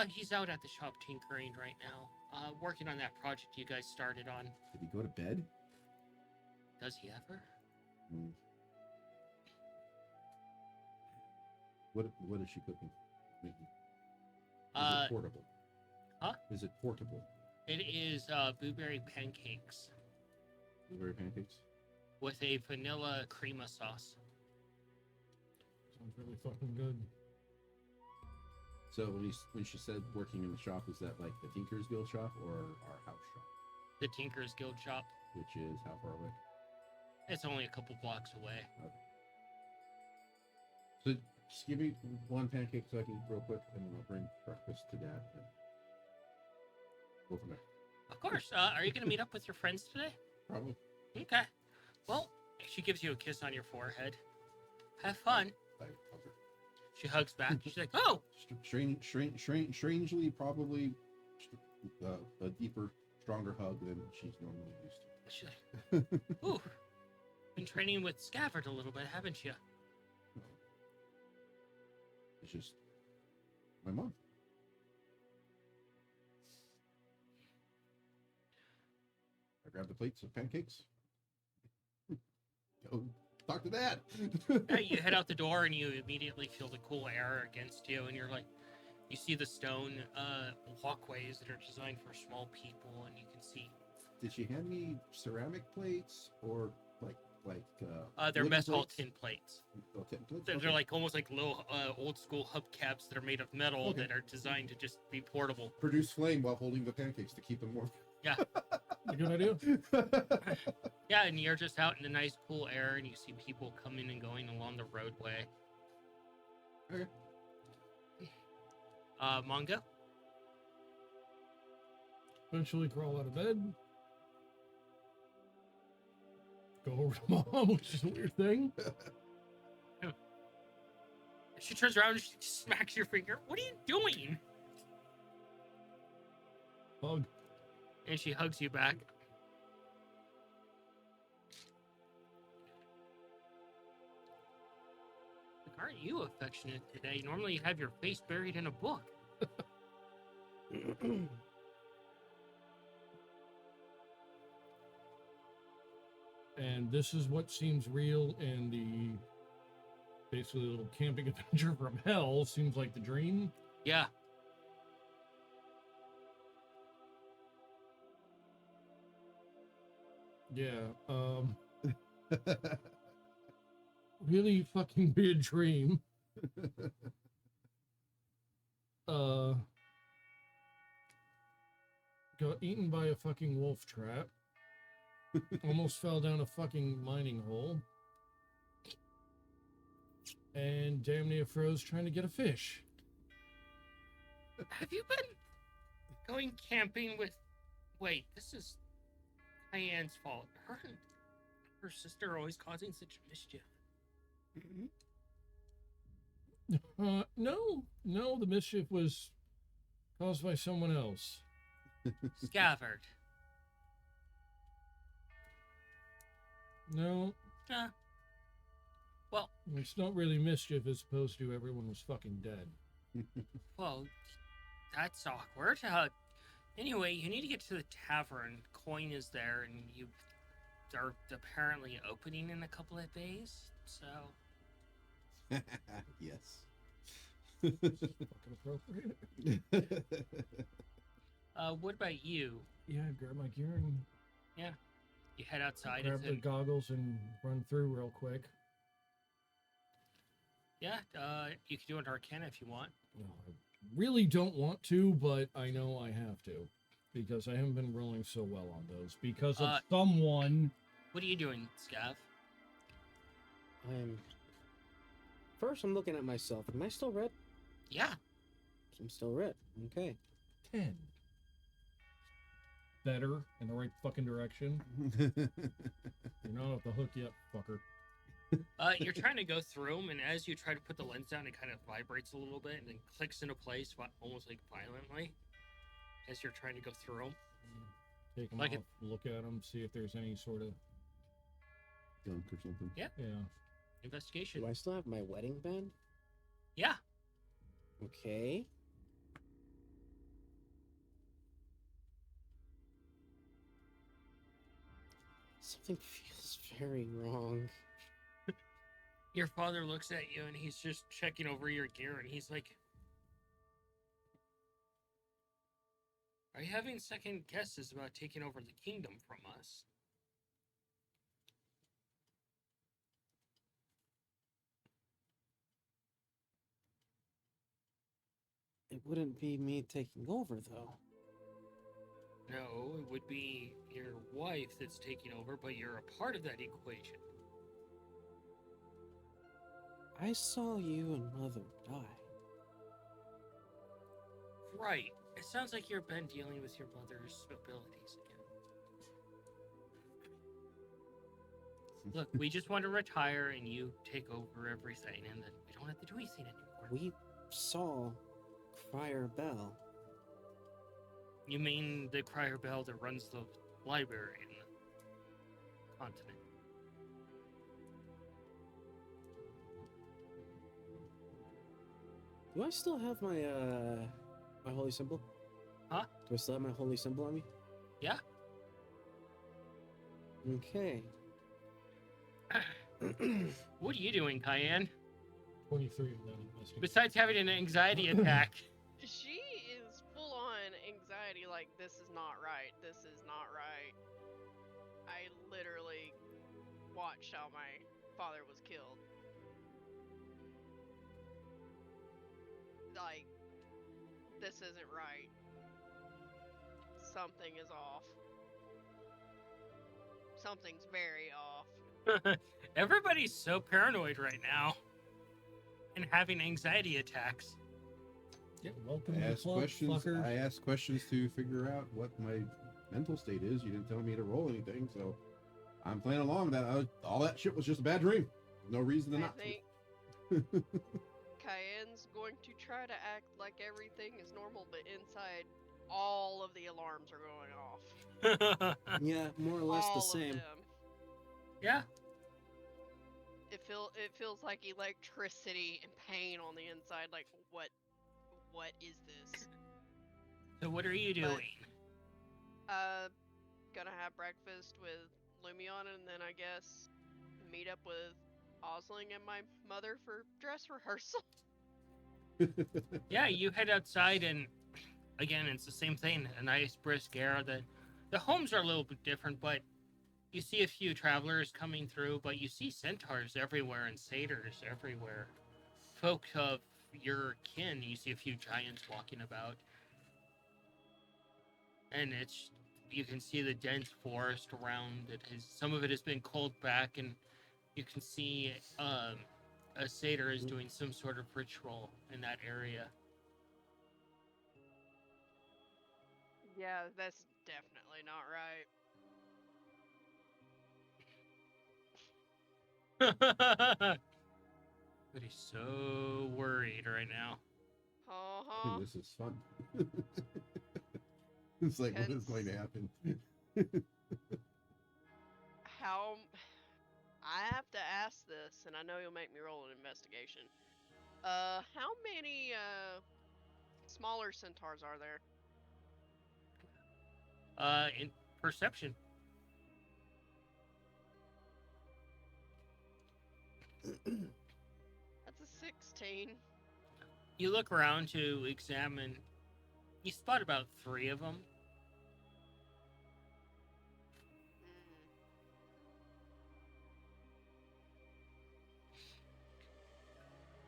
He's out at the shop tinkering right now. Working on that project you guys started on. Did he go to bed? Does he ever? Hmm. What is she cooking? Making? Is it portable? Huh? Is it portable? It is blueberry pancakes Blueberry pancakes? with a vanilla crema sauce. Sounds really fucking good. So when she said working in the shop, is that like the Tinker's Guild shop or our house shop? The Tinker's Guild shop. Which is how far away? It's only a couple blocks away. Okay. So just give me one pancake so I can eat real quick, and then I'll bring breakfast to Dad. And go from there. Of course. Are you going to meet up with your friends today? Probably. Okay. Well, she gives you a kiss on your forehead. Have fun. Like, okay. She hugs back. She's like, oh! Strangely, probably a deeper, stronger hug than she's normally used to. She's like, ooh. Been training with Scabbard a little bit, haven't you? It's just my mom. I grabbed the plates of pancakes. Go talk to Dad. Yeah, you head out the door and you immediately feel the cool air against you, and you're like, you see the stone walkways that are designed for small people, and you can see. Did she hand me ceramic plates or like they're wooden mess hall plates? tin plates. Oh, tin plates? They're Okay. like almost like little old school hubcaps that are made of metal Okay. that are designed to just be portable. Produce flame while holding the pancakes to keep them warm. Yeah. A good idea. Yeah, and you're just out in the nice cool air, and you see people coming and going along the roadway. Okay. Mongo? Eventually crawl out of bed. Go over to Mom, which is a weird thing. She turns around and she just smacks your finger. What are you doing? Hug. And she hugs you back. Like, aren't you affectionate today? Normally you have your face buried in a book. And this is what seems real in the basically little camping adventure from hell. Seems like the dream. Yeah. Yeah. Really fucking weird dream. Got eaten by a fucking wolf trap. Almost fell down a fucking mining hole. And damn near froze trying to get a fish. Have you been going camping with... Wait, this is Diane's fault. Her and her sister are always causing such mischief. No, the mischief was caused by someone else. Scabbard. No, Well, it's not really mischief as opposed to everyone was fucking dead. well, that's awkward. Anyway, you need to get to the tavern. Coin is there, and you are apparently opening in a couple of days. So, Yes. Fucking appropriate. what about you? Yeah, grab my gear and You head outside. grab the goggles and run through real quick. Yeah, you can do an Arcana if you want. No, I really don't want to, but I know I have to. Because I haven't been rolling so well on those. Because of someone. What are you doing, Scav? I'm looking at myself. Am I still red? Yeah. I'm still red. Okay. 10. Better in the right fucking direction. You're not off the hook yet, fucker. You're trying to go through them, and as you try to put the lens down, it kind of vibrates a little bit and then clicks into place, almost like violently, as you're trying to go through them. Take them Like off, look at them, see if there's any sort of Gunk or something. Yeah. yeah. Investigation. Do I still have my wedding band? Yeah. Okay. Something feels very wrong. Your father looks at you and he's just checking over your gear and he's like, are you having second guesses about taking over the kingdom from us? It wouldn't be me taking over, though. No, it would be your wife that's taking over, but you're a part of that equation. I saw you and Mother die. Right. It sounds like you've been dealing with your mother's abilities again. Look, we just want to retire and you take over everything, and then we don't have to do anything anymore. We saw Crier Bell. You mean the crier bell that runs the library in the continent? Do I still have my my holy symbol? Huh? Do I still have my holy symbol on me? Yeah. Okay. What are you doing, Cayenne? 23 of that investigation. Besides having an anxiety attack. She is full on anxiety, like, this is not right. This is not right. I literally watched how my father was killed. Like, this isn't right. Something is off. Something's very off. Everybody's so paranoid right now and having anxiety attacks. Yeah, welcome I to the asked club, questions. fuckers. I asked questions to figure out what my mental state is. You didn't tell me to roll anything, so I'm playing along. All that shit was just a bad dream. No reason to I not. think Cayenne's going to try to act like everything is normal, but inside, all of the alarms are going off. Yeah, more or less all the of same. them. Yeah. It feels like electricity and pain on the inside. Like, what is this? So what are you But- doing? Gonna have breakfast with Lumion, and then I guess meet up with Osling and my mother for dress rehearsal. Yeah, you head outside and again, it's the same thing. A nice brisk air. The homes are a little bit different, but you see a few travelers coming through, but you see centaurs everywhere and satyrs everywhere. Folk of your kin, you see a few giants walking about. And you can see the dense forest around it. Some of it has been culled back, and you can see a satyr is doing some sort of ritual in that area. Yeah, that's definitely not right. But he's so worried right now. Uh-huh. This is fun. It's like, what is going to happen? How... I have to ask this, and I know you'll make me roll an investigation. How many, smaller centaurs are there? In perception. That's a 16. You look around to examine. You spot about 3 of them.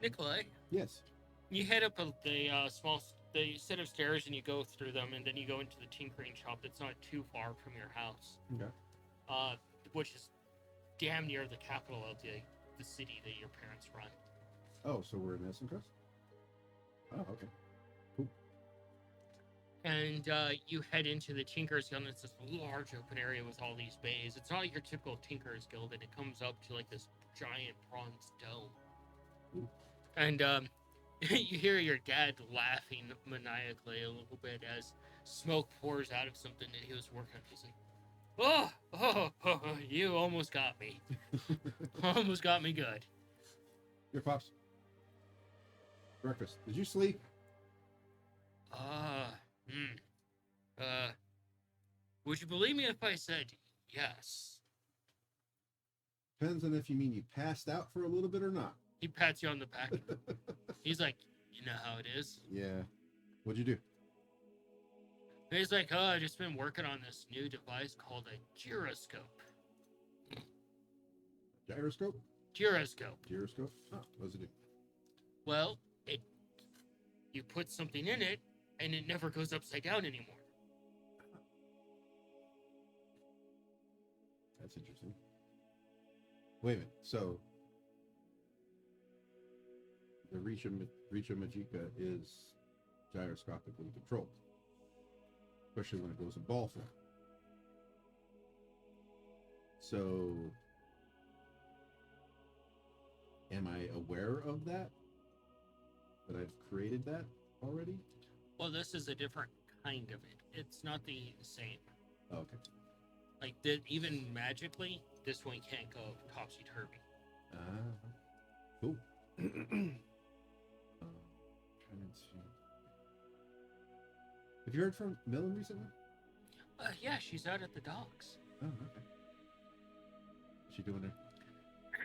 Nikolai, Yes. you head up the set of stairs and you go through them, and then you go into the tinkering shop that's not too far from your house. Okay. Which is damn near the capital of the city that your parents run. Oh, so we're in Essencrest? Oh, okay. And you head into the Tinker's Guild, and it's this large open area with all these bays. It's not like your typical Tinker's Guild, and it comes up to like this giant bronze dome. And you hear your dad laughing maniacally a little bit as smoke pours out of something that he was working on. He's like, oh, you almost got me. Almost got me good. Here, Pops. Breakfast. Did you sleep? Would you believe me if I said yes? Depends on if you mean you passed out for a little bit or not. He pats you on the back. He's like, you know how it is. Yeah. What'd you do? And he's like, oh, I've just been working on this new device called a gyroscope. Gyroscope? Gyroscope. Gyroscope? Oh, what does it do? Well, you put something in it, and it never goes upside down anymore. That's interesting. Wait a minute. So, the Richa Magica is gyroscopically controlled, especially when it goes in ball form. So, am I aware of that? That I've created that already? Well, this is a different kind of it. It's not the same. Oh, okay. Like, even magically, this one can't go topsy-turvy. Cool. Trying to... Have you heard from Millen recently? Yeah, she's out at the docks. Oh, okay. What's she doing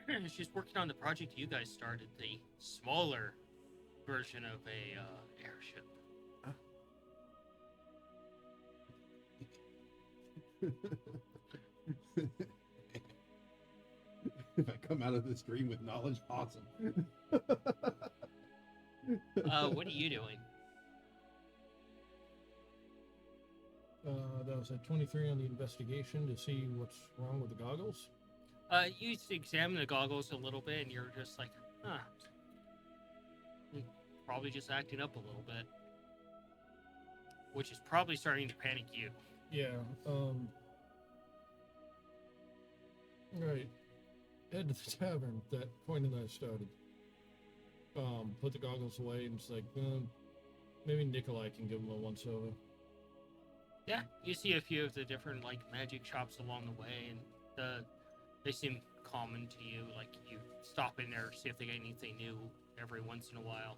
there? She's working on the project you guys started, the smaller version of a airship. If I come out of this dream with knowledge, awesome. What are you doing? That was at 23 on the investigation to see what's wrong with the goggles. You examine the goggles a little bit, and you're just like, huh. Probably just acting up a little bit. Which is probably starting to panic you. Yeah, right. Head to the tavern, that point that I started. Put the goggles away, and it's like, maybe Nikolai can give him a once-over. Yeah, you see a few of the different, like, magic shops along the way, and they seem common to you. Like, you stop in there, see if they get anything new every once in a while.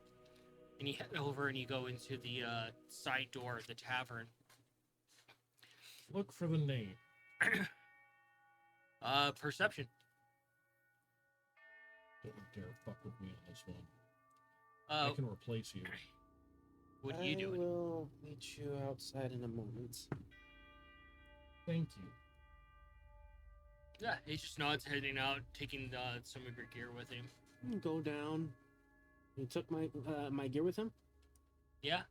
And you head over and you go into the side door of the tavern. Look for the name. Perception. Don't dare fuck with me on this one. I can replace you. What are you doing? I will meet you outside in a moment. Thank you. Yeah, he just nods, heading out, taking some of your gear with him. Go down. You took my gear with him? Yeah.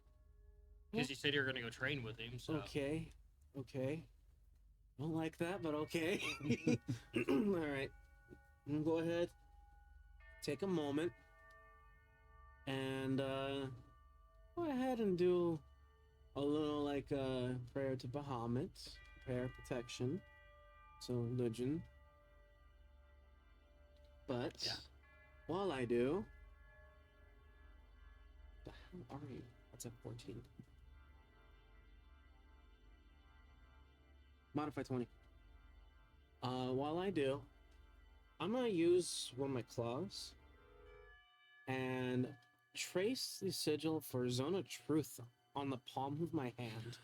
Because you said you were going to go train with him, so... Okay. Don't like that, but okay. Alright. Go ahead. Take a moment. And, go ahead and do a little, like, prayer to Bahamut. Prayer protection. So, religion. But, yeah. While I do... The hell are you? That's a 14. Modify 20. While I do, I'm gonna use one of my claws and trace the sigil for Zone of Truth on the palm of my hand.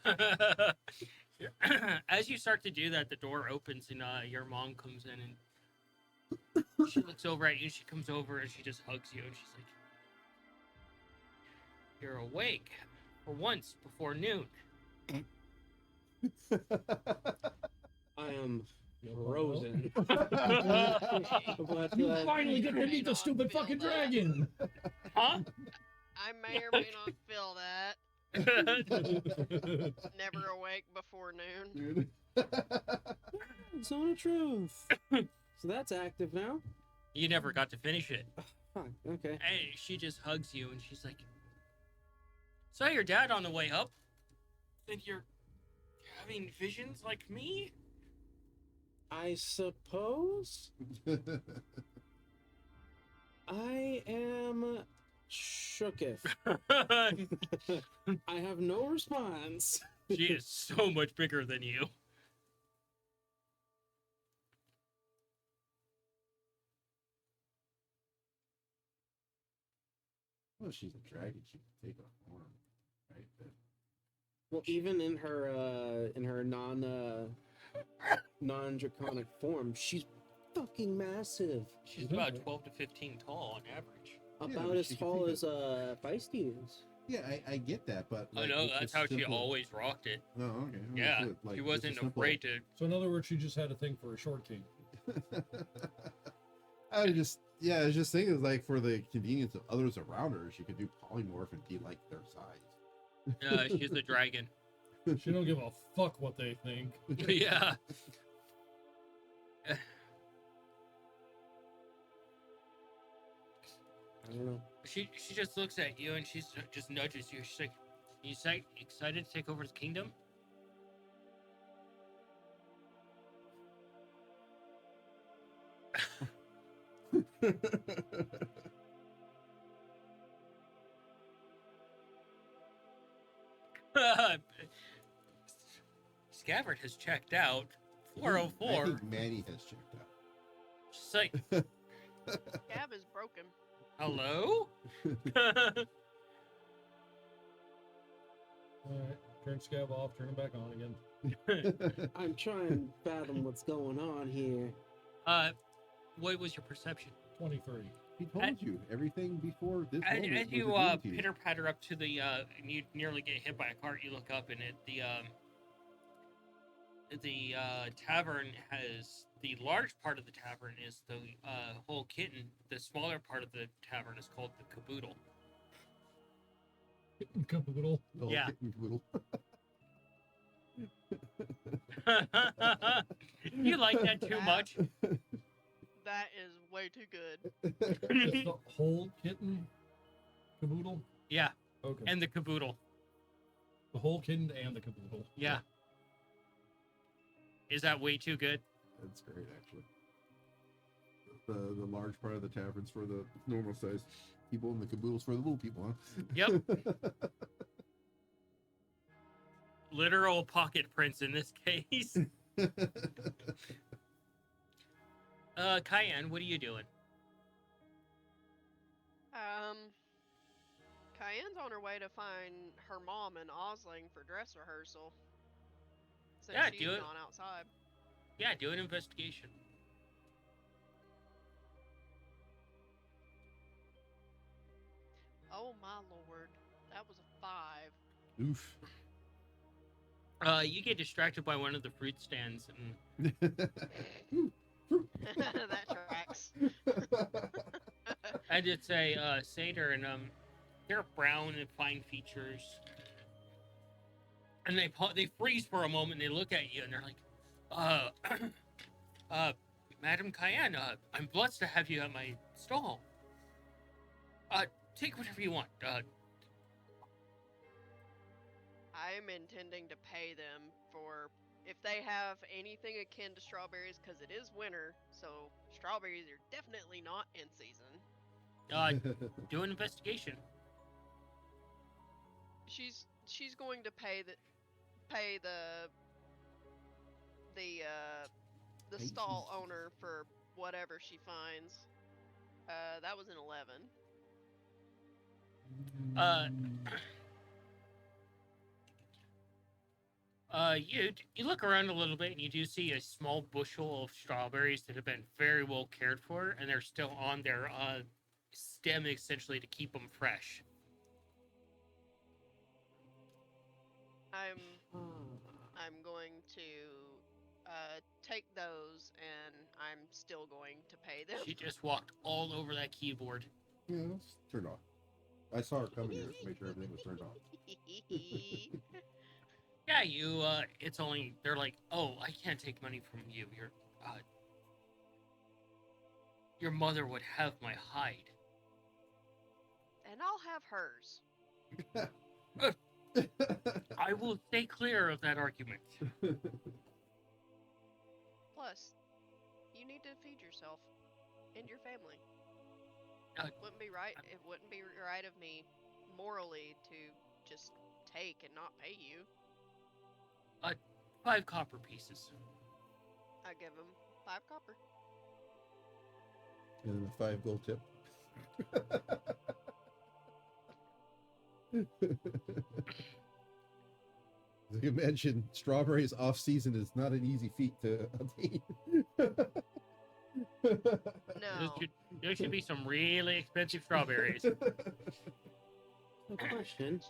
As you start to do that, the door opens and your mom comes in and she looks over at you. She comes over and she just hugs you and she's like, "You're awake for once before noon." I am frozen. You finally get to meet the stupid fucking dragon! Huh? I may or may not feel that. Never awake before noon. Zone of Truth. So that's active now. You never got to finish it. Huh, okay. Hey, she just hugs you and she's like, "Saw your dad on the way up. Think you're having visions like me?" I suppose I am shooketh. I have no response. She is so much bigger than you. Well, she's a dragon. She can take a form, right? Well, even in her non draconic form, she's fucking massive. She's Yeah. about 12 to 15 tall on average. About but as she can tall take as Feisty is. Yeah, I get that, but Oh like, no, it's that's just how she simple- always rocked it. Oh, okay. Oh, Yeah, shit, like, she it's wasn't a simple- afraid to. So in other words, she just had a thing for a short king. I was just thinking like for the convenience of others around her, she could do polymorph and be like their size. She's a dragon. She don't give a fuck what they think. Yeah. I don't know. She just looks at you and she's just nudges you. She's like, "You excited to take over the kingdom?" Scabbard has checked out. I 404. think Maddie has checked out. She's like, Gab is broken. "Hello?" Alright, turn Scab off, turn him back on again. I'm trying to fathom what's going on here. What was your perception? 23. He told you everything before this As, moment. as was you agreed to you. pitter patter up to the and you nearly get hit by a cart, you look up and the tavern has the large part of the tavern is the whole kitten. The smaller part of the tavern is called the caboodle. Caboodle. The whole yeah. kitten caboodle. You like that too much? That is way too good. It's the whole kitten caboodle? Yeah, Okay. and the caboodle. The whole kitten and the caboodle. Yeah. Is that way too good? That's great, actually. The large part of the tavern's for the normal sized people, and the caboodle's for the little people, huh? Yep. Literal pocket prints in this case. Cayenne, what are you doing? Cayenne's on her way to find her mom in Osling for dress rehearsal. Since Yeah, she's do it. gone outside. Yeah, do an investigation. Oh my lord, that was a 5. Oof. You get distracted by one of the fruit stands, and That tracks. and it's a satyr, and they're brown and fine features, and they freeze for a moment. And they look at you, and they're like, Madam Cayenne, I'm blessed to have you at my stall. Take whatever you want. I'm intending to pay them for if they have anything akin to strawberries, because it is winter, so strawberries are definitely not in season. Do an investigation. She's going to pay the stall owner for whatever she finds. That was an 11. You look around a little bit and you do see a small bushel of strawberries that have been very well cared for, and they're still on their stem essentially to keep them fresh. I'm going to take those, and I'm still going to pay them. She just walked all over that keyboard. Yeah, it's turned off. I saw her coming here to make sure everything was turned off. Yeah, it's only, they're like, oh, I can't take money from you. Your mother would have my hide. And I'll have hers. I will stay clear of that argument. Plus, you need to feed yourself and your family. Wouldn't be right. It wouldn't be right of me morally to just take and not pay you. 5 copper pieces. I give him 5 copper. And then a 5 gold tip. As you mentioned, strawberries off season is not an easy feat to obtain. No. There should be some really expensive strawberries. A question.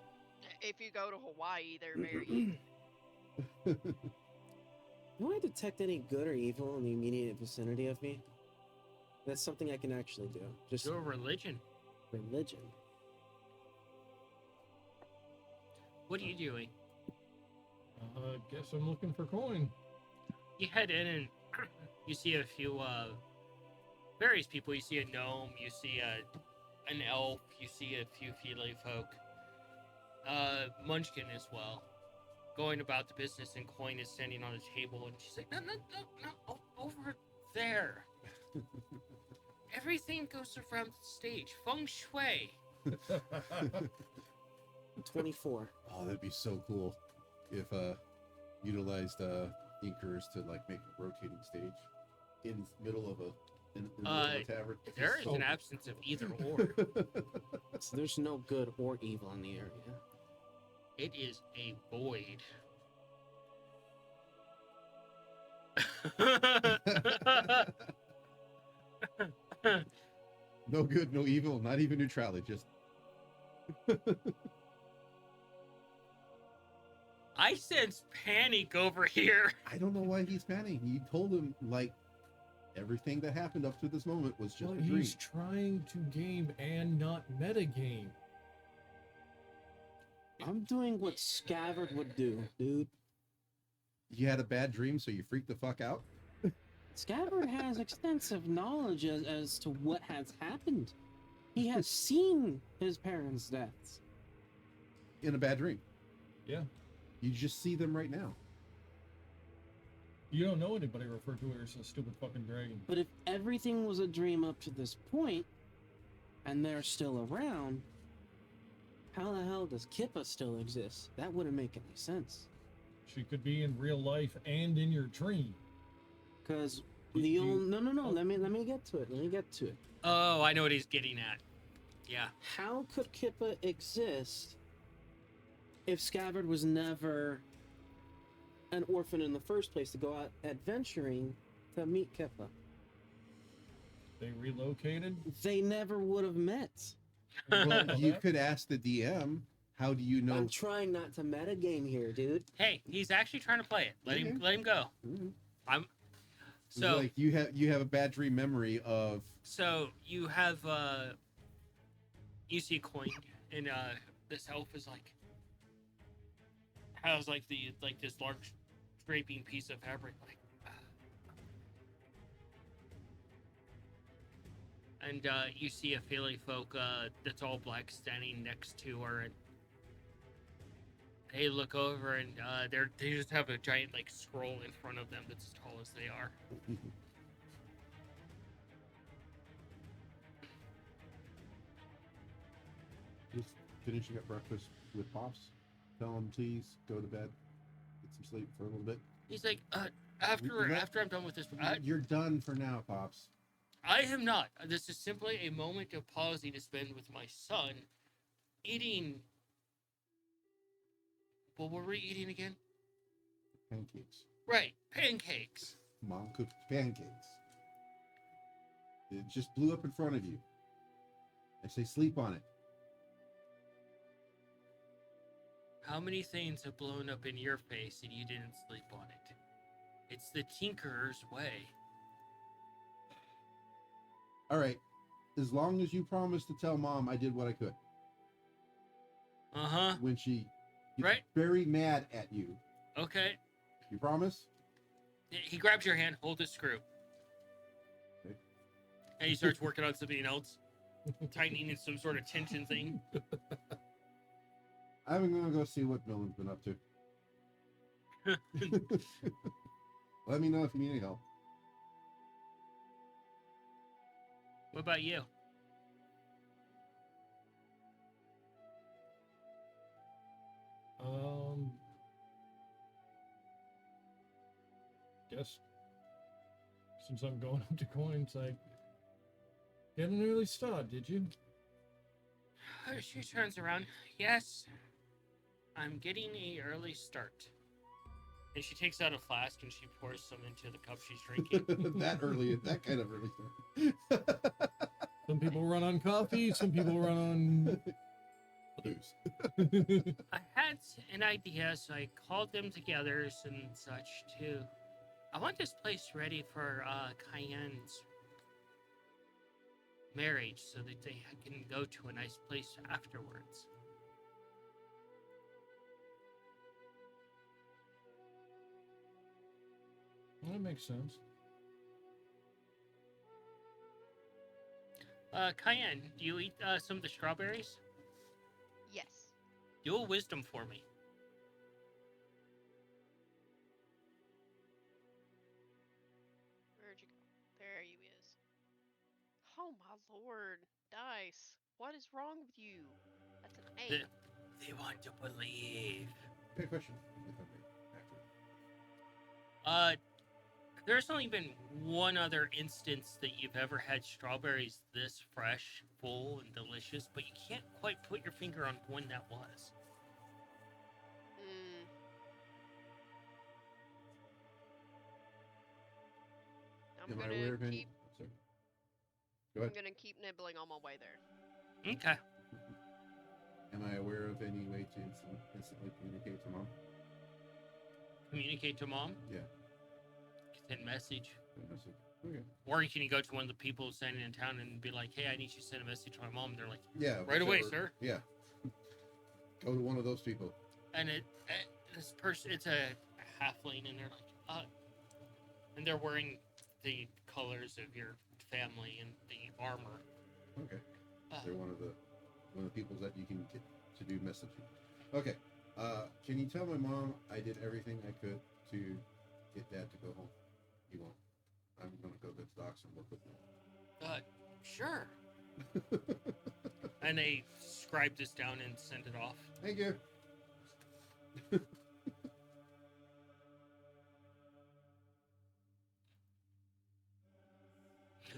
If you go to Hawaii, they're very. Do I detect any good or evil in the immediate vicinity of me? That's something I can actually do. Just Your religion. religion. What are you doing? Guess I'm looking for coin. You head in and you see a few various people. You see a gnome, you see an elf, you see a few feely folk. Munchkin as well. Going about the business, and Coin is standing on a table and she's like, no, over there. Everything goes around the stage. Feng Shui. 24. Oh, that'd be so cool if utilized inkers to like make a rotating stage in middle of in the middle of a tavern. There is an absence of either or. So there's no good or evil in the area. It is a void. No good, no evil, not even neutrality, just I sense panic over here. I don't know why he's panicking. You told him like everything that happened up to this moment was just Well, a dream. he's trying to game and not metagame. I'm doing what Scabbard would do, dude. You had a bad dream, so you freaked the fuck out? Scabbard has extensive knowledge as to what has happened. He has seen his parents' deaths. In a bad dream. Yeah. You just see them right now. You don't know anybody referred to her as a stupid fucking dragon. But if everything was a dream up to this point, and they're still around, how the hell does Kippa still exist? That wouldn't make any sense. She could be in real life and in your dream. Cause the old no. Let me get to it. Oh, I know what he's getting at. Yeah. How could Kippa exist if Scabbard was never an orphan in the first place to go out adventuring to meet Kippa? They relocated. They never would have met. Well, you could ask the DM, how do you know? I'm trying not to metagame here, dude. Hey, he's actually trying to play it. Let him go. Mhm. It's So like you have a bad dream memory of you have you see a coin, and this elf is like has like this large draping piece of fabric like and you see a feely folk that's all black standing next to her, and they look over and they just have a giant like scroll in front of them that's as tall as they are. just finishing up breakfast with Pops. Tell him please go to bed, get some sleep for a little bit. He's like, after I'm done with this, You're done for now, Pops. I am not. This is simply a moment of pausing to spend with my son, eating. What were we eating again? Pancakes. Right, pancakes. Mom cooked pancakes. It just blew up in front of you. I say sleep on it. How many things have blown up in your face and you didn't sleep on it? It's the tinkerer's way. All right. As long as you promise to tell Mom I did what I could. Uh-huh. When she gets Right. very mad at you. Okay. You promise? He grabs your hand, hold the screw. Okay. And he starts working on something else. Tightening in some sort of tension thing. I'm gonna go see what Dylan's been up to. Let me know if you need any help. What about you? Guess since I'm going up to coins, I get an early start, did you? She turns around. Yes. I'm getting an early start. And she takes out a flask and she pours some into the cup she's drinking. that kind of early start. Some people run on coffee, some people run on Booze. I had an idea, so I called them together and such too. I want this place ready for Cayenne's marriage so that they can go to a nice place afterwards. That makes sense. Cayenne, do you eat some of the strawberries? Yes. Do a wisdom for me. Where'd you go? There you is. Oh my lord. Dice. What is wrong with you? That's an 8. They want to believe. Okay, question. If I may, after. There's only been one other instance that you've ever had strawberries this fresh, full, and delicious, but you can't quite put your finger on when that was. Mm. I'm Am I gonna aware of any? keep. Sorry. Go I'm ahead. gonna keep nibbling on my way there. Okay. Am I aware of any way to instantly communicate to mom? Communicate to mom. Yeah. Send message. Good message. Okay. Or you can go to one of the people standing in town and be like, hey, I need you to send a message to my mom. They're like, Yeah. right away, whichever- sir. Yeah. Go to one of those people. And this person, it's a halfling, and they're like, and they're wearing the colors of your family and the armor. Okay. They're one of the people that you can get to do messaging. Okay. Can you tell my mom I did everything I could to get Dad to go home? He won't. I'm gonna go to the docks and work with him. Sure. And they scribe this down and send it off. Thank you.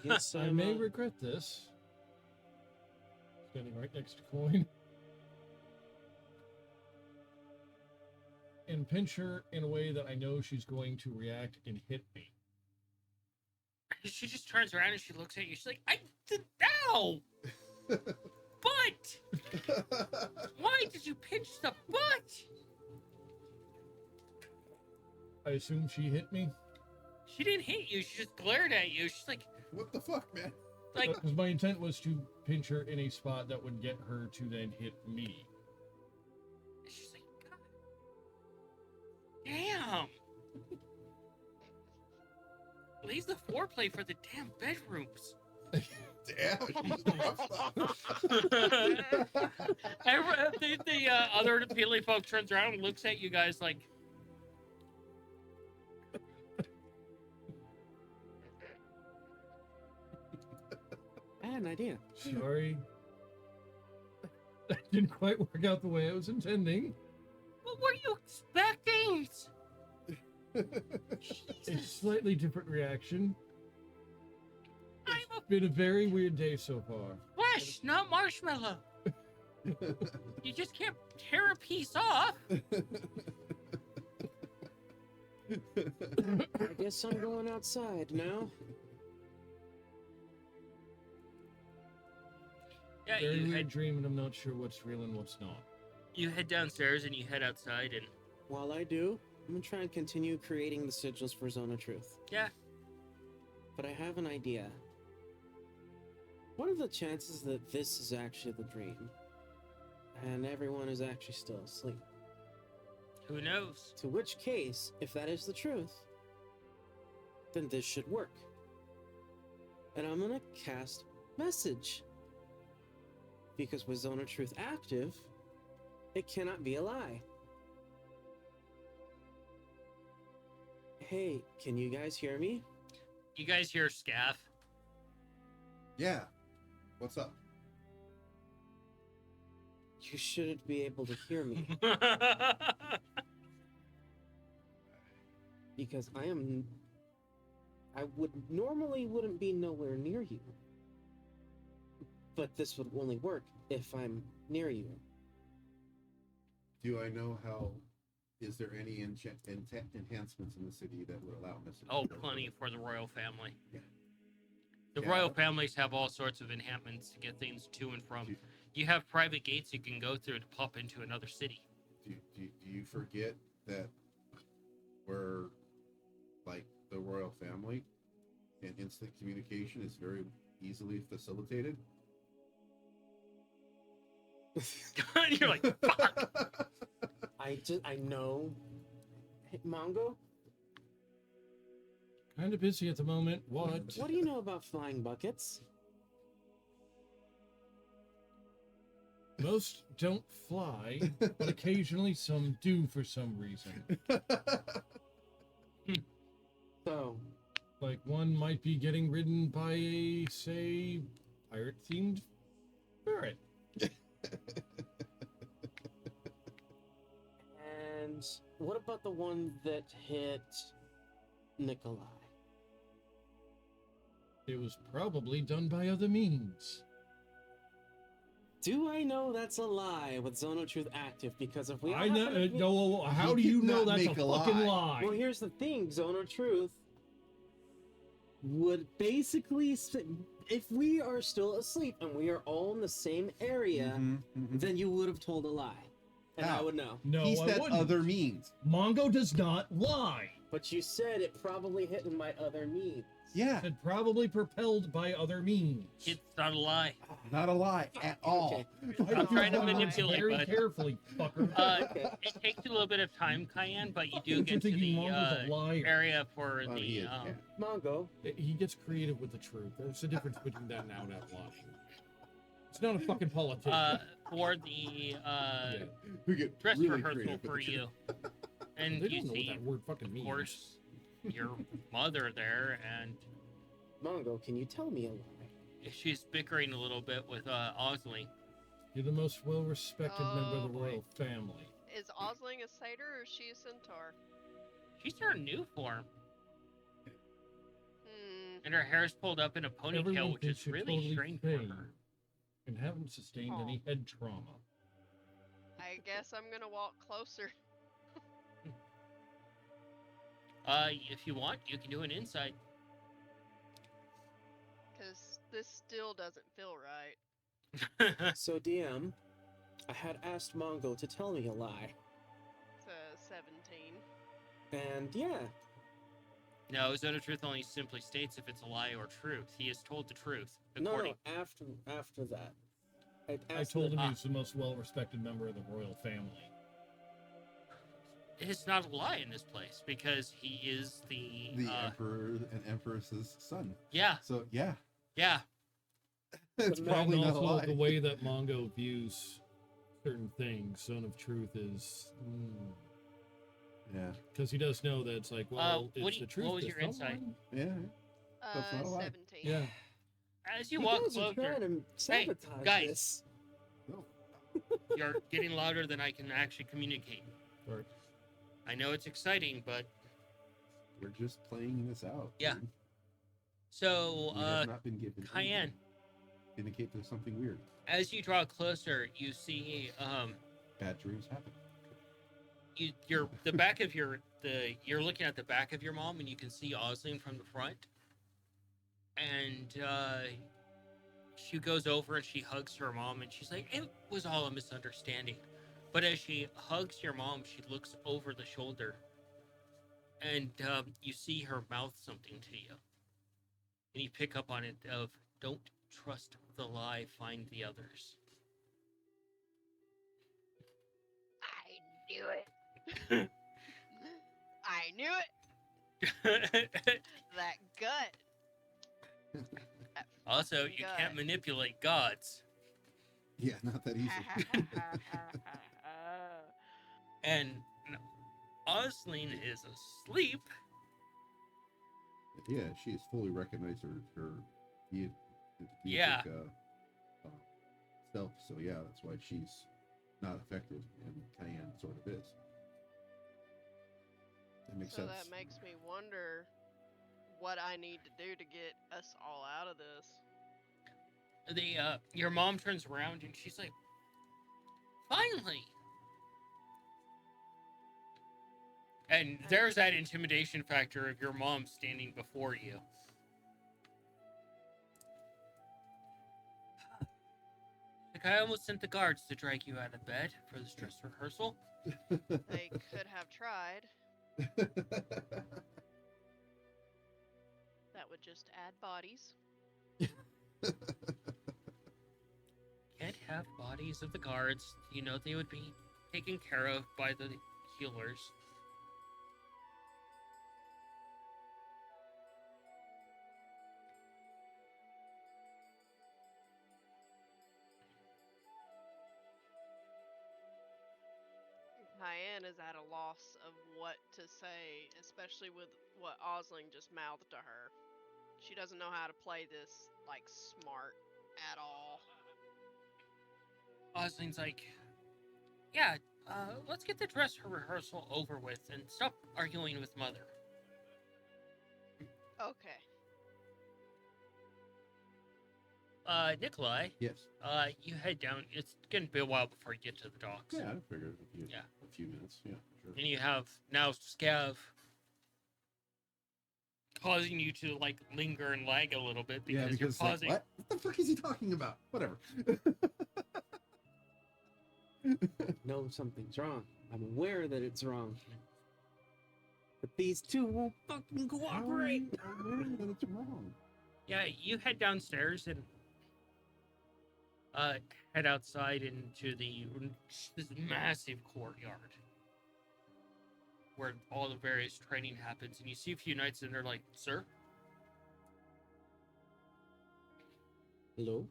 Yes, I may regret this. Standing right next to Coin. And pinch her in a way that I know she's going to react and hit me. She just turns around and she looks at you. She's like, I did ow! Butt! Why did you pinch the butt? I assume she hit me. She didn't hit you. She just glared at you. She's like, What the fuck, man? like, Because my intent was to pinch her in a spot that would get her to then hit me. she's like, God. Damn. Leave the foreplay for the damn bedrooms. Damn, she's the rough stuff. The other Peely folk turns around and looks at you guys like, I had an idea. Sorry. That didn't quite work out the way I was intending. what were you expecting? A slightly different reaction. I'm It's been a very weird day so far. flesh, not marshmallow. You just can't tear a piece off. I guess I'm going outside now. Yeah, Very you weird head, dream, and I'm not sure what's real and what's not. you head downstairs and you head outside and While I do, I'm gonna try and continue creating the sigils for Zone of Truth. yeah. But I have an idea. What are the chances that this is actually the dream? And everyone is actually still asleep? Who knows? To which case, if that is the truth, then this should work. And I'm gonna cast Message. Because with Zone of Truth active, it cannot be a lie. Hey, can you guys hear me? You guys hear Scaff? Yeah. What's up? You shouldn't be able to hear me. Because I wouldn't be nowhere near you. But this would only work if I'm near you. Do I know how is there any enhancements in the city that would allow us? Oh, plenty for the royal family. Yeah. The Yeah. royal families have all sorts of enhancements to get things to and from. Do- You have private gates you can go through to pop into another city. Do you forget that we're like the royal family, and instant communication is very easily facilitated? You're like, fuck. I know. Hey, Mongo, Kind of busy at the moment. What? what do you know about flying buckets? Most don't fly, but occasionally some do for some reason. So, Like one might be getting ridden by a, say, pirate-themed ferret. and what about the one that hit Nikolai? It was probably done by other means. Do I know that's a lie with Zone of Truth active? Because if we all I know. happen to be- No, how You do you know cannot that's a make a fucking lie. lie? Well, here's the thing: Zone of Truth would basically, if we are still asleep and we are all in the same area, then you would have told a lie, and I How? would know. No, He I said wouldn't. other means. Mongo does not lie. But you said it probably hit in my other means. Yeah, It probably propelled by other means. It's not a lie. not a lie at all. Okay. I'm trying to Use manipulate, very bud. carefully, fucker. Okay. It takes a little bit of time, Cayenne, but you do You're get to thinking the Mongo's a liar. area for Well, he the is, yeah. Mongo, He gets creative with the truth. There's a difference between that and out lying. It's not a fucking politician. for the Yeah. We get dress really rehearsal creative for with the you, and They you don't know what see, that word fucking of means. course, your mother there, and Mongo, can you tell me a lie? she's bickering a little bit with Osling. You're the most well-respected member of the Oh, boy. royal family. Is Osling a satyr or is she a centaur? She's her new form, Hmm. and her hair's pulled up in a ponytail, Everyone which thinks is you're really totally strange for sane her. and haven't sustained Aw. any head trauma. I guess I'm gonna walk closer. If you want, you can do an insight. Cause this still doesn't feel right. So, DM, I had asked Mongo to tell me a lie, It's a 17. and yeah, No, Zone of Truth only simply states if it's a lie or truth. He has told the truth. no, According. after that, I I asked told him Ah. he was the most well-respected member of the royal family. It's not a lie in this place because he is the emperor and empress's son. yeah, So yeah, yeah. it's But probably and not a also lie. the way that Mongo views certain things, Zone of Truth is... Yeah, Because he does know that it's like, well, what it's do you- the truth. what was that's your insight? someone. yeah. That's not a lie. 17. Yeah. As you walk guys are closer, trying to sabotage guys. this. No. you're getting louder than I can actually communicate. Or, I know it's exciting, but We're just playing this out. Yeah. dude. so We have not been given Cayenne, anything to indicate there's something weird. as you draw closer, you see Bad dreams happen. you're looking at the back of your mom, and you can see Osling from the front, and she goes over and she hugs her mom, and she's like, "It was all a misunderstanding." But as she hugs your mom, she looks over the shoulder, and you see her mouth something to you, and you pick up on it of "Don't trust the lie, find the others." I knew it. I knew it. That gut. That Also, fucking you gut. can't manipulate gods. Yeah, not that easy. And Osling is asleep. Yeah, she has fully recognized her deitic, Yeah. self. So yeah, that's why she's not affected, and Cayenne sort of is. That makes So sense. that makes me wonder what I need to do to get us all out of this. Your mom turns around and she's like, "Finally!" And there's that intimidation factor of your mom standing before you. Like, I almost sent the guards to drag you out of bed for this dress rehearsal. They could have tried. That would just add bodies. Can't have bodies of the guards. You know they would be taken care of by the healers. Cayenne is at a loss of what to say, especially with what Osling just mouthed to her. She doesn't know how to play this, like, smart at all. Osling's like, yeah, let's get the dress rehearsal over with and stop arguing with Mother. Okay. Nikolai, Yes. you head down. It's gonna be a while before you get to the docks. Yeah, I figured Yeah. a few minutes. Yeah, sure. And you have now Scav causing you to, like, linger and lag a little bit because, Yeah, because you're it's like, pausing. what the fuck is he talking about? Whatever. No, something's wrong. I'm aware that it's wrong. But these two won't fucking cooperate. I'm aware that it's wrong. Yeah, you head downstairs and head outside into this massive courtyard where all the various training happens, and you see a few knights, and they're like, "Sir," Hello?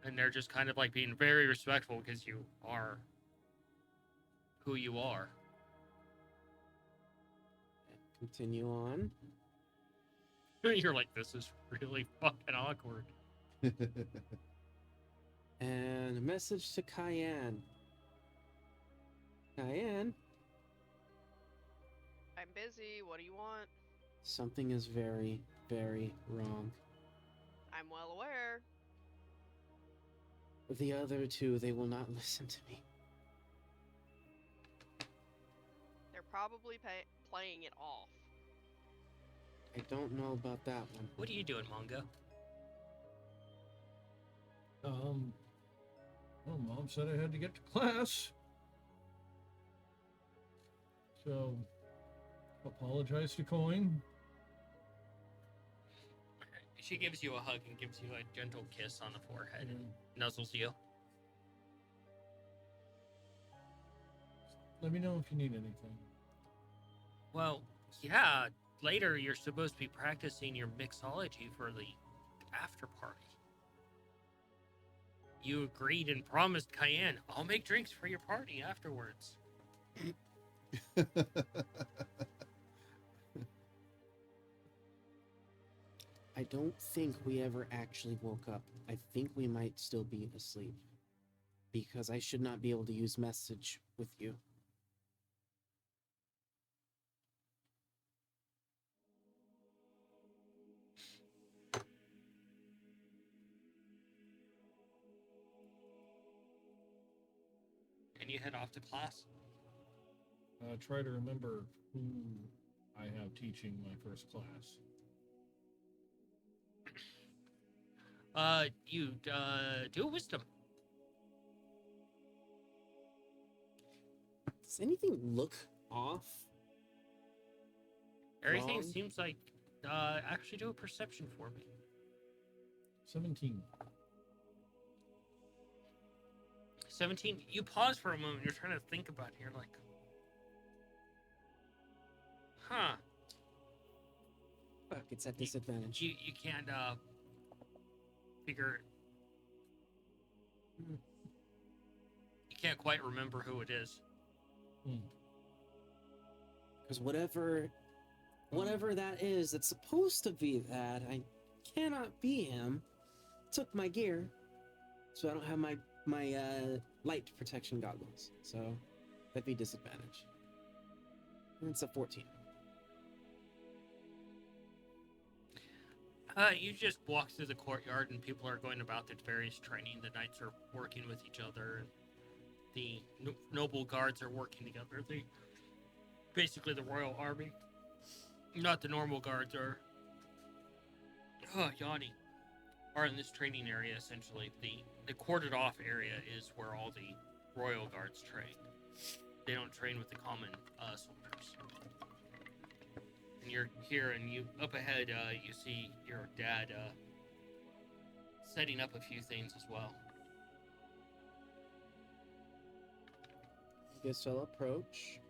and they're just kind of like being very respectful because you are who you are. Continue on. You're like, this is really fucking awkward. And a message to Cayenne. Cayenne, I'm busy. What do you want? something is very, very wrong. I'm well aware. The other two, they will not listen to me. They're probably playing it off. I don't know about that one. What are you doing, Mongo? Well, Mom said I had to get to class. So, apologize to Coin. She gives you a hug and gives you a gentle kiss on the forehead and nuzzles you. Let me know if you need anything. Well, yeah, later you're supposed to be practicing your mixology for the after party. You agreed and promised Cayenne, I'll make drinks for your party afterwards. I don't think we ever actually woke up. I think we might still be asleep. Because I should not be able to use message with you. And you head off to class. Try to remember who I have teaching my first class. You do wisdom. Does anything look off? Everything Wrong. seems like, actually do a perception for me. 17. 17, you pause for a moment, you're trying to think about it, you're like, huh. Fuck, it's at disadvantage. You can't, figure... You can't quite remember who it is. Because whatever that is, that's supposed to be that, I cannot be him. Took my gear, so I don't have my light protection goggles. So that'd be disadvantage. And it's a 14. You just walk through the courtyard and people are going about their various training. The knights are working with each other. the noble guards are working together. Basically the royal army, not the normal guards, yawning, are in this training area. Essentially, the corded off area is where all the royal guards train. They don't train with the common soldiers. And you're here, and you up ahead, you see your dad setting up a few things as well. Guess I'll approach.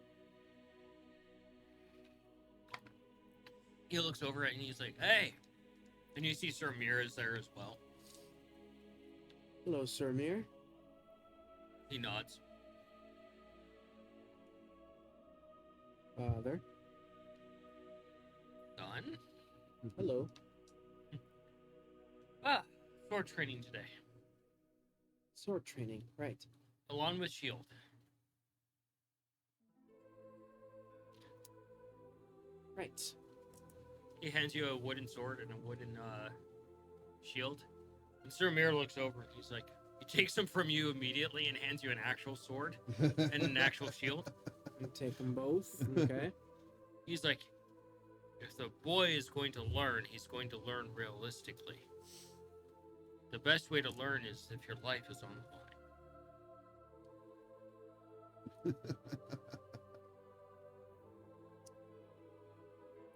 He looks over it and he's like, "Hey!" And you see Sir Mir is there as well. Hello, Sir Mir. He nods. Father. Son? Hello. Sword training today, Sword training, right. along with shield. Right. He hands you a wooden sword and a wooden shield. And Sir Mir looks over and he's like, he takes them from you immediately and hands you an actual sword and an actual shield. You take them both. Okay. He's like, if the boy is going to learn, he's going to learn realistically. The best way to learn is if your life is on the line.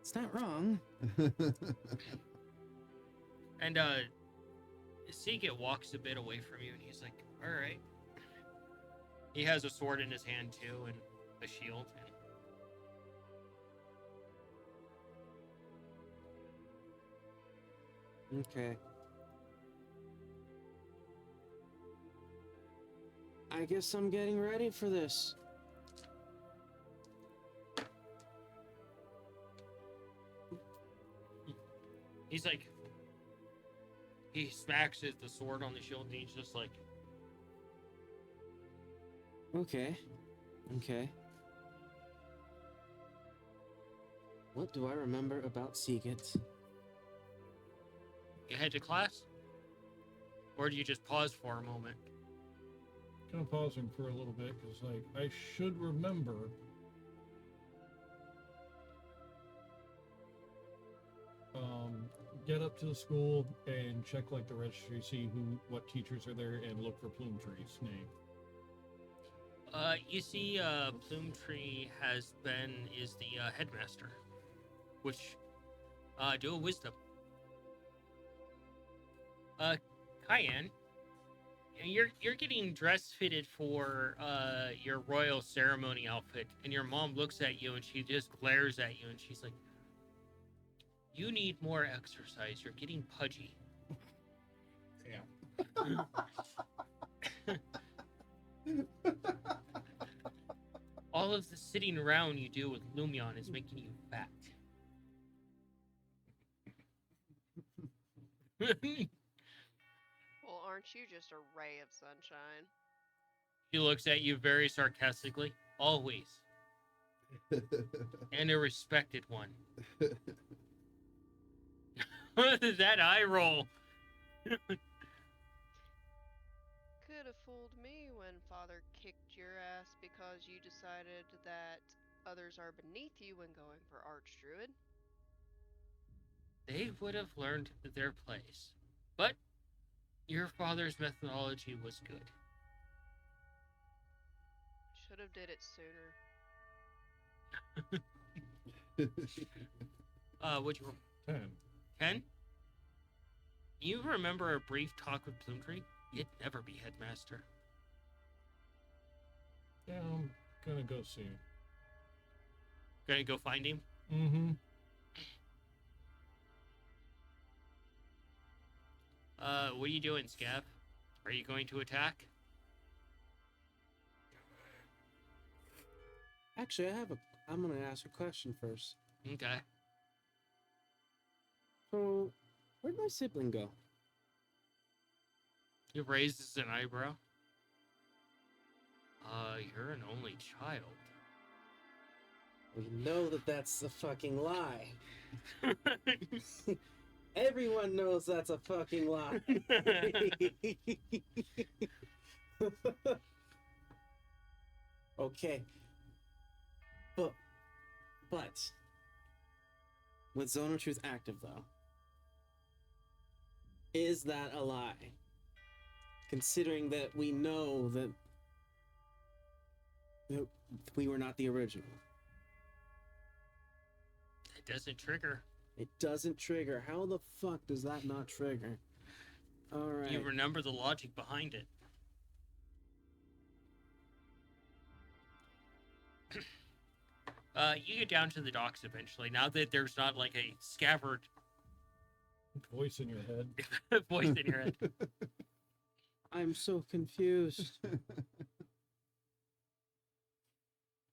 It's not wrong. And Seagate walks a bit away from you and he's like, all right. He has a sword in his hand too and a shield. Okay. I guess I'm getting ready for this. He's like, he smacks the sword on the shield and he's just like, Okay. Okay. What do I remember about Seagate? you head to class? Or do you just pause for a moment? Kind of pausing for a little bit because, like, I should remember. Get up to the school and check like the registry, see what teachers are there, and look for Plumetree's name. You see, Plumetree is the headmaster. Which, do a wisdom. Cayenne, you're getting dress fitted for, your royal ceremony outfit, and your mom looks at you and she just glares at you and she's like, you need more exercise, you're getting pudgy. Yeah. All of the sitting around you do with Lumion is making you fat. Well, aren't you just a ray of sunshine? She looks at you very sarcastically. Always. And a respected one. That eye roll. Could have fooled me when Father kicked your ass because you decided that others are beneath you when going for Archdruid. They would have learned their place. But your father's methodology was good. Should have did it sooner. What'd you roll? 10. 10? You remember a brief talk with Plumetree? You'd never be headmaster. Yeah, I'm gonna go see him. Gonna go find him? Mm-hmm. What are you doing, Scav? Are you going to attack? Actually, I'm gonna ask a question first. Okay. So, where'd my sibling go? He raises an eyebrow. You're an only child. We know that that's a fucking lie. Everyone knows that's a fucking lie. Okay. But with Zone of Truth active though, is that a lie? Considering that we know that we were not the original. It doesn't trigger. It doesn't trigger. How the fuck does that not trigger? All right. You remember the logic behind it. You get down to the docks eventually. Now that there's not like a scabbard Voice in your head. voice in your head. I'm so confused.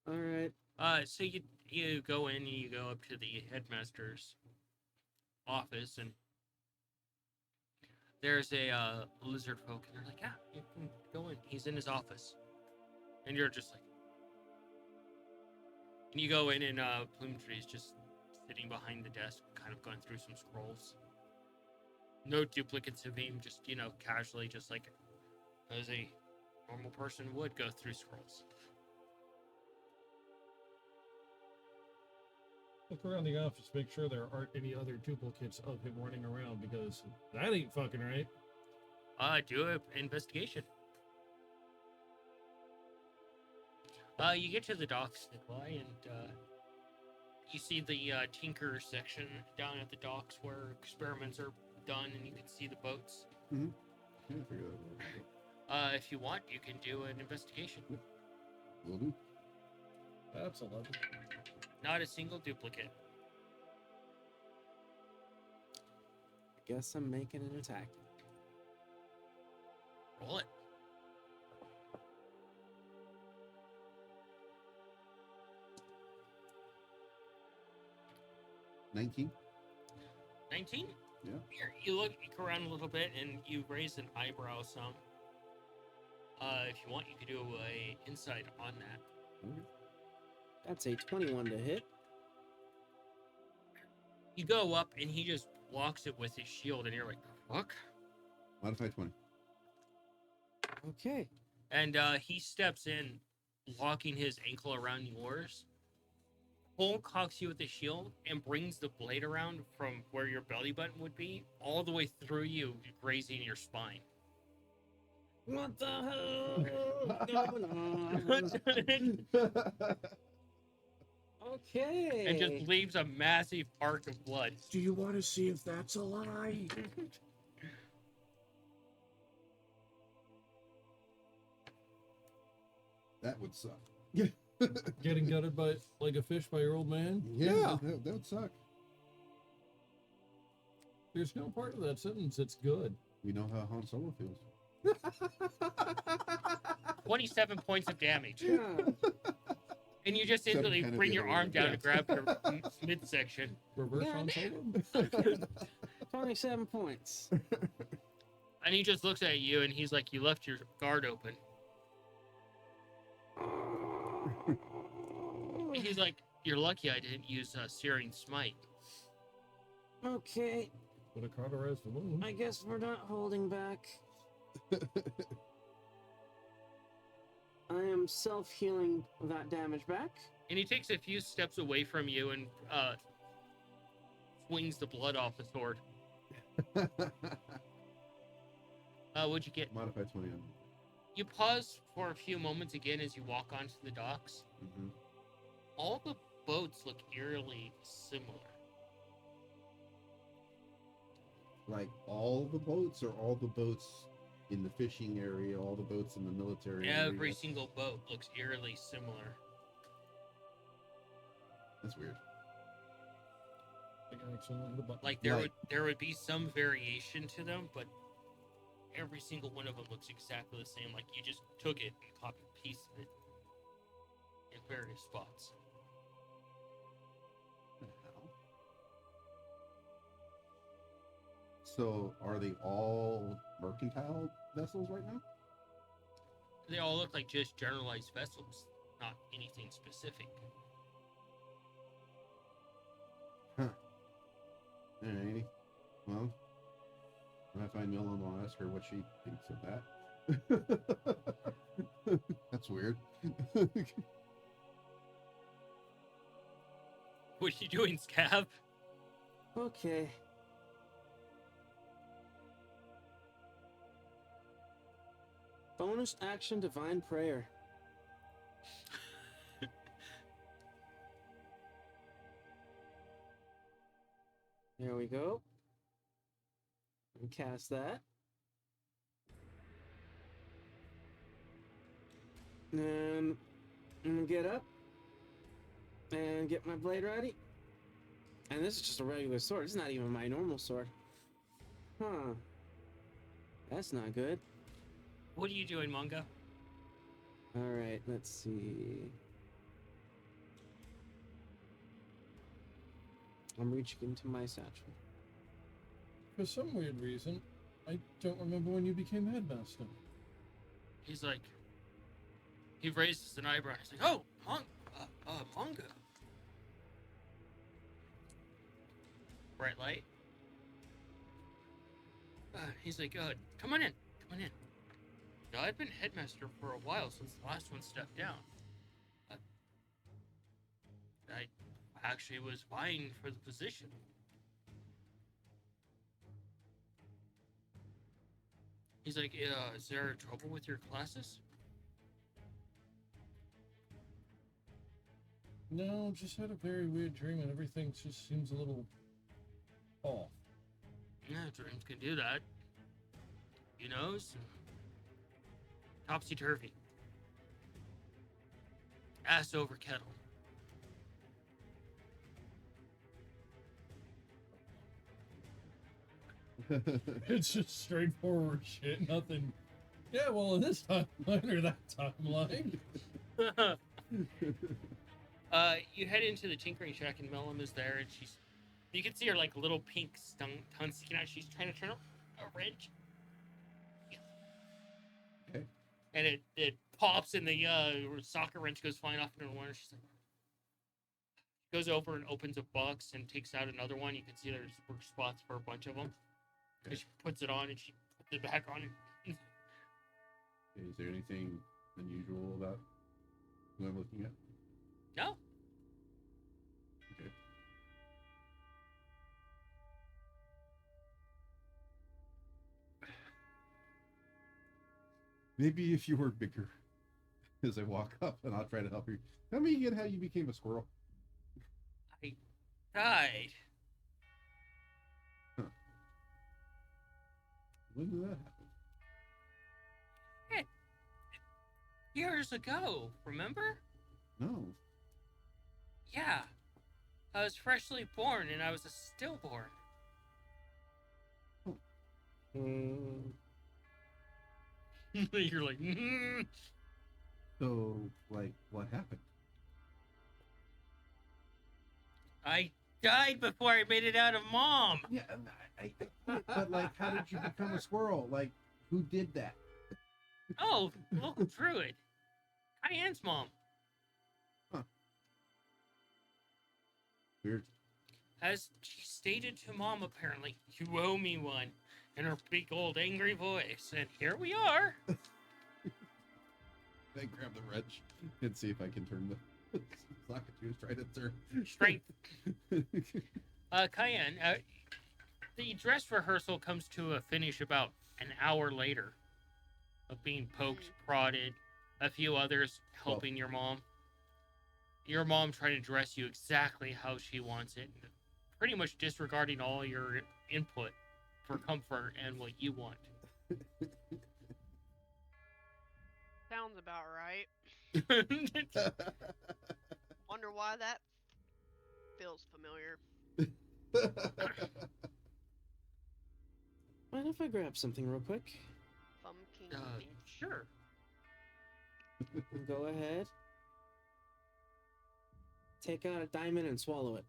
All right. So you go in, you go up to the headmaster's office, and there's a lizard folk, and they're like, "Yeah, you can go in. He's in his office," and you're just like, and you go in, and Plumetree's just sitting behind the desk, kind of going through some scrolls. No duplicates of him, just casually, just like as a normal person would go through scrolls. Look around the office, make sure there aren't any other duplicates of him running around, because that ain't fucking right. Do an investigation. You get to the docks, Nikolai, and you see the tinker section down at the docks where experiments are done, and you can see the boats. Mm-hmm. Can't figure that out. If you want, you can do an investigation. Will do. That's 11. Not a single duplicate. I guess I'm making an attack. Roll it. $19. 19? Yeah. You look around a little bit, and you raise an eyebrow some. If you want, you could do a insight on that. Okay. That's a 21 to hit. You go up, and he just blocks it with his shield, and you're like, fuck? Modify 20. Okay. And he steps in, locking his ankle around yours. Full cocks you with the shield and brings the blade around from where your belly button would be, all the way through you, grazing your spine. What the hell is going on? Okay. And just leaves a massive arc of blood. Do you want to see if that's a lie? That would suck. Getting gutted by like a fish by your old man? Yeah. That would suck. There's no part of that sentence that's good. We know how Han Solo feels. 27 points of damage. Yeah. And you just instantly Kind of bring the your other arm way. down to grab your midsection. Reverse Yeah. on Solo? 27 points. And he just looks at you, and he's like, you left your guard open. And he's like, you're lucky I didn't use Searing Smite. Okay. Would have cauterized the wound. I guess we're not holding back. I am self-healing that damage back. And he takes a few steps away from you and swings the blood off the sword. What'd you get? Modify 20 on. You pause for a few moments again as you walk onto the docks. Mm-hmm. All the boats look eerily similar. Like all the boats, or all the boats in the fishing area, all the boats in the military Every area? single boat looks eerily similar. That's weird. Like there would be some variation to them, but every single one of them looks exactly the same. Like you just took it and copied a piece of it in various spots. What the hell? So, are they all mercantile vessels right now? They all look like just generalized vessels, not anything specific. Huh. Alrighty. Well, when I find Millen, I'll ask her what she thinks of that. That's weird. What are you doing, Scab? Okay. Bonus action divine prayer. There we go. And cast that. And I'm gonna get up and get my blade ready. And this is just a regular sword. It's not even my normal sword. Huh. That's not good. What are you doing, Mongo? Alright, let's see. I'm reaching into my satchel. For some weird reason, I don't remember when you became headmaster. He's like, he raises an eyebrow. He's like, oh, Mongo. Bright light. He's like, come on in. Now, I've been headmaster for a while since the last one stepped down. I actually was vying for the position. He's like, is there trouble with your classes? No, just had a very weird dream and everything just seems a little off. Yeah, dreams can do that. You know, topsy-turvy. Ass over kettle. It's just straightforward shit, nothing. Yeah, well, in this timeline or that timeline. You head into the tinkering shack and Mellum is there, and you can see her like little pink tongue sticking out. She's trying to turn a wrench. Okay. And it pops, and the socket wrench goes flying off into the water. She's like, goes over and opens a box and takes out another one. You can see there's work spots for a bunch of them. Okay. And she puts it on and she puts it back on. Is there anything unusual about who I'm looking at? No. Okay. Maybe if you were bigger, as I walk up and I'll try to help you. Tell me again how you became a squirrel. I died. Huh. When did that happen? Years ago, remember? No. Yeah. I was freshly born and I was a stillborn. You're like, So, like, what happened? I died before I made it out of mom. Yeah, I get it, but like, how did you become a squirrel? Like, who did that? Oh, local druid. Cayenne's mom. Weird. As she stated to mom, apparently, you owe me one, in her big old angry voice. And here we are. I grab the wrench and see if I can turn the socket she was trying to turn. Strength. Cayenne, the dress rehearsal comes to a finish about an hour later of being poked, prodded, a few others helping your mom. Your mom trying to dress you exactly how she wants it, pretty much disregarding all your input for comfort and what you want. Sounds about right. Wonder why that feels familiar. Mind if I grab something real quick? Pumpkin. Sure. Go ahead. Take out a diamond and swallow it.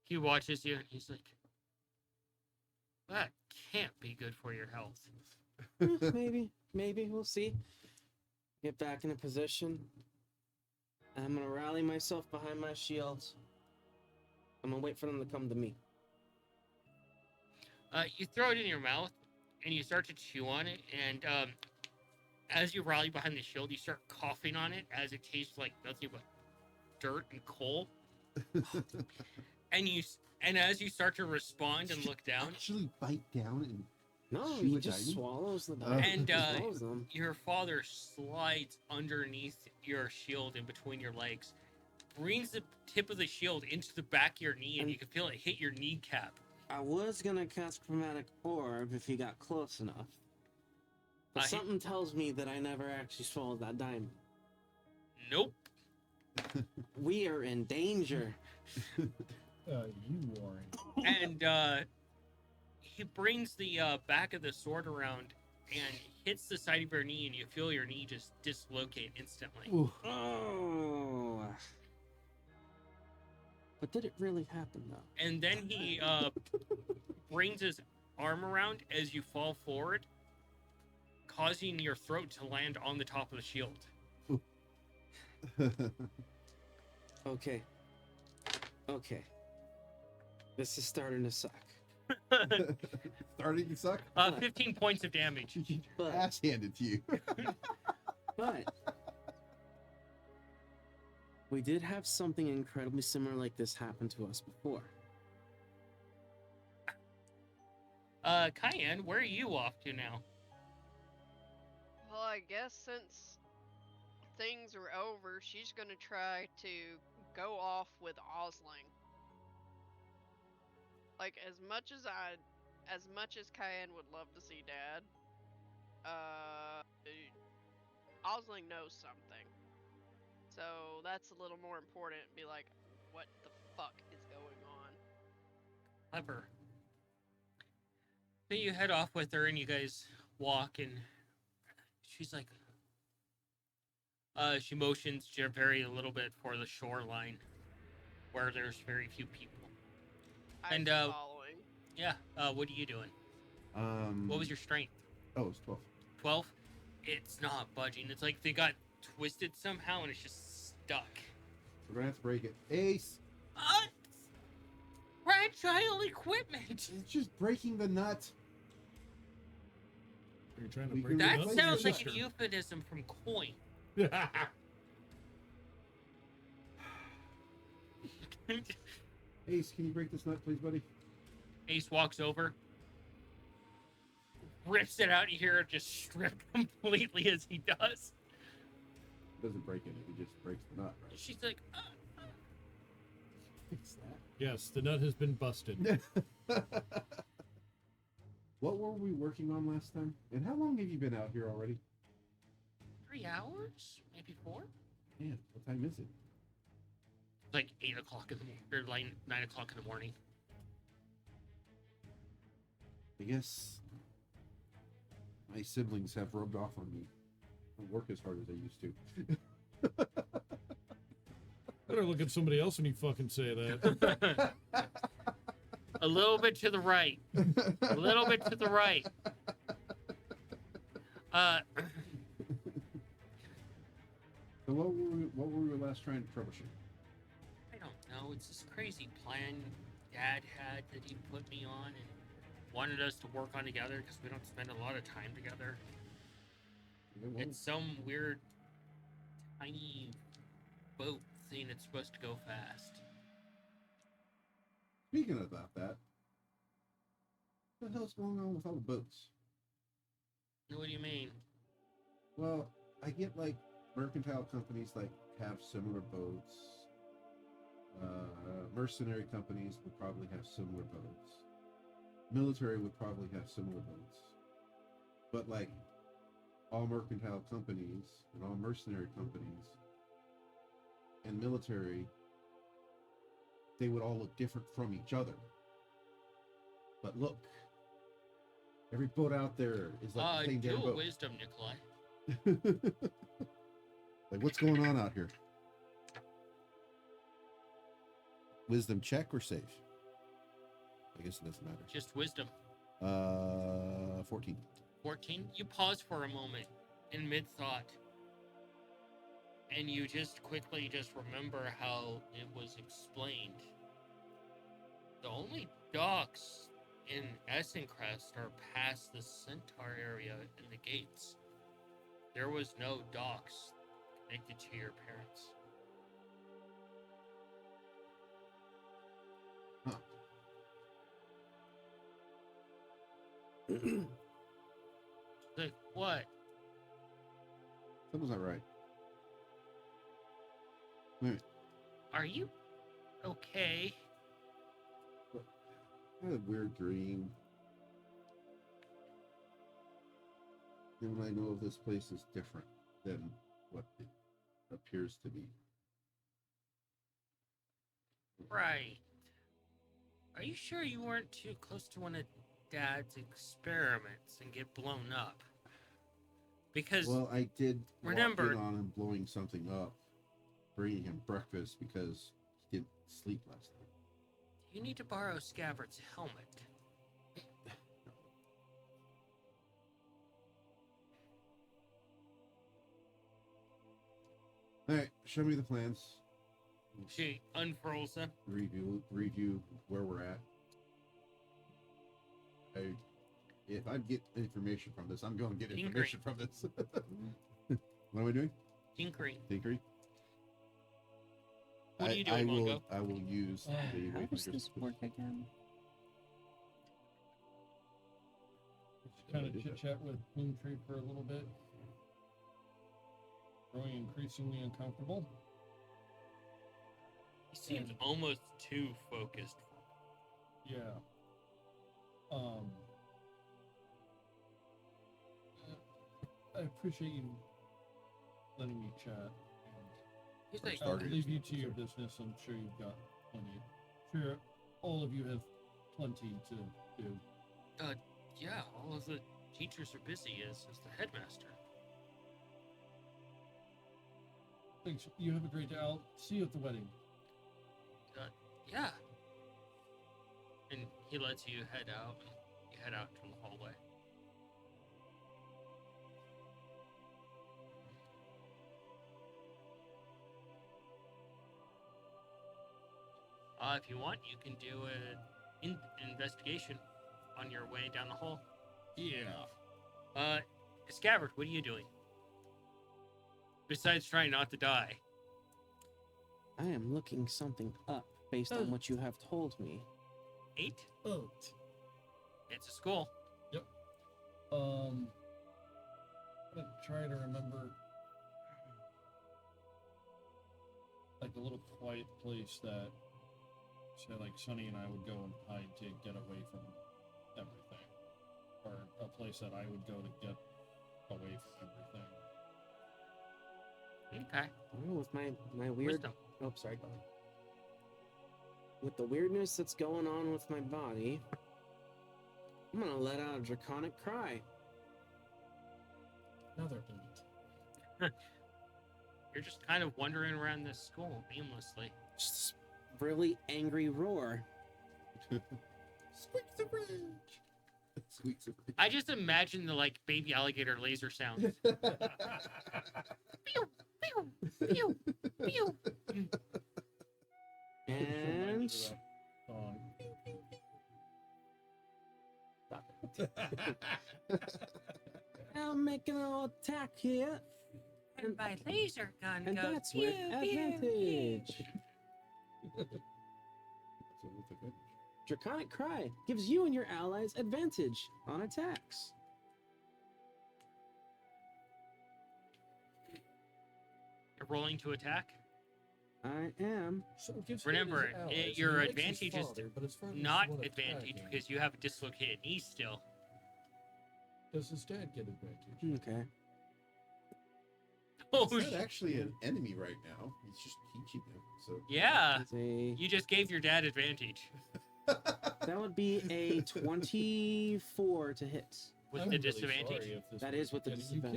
He watches you and he's like, that can't be good for your health. Maybe, we'll see. Get back in a position. I'm gonna rally myself behind my shield. I'm gonna wait for them to come to me. You throw it in your mouth, and you start to chew on it, and as you rally behind the shield, you start coughing on it as it tastes like nothing but dirt and coal. And as you start to respond and look down, Actually bite down and No, chew he it just tiny? swallows the And, swallows them. your father slides underneath your shield in between your legs, brings the tip of the shield into the back of your knee, and And- you can feel it hit your kneecap. I was gonna cast Chromatic Orb if he got close enough. But I- something tells me that I never actually swallowed that diamond. Nope. We are in danger. You Warren. And he brings the back of the sword around and hits the side of your knee, and you feel your knee just dislocate instantly. Ooh. Oh. But did it really happen though? And then he brings his arm around as you fall forward, causing your throat to land on the top of the shield. Okay. Okay. This is starting to suck. Starting to suck. 15 points of damage. But Ass handed to you. But we did have something incredibly similar like this happen to us before. Cayenne, where are you off to now? Well, I guess since things are over, she's gonna try to go off with Osling. Like, as much as Cayenne would love to see Dad, Osling knows something. So that's a little more important. Be like, what the fuck is going on? Clever. So you head off with her, and you guys walk, and she's like, she motions very a little bit for the shoreline, where there's very few people. I'm And, following. Yeah. What are you doing? What was your strength? Oh, it's 12. 12? It's not budging. It's like they got twisted somehow, and it's just stuck. We're gonna have to break it. Ace! Fragile equipment. It's just breaking the nut. Are you trying to We break can the That nut with sounds your like a sister? euphemism from coin. Ace, can you break this nut, please, buddy? Ace walks over, rips it out. You hear it just strip completely as he does. It doesn't break it, it just breaks the nut, right? She's like, Fix that. Yes, the nut has been busted. What were we working on last time? And how long have you been out here already? 3 hours? Maybe 4? Man, what time is it? It's like 8 o'clock in the morning, or like 9 o'clock in the morning. I guess my siblings have rubbed off on me. I don't work as hard as I used to. Better look at somebody else when you fucking say that. A little bit to the right. A little bit to the right. So what were we last trying to troubleshoot? I don't know. It's this crazy plan Dad had that he put me on and wanted us to work on together because we don't spend a lot of time together. It's some weird, tiny boat thing that's supposed to go fast. Speaking about that, what the hell's going on with all the boats? What do you mean? Well, I get like mercantile companies like have similar boats. Mercenary companies would probably have similar boats. Military would probably have similar boats. But like all mercantile companies and all mercenary companies and military, they would all look different from each other. But look, every boat out there is like the same damn Do a boat. wisdom, Nikolai. Like, what's going on out here? Wisdom check or save? I guess it doesn't matter. Just wisdom. 14. 14. You pause for a moment in mid-thought. And you just quickly just remember how it was explained. The only docks in Essencrest or past the Centaur area in the gates, there was no docks connected to your parents. Like, what? Something's not right. Are you okay? I had a weird dream. And I know this place is different than what it appears to be. Right. Are you sure you weren't too close to one of Dad's experiments and get blown up? Because Well, I did remember- walk in on him blowing something up, bringing him breakfast because he didn't sleep last night. you need to borrow Scabbard's helmet. All right, show me the plans. She unfurls them. Review where we're at. If I get information from this, I'm going to get Tinkering. information from this. What am I doing? Tinkering. Tinkering. What are you doing, Mongo? I will use the How does wayfinders. this work again? Just kind of chit chat with Moontree for a little bit. Growing increasingly uncomfortable. He seems almost too focused. Yeah. I appreciate you letting me chat. He's For like, I'll starters. leave you to your business. I'm sure you've got plenty. Sure, all of you have plenty to do. yeah, all of the teachers are busy as the headmaster. Thanks. You have a great day. I'll see you at the wedding. Yeah. And he lets you head out, and you head out to the hallway. If you want, you can do an investigation on your way down the hall. Yeah. Scabbard, what are you doing? Besides trying not to die. I am looking something up based on what you have told me. 8? Oh. It's a school. I'm gonna try to remember like a little quiet place that, say, like Sonny and I would go and hide to get away from everything, or a place that I would go to get away from everything. Okay. Oh, with my weird. Wisdom. Oh, sorry. Go ahead. With the weirdness that's going on with my body, I'm gonna let out a draconic cry. Another 8. You're just kind of wandering around this school aimlessly. Just this really angry roar. Squeaks of rage. Squeaks of rage. I just imagine the like baby alligator laser sounds. Pew, pew, pew, pew. And Song. I'll make an attack here, And my laser gun and goes that's pew, with pew, advantage. So with the good. Draconic Cry gives you and your allies advantage on attacks. You're rolling to attack. I am. So it gives Remember, him his allies, your and he likes his advantage is father, but his father Not doesn't wanna advantage attack him. because you have a dislocated knee still. Does his dad get advantage? Okay. Oh, He's not actually an enemy right now. He's just teaching him. So yeah. That's a, You just gave your dad advantage that would be a 24 to hit. with I'm the really disadvantage. sorry if this That was is with the getting you killed.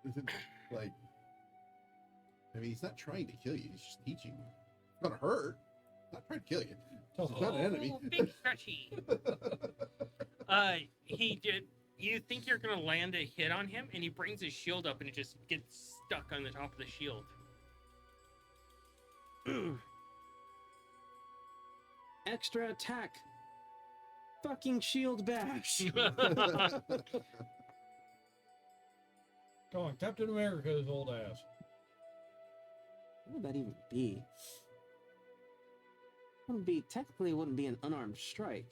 disadvantage. like, I mean, he's not trying to kill you. He's just teaching you. It's gonna hurt. Not trying to kill you. Oh, He's not an enemy. Oh, big stretchy. He did. You think you're gonna land a hit on him, and he brings his shield up, and it just gets stuck on the top of the shield. Extra attack. fucking shield bash. Come on, Captain America, his old ass. What would that even be? Wouldn't be technically. It wouldn't be an unarmed strike.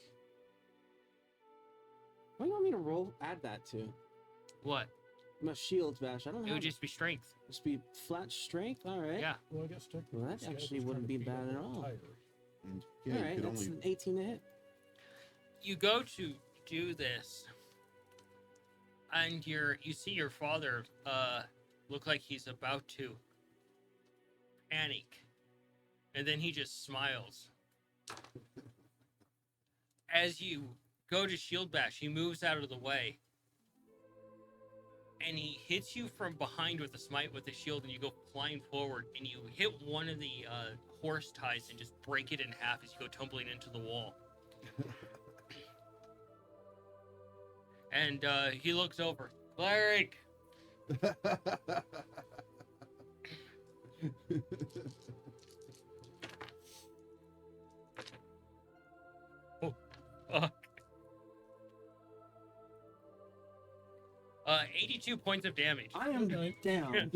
What do you want me to roll? Add that to What? my shield bash. I don't It have. would just be strength. Just be flat strength. All right. Yeah. Well, I guess technically. Well, that Scab actually was wouldn't trying be to beat bad up at a all. tiger. And All yeah, right. you could That's only an 18 to hit. You go to do this, and you see your father look like he's about to panic, and then he just smiles. As you go to shield bash, he moves out of the way, and he hits you from behind with a smite with the shield, and you go flying forward, and you hit one of the horse ties and just break it in half as you go tumbling into the wall. And he looks over. Cleric! Oh, fuck. 82 points of damage. I am Okay. down.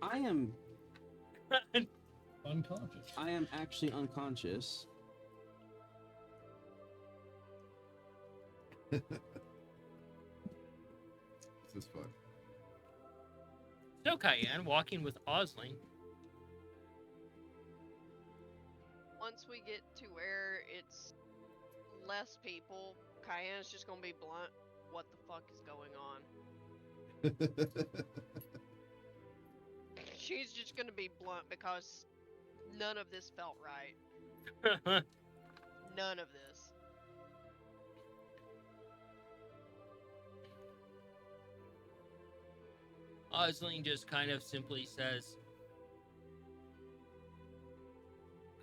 I am. Unconscious. I am actually unconscious. This is fun. So Cayenne, walking with Osling. Once we get to where it's less people, Cayenne's just gonna be blunt. What the fuck is going on? She's just gonna be blunt because none of this felt right. None of this. Osling just kind of simply says,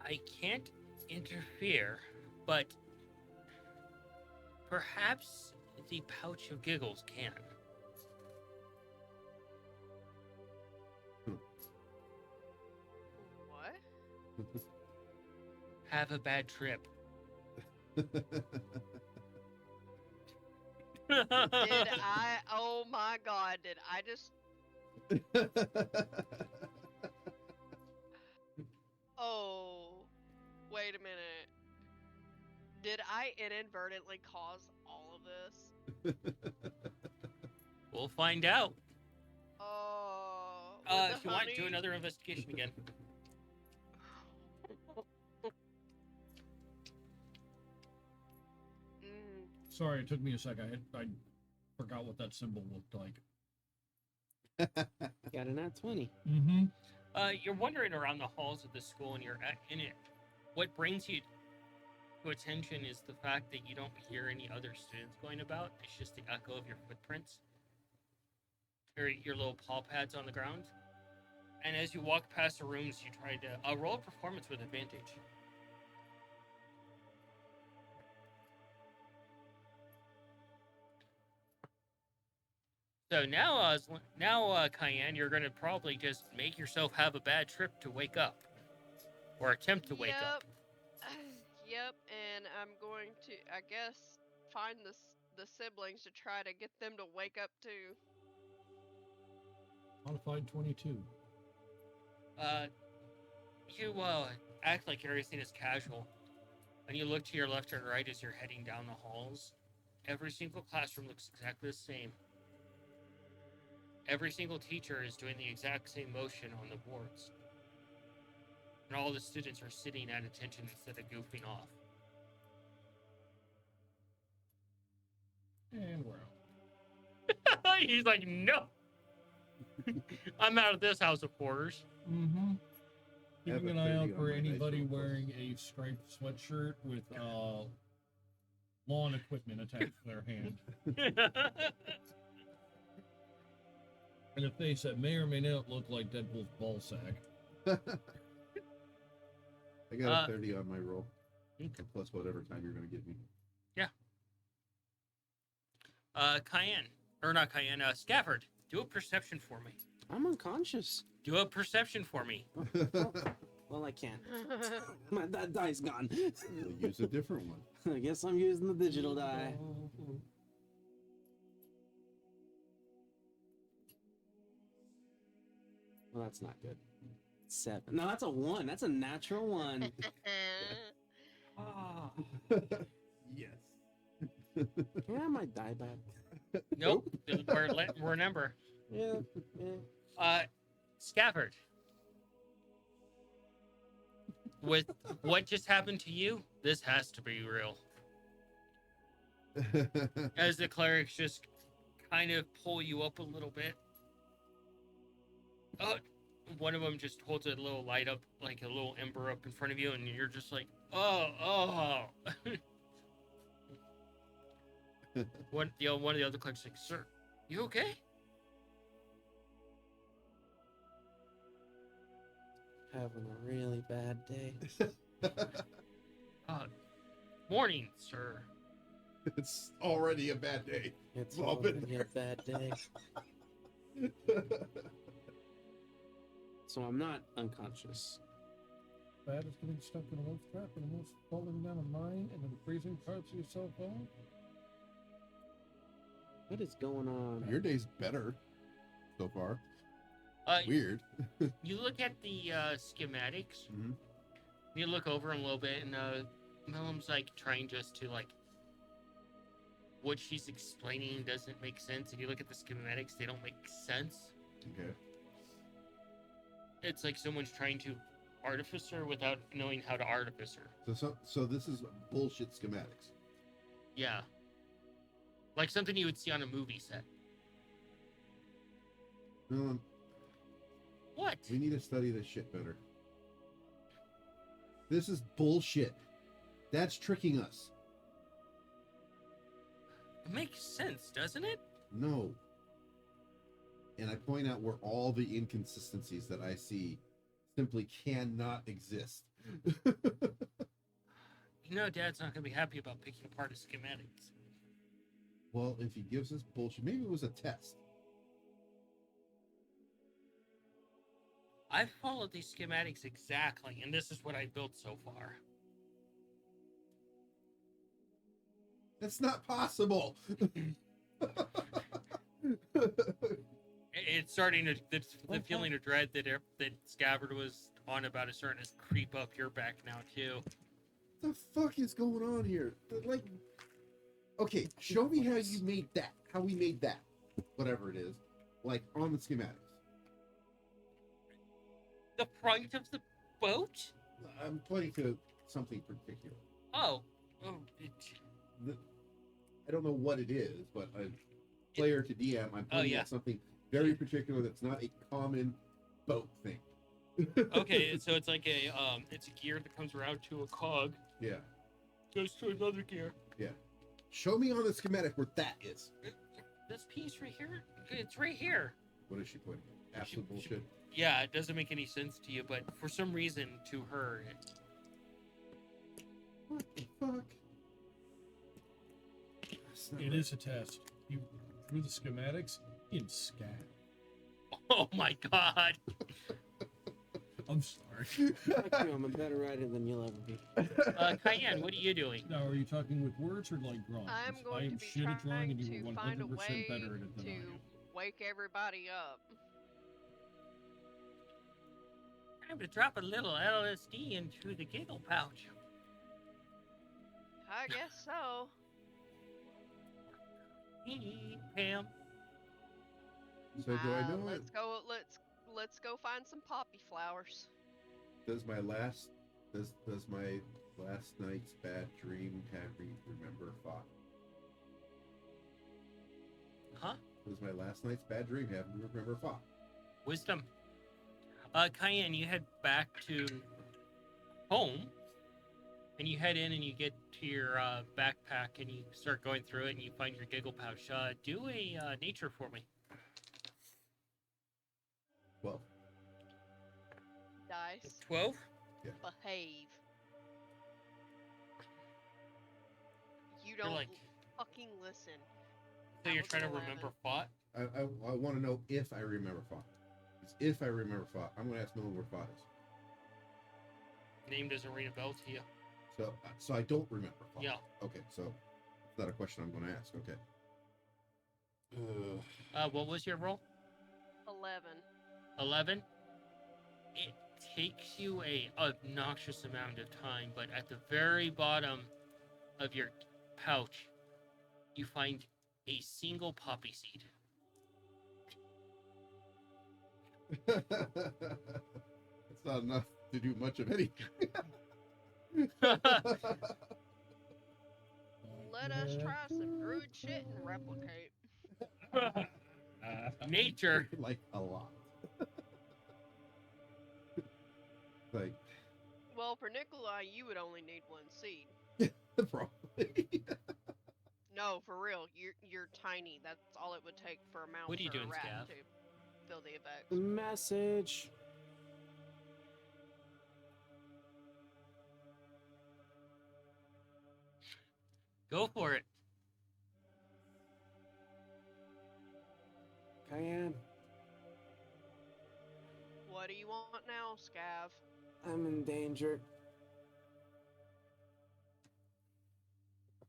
I can't interfere, but perhaps the pouch of giggles can. What? Have a bad trip. Did I? Oh my god, did I just. Oh. Wait a minute. Did I inadvertently cause all of this? We'll find out. Oh. with If the you want, do honey? another investigation again. Mm, Sorry, it took me a sec. I forgot what that symbol looked like. Got a nat 20. Mm-hmm. You're wandering around the halls of the school, and you're in it. What brings you to attention is the fact that you don't hear any other students going about. It's just the echo of your footprints, or your little paw pads on the ground. And as you walk past the rooms, you try to roll a performance with advantage. So now, Cayenne, you're going to probably just make yourself have a bad trip to wake up, or attempt to wake up. Yep, and I'm going to, I guess, find the siblings to try to get them to wake up too. Modified 22. You act like everything is casual, and you look to your left and right as you're heading down the halls. Every single classroom looks exactly the same. Every single teacher is doing the exact same motion on the boards. And all the students are sitting at attention instead of goofing off. And we're out. He's like, no! I'm out of this house of quarters. Mm-hmm. I have Keeping a an eye 30 out on for my dice anybody roll. wearing a striped sweatshirt with lawn equipment attached to their hand. And a face that may or may not look like Deadpool's ball sack. I got a 30 on my roll. Okay. Plus whatever time you're going to give me. Cayenne. Or not Cayenne, Scafford, do a perception for me. I'm unconscious. Do a perception for me. Well, I can't. That die's gone. We'll use a different one. I guess I'm using the digital die. Well, that's not good. 7. No, that's a 1. That's a natural 1. Ah. Yes. Can I have my die back? Nope. Remember. Yeah. Scabbard. With what just happened to you, this has to be real. As the clerics just kind of pull you up a little bit. One of them just holds a little light up, like a little ember up in front of you, and you're just like, oh. One of the other clerics like, sir, you okay? Having a really bad day. Morning, sir. It's already a bad day. It's Well, been already a bad day. So I'm not unconscious. Bad is getting stuck in a wolf trap and almost falling down a mine and then freezing parts of yourself out. What is going on? Your day's better so far. Weird. Weird. You look at the schematics. Mhm. You look over them a little bit, and Melum's like trying just to like. What she's explaining doesn't make sense. If you look at the schematics, they don't make sense. Okay. It's like someone's trying to artificer without knowing how to artificer. So this is bullshit schematics. Yeah. Like something you would see on a movie set. No, What? we need to study this shit better. This is bullshit. That's tricking us. It makes sense, doesn't it? No. And I point out where all the inconsistencies that I see simply cannot exist. You know, Dad's not going to be happy about picking apart his schematics. Well, if he gives us bullshit, maybe it was a test. I've followed these schematics exactly, and this is what I've built so far. That's not possible. It's starting to the feeling of dread that Scabbard was on about is starting to creep up your back now too. What the fuck is going on here? Like, okay, show me how you made that. How we made that, whatever it is, like on the schematics. The front of the boat? I'm pointing to something particular. Oh, I don't know what it is, but a player to DM, I'm pointing yeah. at something very particular that's not a common boat thing. okay. So it's like it's a gear that comes around to a cog, Yeah. goes to another gear. Show me on the schematic where that is. This piece right here, it's right here. What is she pointing at? Absolute bullshit. Yeah, it doesn't make any sense to you, but for some reason, to her, What the fuck? That's not It right. is a test. You drew the schematics in scan. oh my god. I'm sorry. Fuck you, I'm a better writer than you'll ever be. Cayenne, what are you doing? Now, are you talking with words or like drawings? I'm I going am to be shit at drawing, trying and you to are 100% find a way better at it than I to am. wake everybody up. Time to drop a little LSD into the giggle pouch. I guess so. Hey, Pam. So do I know it? Let's go find some poppy flowers. Does my last night's bad dream have me remember Fought? Huh? Does my last night's bad dream have me remember Fought? Wisdom. Cayenne, you head back to home, and you head in and you get to your backpack and you start going through it and you find your giggle pouch. Do a nature for me. Well, Dice. 12? Behave. You You're don't like, fucking listen. so That you're was trying to 11. remember fought? I want to know if I remember Fought. If I remember Fought, I'm going to ask Miller where Fought is. Name doesn't ring a bell to you. So I don't remember. Fuck. Yeah. Okay, so that's not a question I'm going to ask. Okay. What was your roll? 11. 11. It takes you a obnoxious amount of time, but at the very bottom of your pouch, you find a single poppy seed. It's not enough to do much of anything. Let us try some druid shit and replicate. Nature. Like a lot. Like Well, for Nikolai, you would only need 1 seed. probably. No, for real, you're tiny. That's all it would take for a mouse What are you or doing, a rat Scav? to feel the effects. Message. Go for it. Cayenne, What do you want now, Scav? I'm in danger.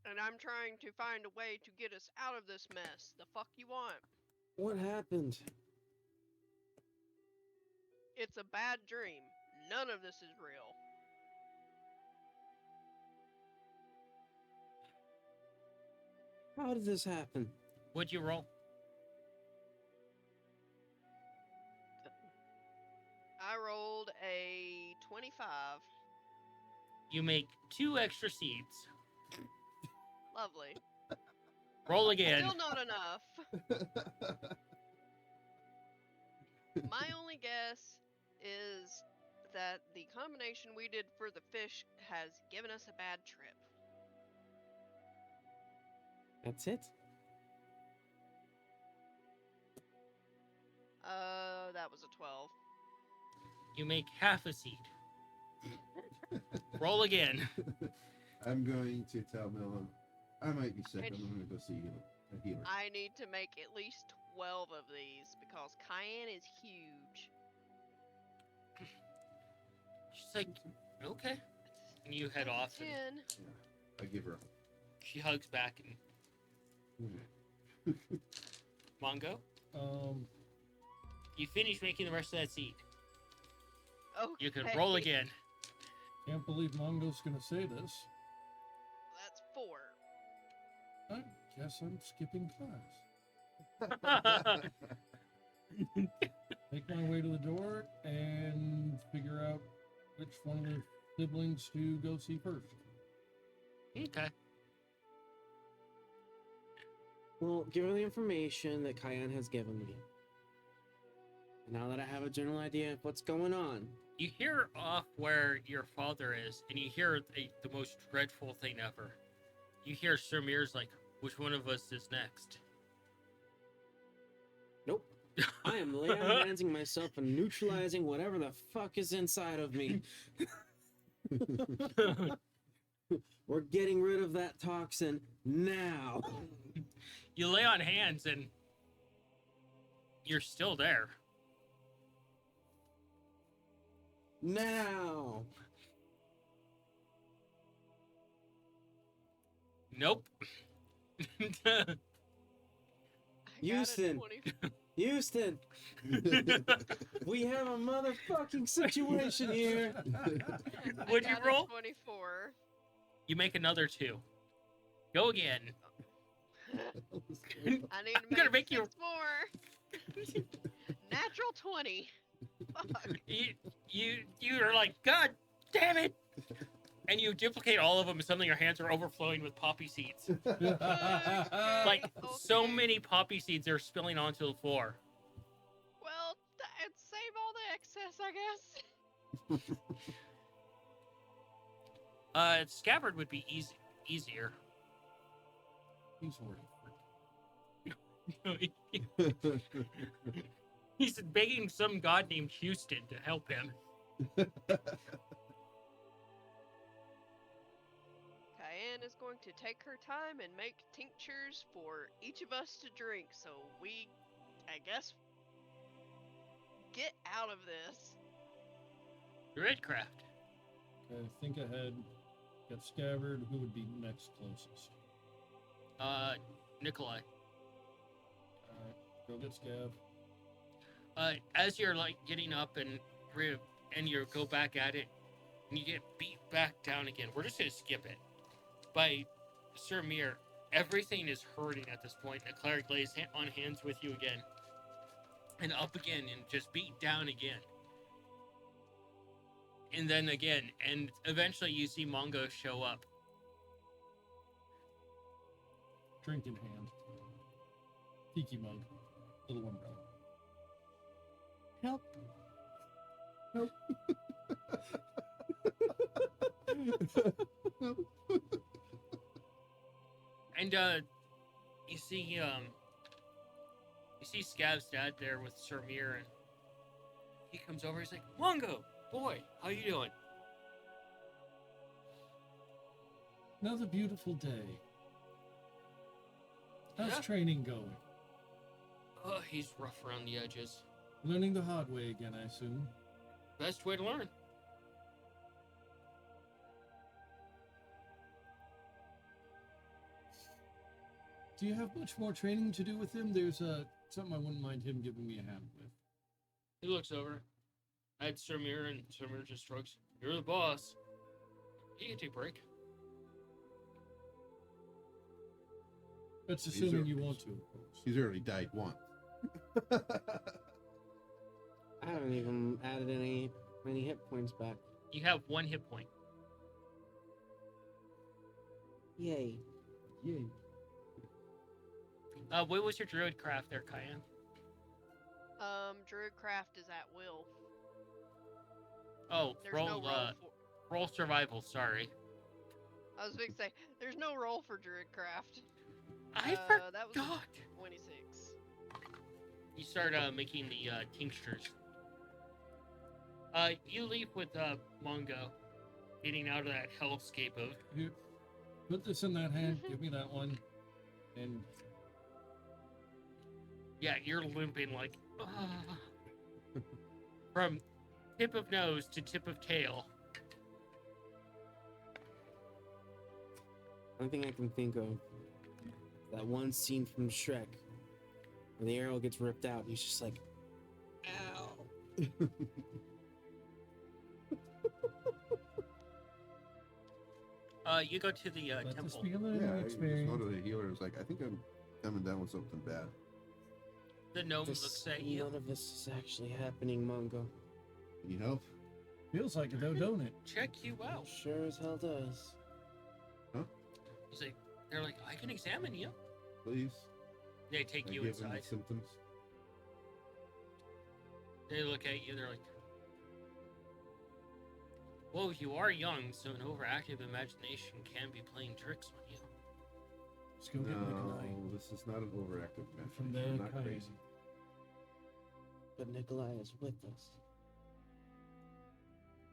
And I'm trying to find a way to get us out of this mess. The fuck you want? What happened? It's a bad dream. None of this is real. How did this happen? What'd you roll? I rolled a 25. You make 2 extra seeds. Lovely. Roll again. Still not enough. My only guess is that the combination we did for the fish has given us a bad trip. That's it? That was a 12. You make half a seed. Roll again. I'm going to tell Miller I might be sick. And I'm going to go see a healer. I need to make at least 12 of these because Cayenne is huge. She's like, okay. And you head off. And 10. I give her. she hugs back and Mongo. You finish making the rest of that seed. Okay. You can roll again. Can't believe Mongo's gonna say this. That's 4. I guess I'm skipping class. Make my way to the door and figure out which one of the siblings to go see first. Okay. Well, given the information that Cayenne has given me, now that I have a general idea of what's going on, You hear off where your father is, and you hear the most dreadful thing ever. You hear Sir Mir's like, which one of us is next? nope. I am Leon-handing myself and neutralizing whatever the fuck is inside of me. We're getting rid of that toxin now. You lay on hands, and you're still there. Now. Nope. I got a Houston. 20. Houston, we have a motherfucking situation here. What'd I you got a roll? 24. You make another 2. Go again. I need to I'm gonna make 6 you- more. Natural 20. Fuck. You are like, God damn it! And you duplicate all of them, and suddenly your hands are overflowing with poppy seeds. Like, so Okay. many poppy seeds are spilling onto the floor. Well, save all the excess, I guess. Scabbard would be easier. He's already He's begging some god named Houston to help him. Cayenne is going to take her time and make tinctures for each of us to drink, so we, I guess, get out of this. Druidcraft. Think ahead. Got Scabbard. Who would be next closest? Nikolai. Alright, go get Scav. As you're like getting up and you go back at it, and you get beat back down again. We're just gonna skip it. By Sir Mir, everything is hurting at this point. The cleric lays on hands with you again, and up again, and just beat down again, and then again, and eventually you see Mongo show up. Drink in hand. Tiki mug. Little umbrella. Help. Nope. And you see Scav's dad there with Sir Mir, and he comes over. He's like, "Mongo, boy, how you doing?" Another beautiful day. How's Yeah. training going? Oh, he's rough around the edges. Learning the hard way again, I assume. Best way to learn. Do you have much more training to do with him? There's something I wouldn't mind him giving me a hand with. He looks over at Sir Mir, and Sir Mir just shrugs. "You're the boss. You can take a break." That's He's assuming already- you want to, of course. He's already died once. I haven't even added any hit points back. You have 1 hit point. Yay. Yay. What was your druid craft there, Kyan? Druidcraft is at will. Oh, There's roll no roll for. roll survival. Sorry, I was going to say, there's no roll for Druidcraft. I That was forgot. 26. You start making the tinctures. You leave with Mongo, getting out of that hellscape of. Here, put this in that hand. Give me that one. And Yeah, you're limping like. "Ah." From tip of nose to tip of tail. Only thing I can think of, that one scene from Shrek, where the arrow gets ripped out. He's just like, ow. You go to the let this temple. be a learning Yeah, I just experience. go to the healer. It's like, I think I'm coming down with something bad. The gnome This, looks at you. none of this is actually happening, Mongo. Need help? Feels like it though, don't it? Check you out. Sure as hell does. He's like, they're like, "I can examine you." Please? They take I you give him the inside. symptoms. They look at you. They're like, "Well, you are young, so an overactive imagination can be playing tricks on you." Let's go get Nikolai. No, this is not an overactive imagination. From there, I'm not Kyan. crazy. But Nikolai is with us.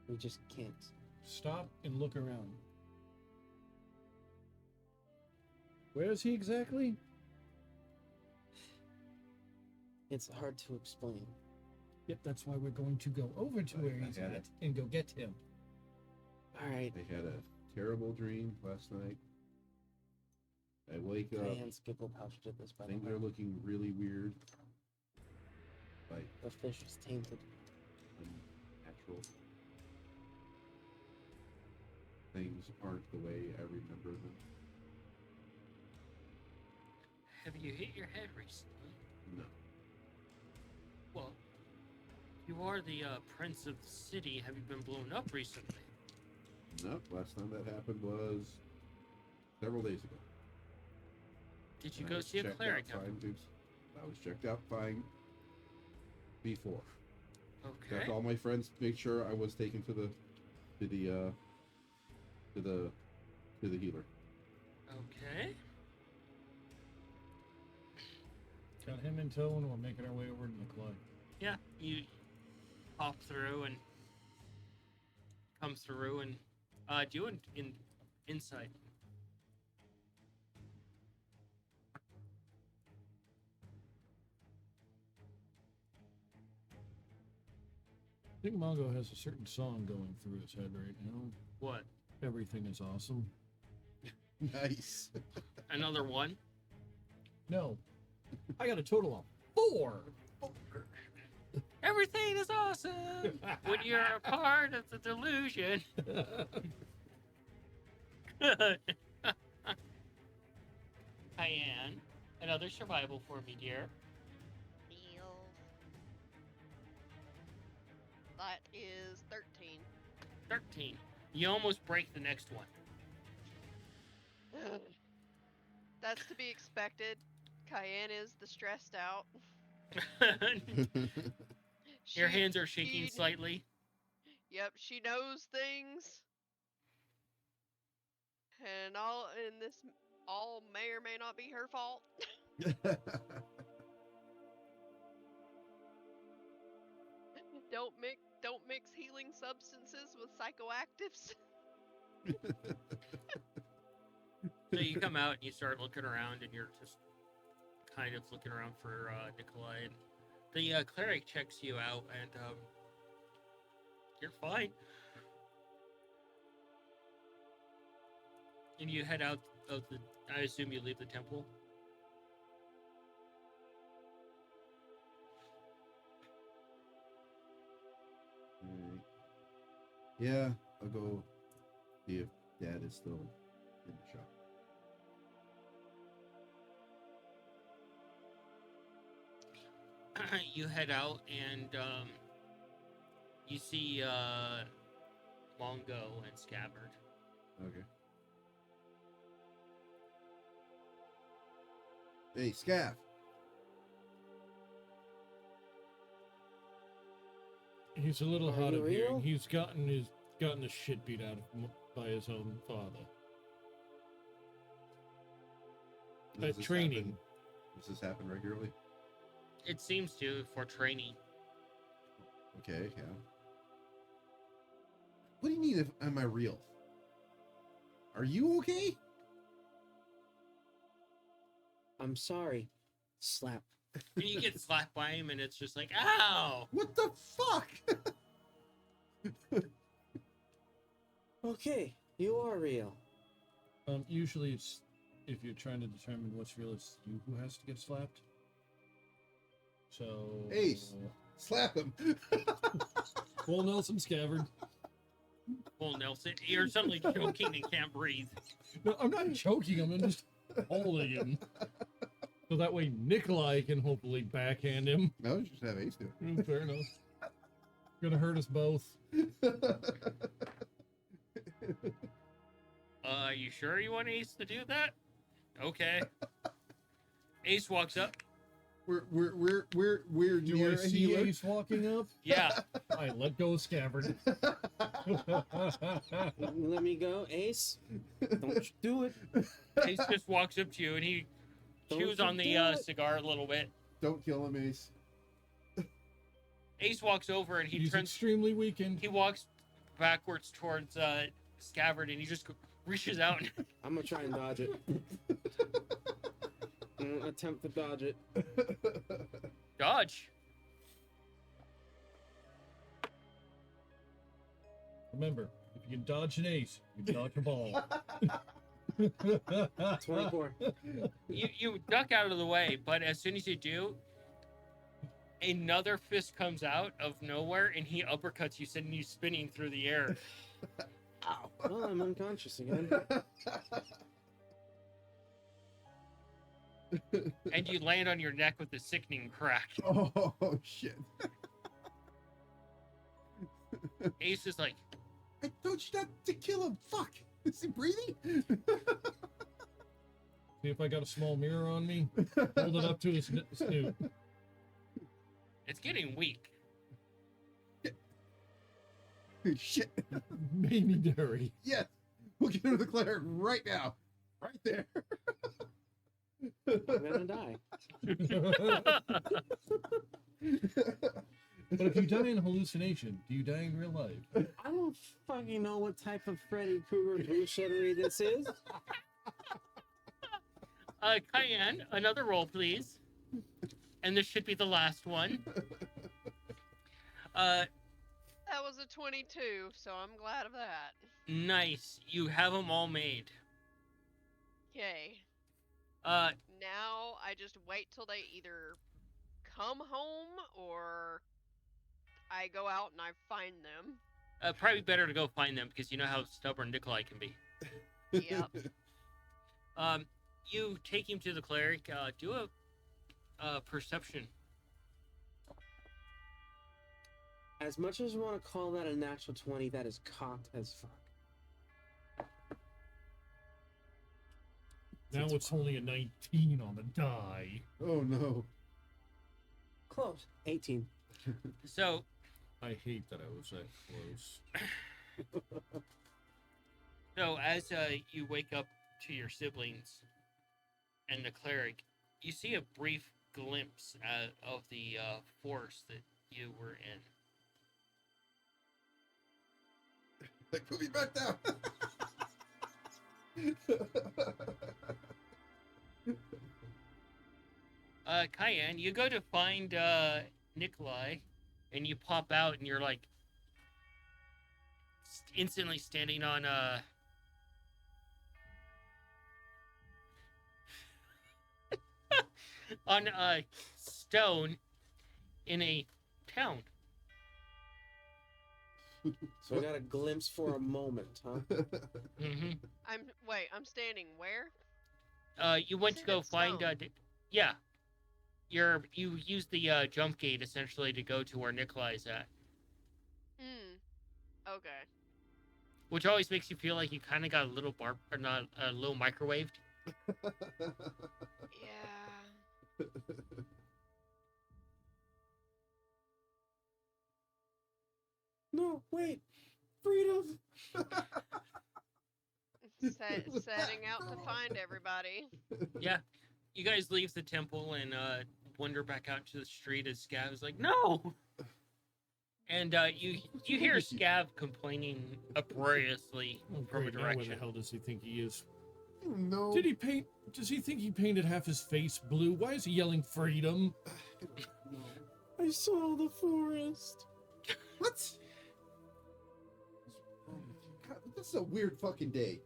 We just can't. Stop and look around. Where is he exactly? It's hard to explain. Yep, that's why we're going to go over to where I he's had at it. and go get him. All right. I had a terrible dream last night. I wake up, Diane Skipple Pouch did this, by the things way. are looking really weird. Like The fish is tainted. unnatural. Things aren't the way I remember them. Have you hit your head recently? No. Well, you are the prince of the city. Have you been blown up recently? Nope. Last time that happened was several days ago. Did you And I go was see a checked cleric? out fine, dudes. I was checked out fine before. Okay. Got all my friends made sure I was taken to the healer. Okay. Got him in tow and we're making our way over to Nikolai. Yeah, you pop through and come through and do an insight. think Mongo has a certain song going through his head right now. What? Everything is awesome. Nice. Another one? No. I got a total of 4. Everything is awesome when you're a part of the delusion. Cayenne, another survival for me, dear. Deal. That is 13. 13. You almost break the next one. That's to be expected. Cayenne is the stressed out. Your She- hands are shaking she- slightly. Yep, she knows things. And this all may or may not be her fault. Don't mix healing substances with psychoactives. So you come out and you start looking around, and you're just kind of looking around for Nikolai. And the cleric checks you out, and you're fine. And you head out of the. I assume you leave the temple. Alright. Yeah, I'll go see if Dad is still in the shop. You head out, and you see Mongo and Scabbard. Okay. Hey, Scaff. He's a little Are hot you of hearing. real? He's gotten the shit beat out of him by his own father. Does At this training. happen- Does this happen regularly? It seems to for training. Okay, yeah. What do you mean if am I real? Are you okay? I'm sorry. Slap. And you get slapped by him, and it's just like, ow! What the fuck? Okay, you are real. Usually it's if you're trying to determine what's real, it's you who has to get slapped. So Ace. Slap him. Well, Nelson Scabbard. Well, Nelson, you're suddenly choking and can't breathe. No, I'm not choking him. I'm just holding him. So that way Nikolai can hopefully backhand him. No, just have Ace do Fair enough. Gonna hurt us both. it. You sure you want Ace to do that? Okay. Ace walks up. We're Do near I a see healer. Ace walking up? Yeah. I let go of Scabbard. Let me go, Ace. Don't you do it. Ace just walks up to you, and he Don't chews you on the do it. cigar a little bit. Don't kill him, Ace. Ace walks over, and he He's turns. extremely weakened. He walks backwards towards Scabbard, and he just reaches out. And I'm gonna try and dodge it. I'm gonna attempt to dodge it. dodge. Remember, if you can dodge an ace, you can dodge a ball. 24. You duck out of the way, but as soon as you do, another fist comes out of nowhere, and he uppercuts you, sending you spinning through the air. Ow. Well, I'm unconscious again. And you land on your neck with a sickening crack. Oh shit. Ace is like, I told you not to kill him. Fuck. Is he breathing? See if I got a small mirror on me. Hold it up to his snoot. it's getting weak. Shit. Made me dirty. Yes. We'll get him to the cleric right now. Right there. I'm gonna die. But if you die in hallucination, do you die in real life? I don't fucking know what type of Freddy Krueger bullshittery this is. Cayenne, another roll, please. And this should be the last one. That was a 22, so I'm glad of that. Nice. You have them all made. Yay. Uh, Now I just wait till they either come home or I go out and I find them. probably better to go find them because you know how stubborn Nikolai can be. Yep. You take him to the cleric. Do a perception. As much as you want to call that a natural 20, that is cocked as fuck. Now it's only a 19 on the die. Oh no. Close. 18. So, I hate that I was that close. so as you wake up to your siblings and the cleric, you see a brief glimpse of the forest that you were in. Like, put me back down. Cayenne, you go to find Nikolai, and you pop out, and you're like instantly standing on on a stone in a town. So I got a glimpse for a moment, huh? Mm-hmm. I'm standing where? You went to said go it's find stone. yeah. You use the jump gate essentially to go to where Nikolai's at, Okay. which always makes you feel like you kind of got a little or not a little microwaved. Yeah. No, wait. Freedom. Setting out to find everybody. Yeah, you guys leave the temple and wander back out to the street as Scav is like, no. And you hear Scav complaining uproariously from a Great, now where the direction. hell does he think he is? No. Did he paint? Does he think he painted half his face blue? Why is he yelling freedom? I saw the forest. What? God, this is a weird fucking day.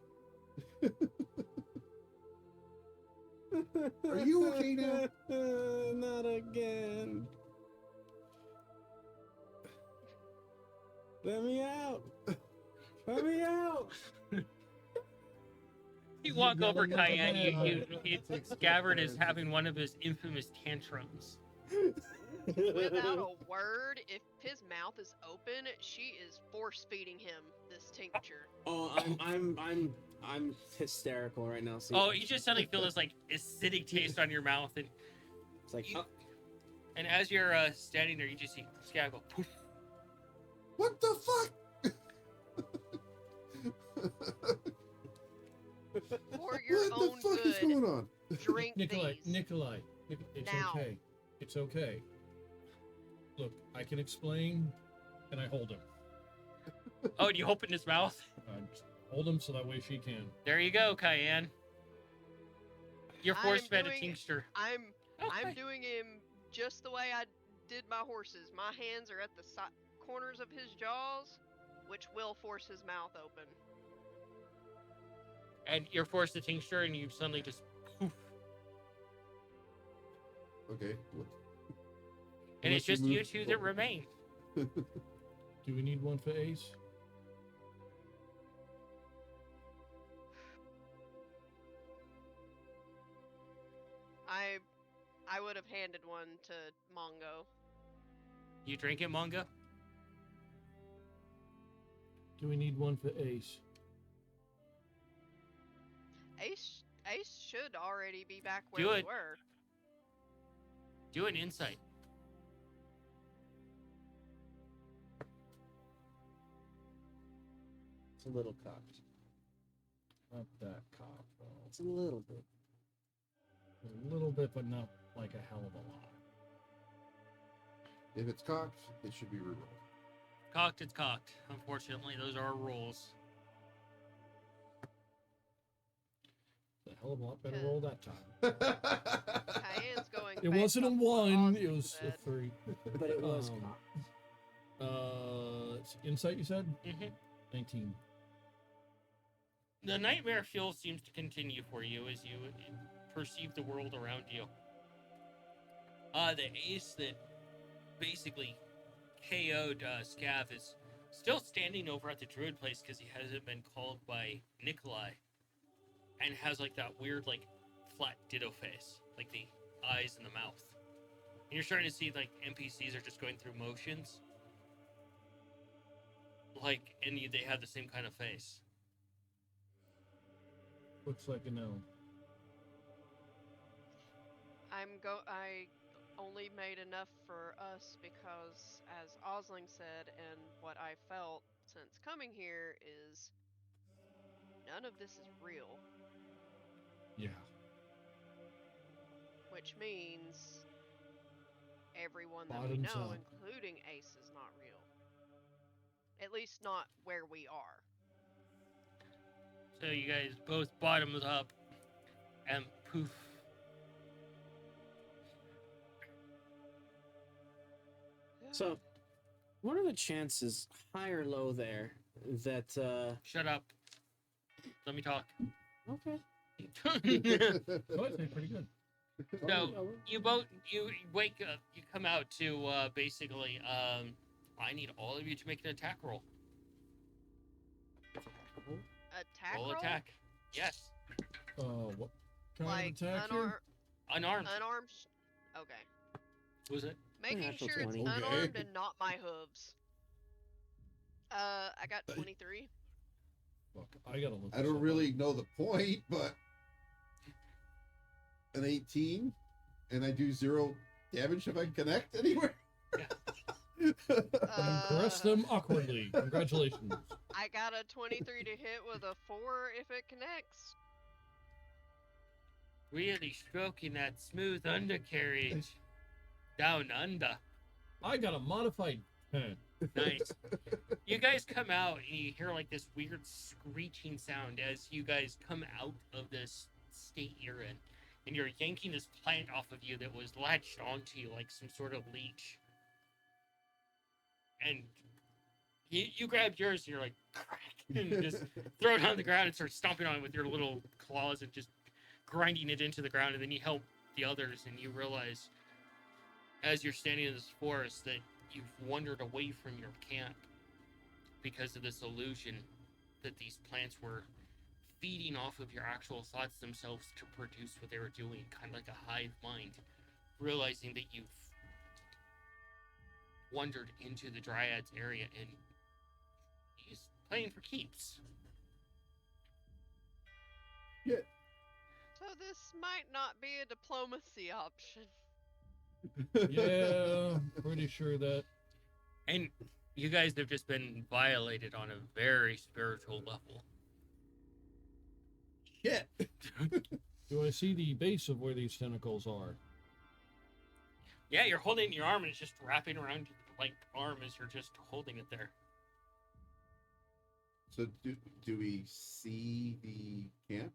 Are you okay now? Not again. Let me out. Let me out. You walk over Yelling like a Cayenne. man. Scabbard is having one of his infamous tantrums. Without a word, if his mouth is open, she is force feeding him this tincture. Oh, I'm hysterical right now. See, Oh, you just suddenly feel this like acidic taste on your mouth, and it's like, you- and as you're standing there, you just see Scav go poof. What the fuck? For your What own the fuck is good, going on? drink Nikolai, these. it's Now. okay. It's okay. Look, I can explain, and I hold him. Oh, and you open his mouth. Just hold him so that way she can. There you go, Cayenne. You're I'm force fed a doing- tincture. I'm Okay. doing him just the way I did my horses. My hands are at the corners of his jaws, which will force his mouth open. And you're forced to tincture, and you suddenly just poof. Okay. What? And it's Unless just you move two that forward. remain. Do we need one for Ace? I would have handed one to Mongo. You drink it, Mongo? Do we need one for Ace? Ace should already be back Do where we it. were. Do an insight. it's a little cocked. Not that cop, though. It's a little bit. A little bit, but not like a hell of a lot. If it's cocked, it should be rerolled. Cocked, it's cocked. Unfortunately, those are our rules. A hell of a lot better roll that time. Cayenne's going. It based wasn't a off what 1, Austin it was a said. 3. But it was Um, cocked. It's insight, you said? Mm-hmm. 19. The nightmare fuel seems to continue for you as you perceive the world around you. The ace that basically KO'd Scav is still standing over at the druid place because he hasn't been called by Nikolai, and has like that weird like flat ditto face, like the eyes and the mouth. And you're starting to see like NPCs are just going through motions, like, and they have the same kind of face. Looks like a no. I only made enough for us because, as Osling said, and what I felt since coming here is none of this is real, Yeah. which means everyone that we Bottoms know, up. including Ace, is not real. At least not where we are. So you guys both bottoms up, and poof. So, what are the chances, high or low, there that? Shut up. Let me talk. Okay. Oh, I think pretty good. So you wake up, you come out to basically I need all of you to make an attack roll. Attack Roll roll? attack. Yes. What kind Like of attack here? Unarmed. unarmed? Okay. Was it? Making natural sure it's 20. unarmed Okay. and not my hooves. I got 23. Fuck, I gotta look. I this don't up. really know the point, but an 18, and I do 0 damage if I connect anywhere. You caress them awkwardly. Congratulations. I got a 23 to hit with a 4 if it connects. Really stroking that smooth undercarriage down under. I got a modified 10. Nice. You guys come out and you hear like this weird screeching sound as you guys come out of this state you're in, and you're yanking this plant off of you that was latched onto you like some sort of leech. And you grab yours and you're like, crack, and just throw it on the ground and start stomping on it with your little claws and just grinding it into the ground. And then you help the others, and you realize as you're standing in this forest that you've wandered away from your camp because of this illusion that these plants were feeding off of your actual thoughts themselves to produce what they were doing, kind of like a hive mind, realizing that you've wandered into the Dryads area and he's playing for keeps. So this might not be a diplomacy option. Yeah, pretty sure that. And you guys have just been violated on a very spiritual level. Shit. Do I see the base of where these tentacles are? Yeah, you're holding it in your arm and it's just wrapping around your like arm as you're just holding it there. So do we see the camp?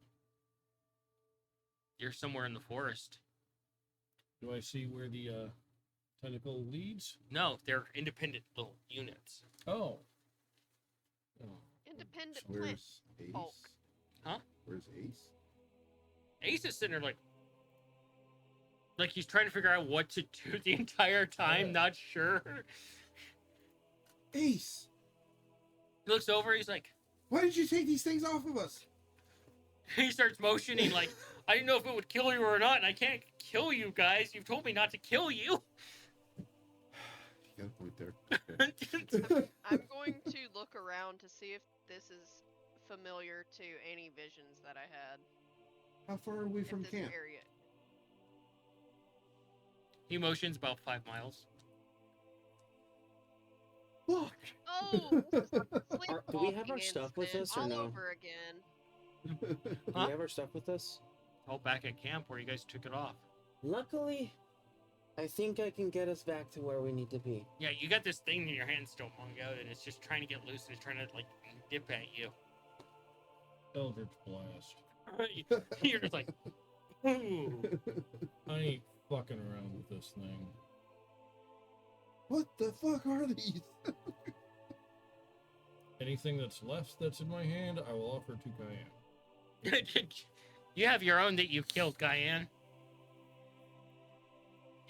You're somewhere in the forest. Do I see where the tentacle leads? No, they're independent little units. Oh. Independent plant. Where's Ace? Bulk. Huh? Where's Ace? Ace is sitting there like he's trying to figure out what to do the entire time, not sure. Ace! He looks over, he's like, Why did you take these things off of us? he starts motioning like, I didn't know if it would kill you or not, and I can't kill you guys. You've told me not to kill you. You got a point there. Okay. I'm going to look around to see if this is familiar to any visions that I had. How far are we in from this camp? area. He motions about 5 miles. Look! Oh! Do we have our sleepwalking stuff with incident us or all no? over again. Do Huh? we have our stuff with us? All back at camp where you guys took it off. Luckily, I think I can get us back to where we need to be. Yeah, you got this thing in your hand still, Mongo, and it's just trying to get loose and it's trying to, like, dip at you. Eldritch Blast. You're just like, ooh. I ain't fucking around with this thing. What the fuck are these? Anything that's left that's in my hand, I will offer to Cayenne. You have your own that you killed, Cayenne.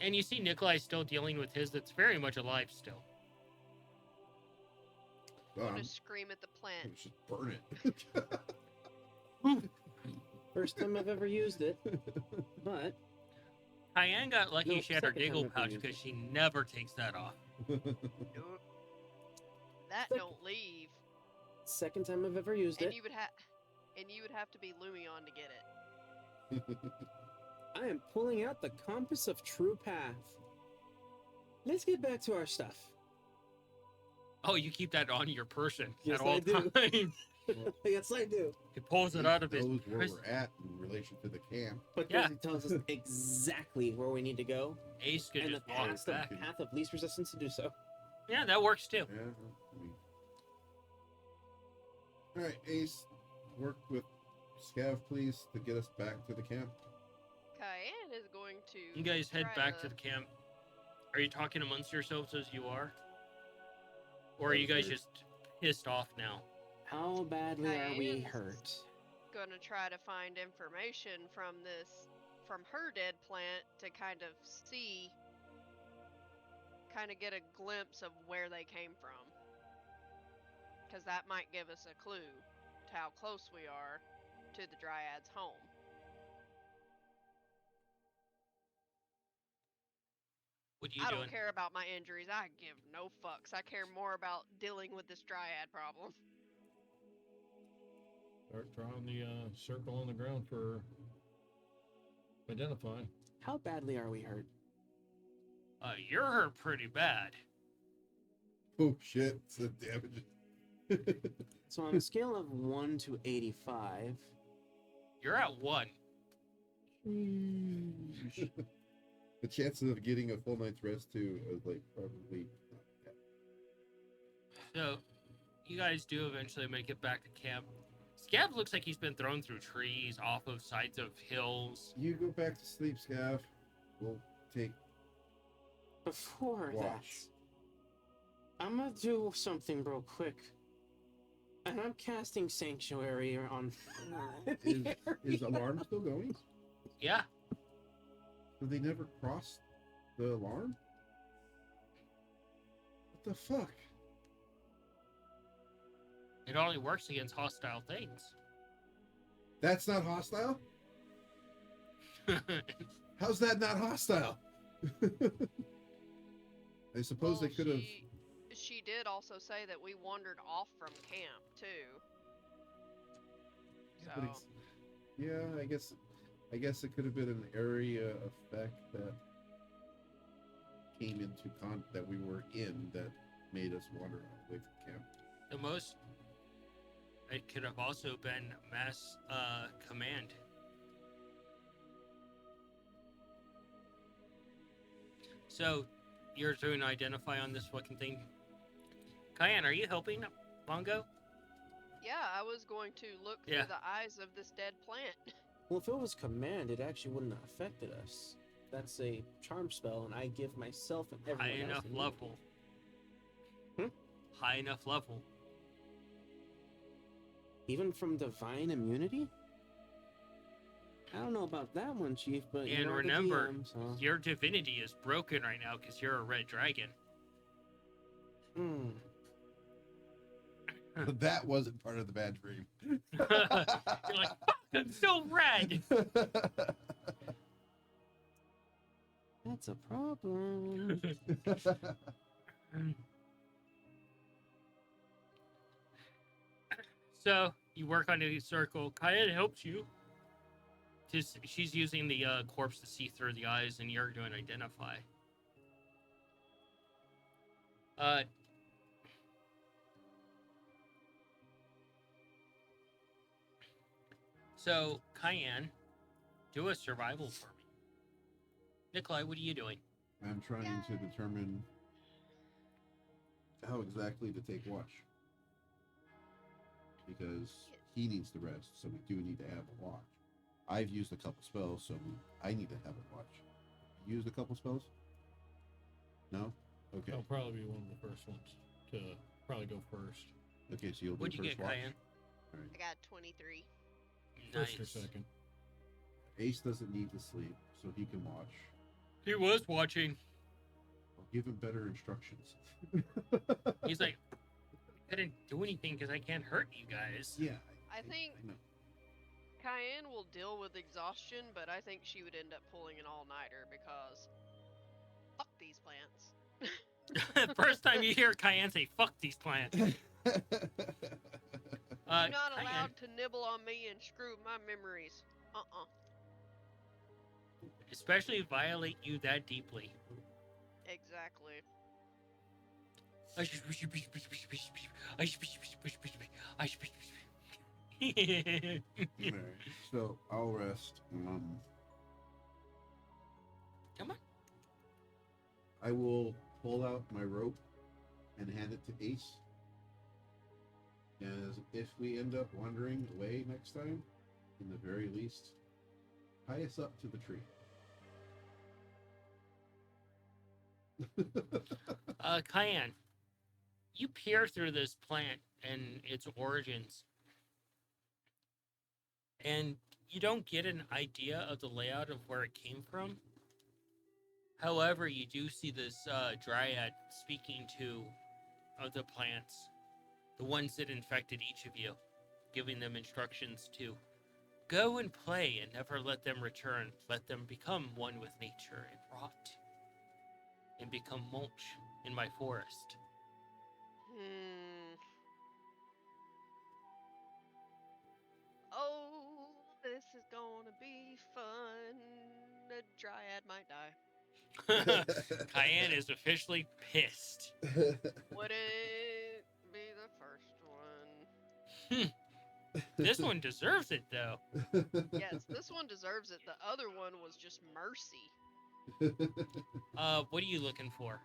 And you see Nikolai still dealing with his that's very much alive still. I want Um, to scream at the plant. let's just burn it. First time I've ever used it, but Cayenne got lucky No, she had her second time giggle I've pouch used because it. she never takes that off. Nope. That Second- don't leave. second time I've ever used And it. you would have to be Lumion to get it. I am pulling out the compass of true path. Let's get back to our stuff. Oh, you keep that on your person Yes, at all I do. times. Yes, I do. He pulls it out of his knows where prison. we're at in relation to the camp. But Yeah. he tells us exactly where we need to go, Ace could and the just walk back. path of least resistance to do so. Yeah, that works too. Yeah. All right, Ace, work with Scav, please, to get us back to the camp. Cayenne is going to. You guys head try back to the camp. Are you talking amongst yourselves as you are? Or are you guys just pissed off now? How badly are we Cayenne's hurt? Gonna try to find information from her dead plant to kind of get a glimpse of where they came from. Because that might give us a clue to how close we are to the Dryad's home. What are you I doing? don't care about my injuries. I give no fucks. I care more about dealing with this Dryad problem. Start drawing the circle on the ground for identify. How badly are we hurt? You're hurt pretty bad. Oh shit! It's the damage. So on a scale of 1 to 85, You're at 1. The chances of getting a full night's rest too is like probably. So, you guys do eventually make it back to camp. Scab looks like he's been thrown through trees, off of sides of hills. You go back to sleep, Scav. We'll take before watch. that, I'm gonna do something real quick. And I'm casting Sanctuary on Is alarm still going? Yeah, Did they never cross the alarm? What the fuck? it only works against hostile things. That's not hostile? How's that not hostile? I suppose they could have. She did also say that we wandered off from camp too. Yeah, but yeah, I guess it could have been an area effect that came into that we were in that made us wander away from camp. The most, it could have also been mass command. So, you're doing identify on this fucking thing. Cayenne, are you helping Bongo? Yeah, I was going to look Yeah. through the eyes of this dead plant. Well, if it was command, it actually wouldn't have affected us. That's a charm spell, and I give myself and everyone High else enough immunity. level. Hmm? High enough level. Even from divine immunity? I don't know about that one, Chief, but you And are the remember, DM, so... your divinity is broken right now because you're a red dragon. Hmm. That wasn't part of the bad dream. You're like, fuck, I'm still red! That's a problem. So, you work on a circle. Cayenne helps you. She's using the corpse to see through the eyes, and you're doing identify. So, Cayenne, do a survival for me. Nikolai, what are you doing? I'm trying to determine how exactly to take watch. Because he needs to rest, so we do need to have a watch. I've used a couple spells, so I need to have a watch. You used a couple spells? No? Okay. I'll probably be one of the first ones to probably go first. Okay, so you'll do What'd you first get, watch. Cayenne? All right. I got 23. First or Nice. second. Ace doesn't need to sleep, so he can watch. He was watching. I'll give him better instructions. He's like, I couldn't do anything because I can't hurt you guys. yeah. I think I know. Cayenne will deal with exhaustion, but I think she would end up pulling an all-nighter because fuck these plants. First time you hear Cayenne say, fuck these plants. You're not Cayenne, allowed to nibble on me and screw my memories. especially violate you that deeply. Exactly. Alright, so I'll rest. Come on. I will pull out my rope and hand it to Ace. As if we end up wandering away next time, in the very least, tie us up to the tree. Cayenne, you peer through this plant and its origins, and you don't get an idea of the layout of where it came from. However, you do see this dryad speaking to the plants, the ones that infected each of you, giving them instructions to go and play and never let them return. Let them become one with nature and rot and become mulch in my forest. Oh, this is gonna be fun. The dryad might die. Cayenne is officially pissed. Would it be the first one? This one deserves it, though. Yes, this one deserves it. The other one was just mercy. What are you looking for?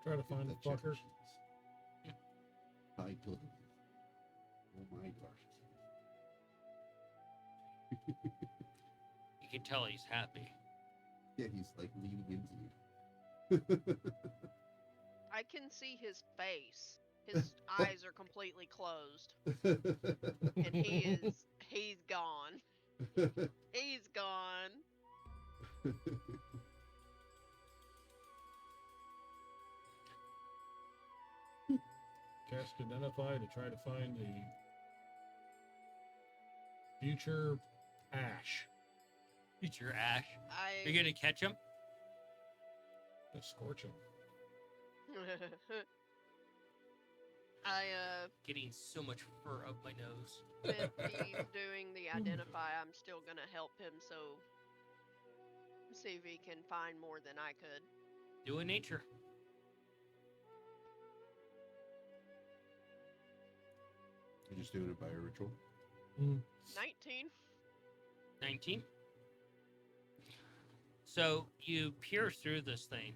Try to find the fucker. I told him. Oh my gosh. You can tell he's happy. Yeah, he's like leaning into you. I can see his face. His eyes are completely closed. And he's gone. He's gone. Cast Identify to try to find the future Ash. It's your Ash. I You're gonna catch him? Just scorch him. Getting so much fur up my nose. With Steve doing the identify, I'm still gonna help him, so see if he can find more than I could. Do a nature. You're just doing it by a ritual. 19. 19. So you peer through this thing,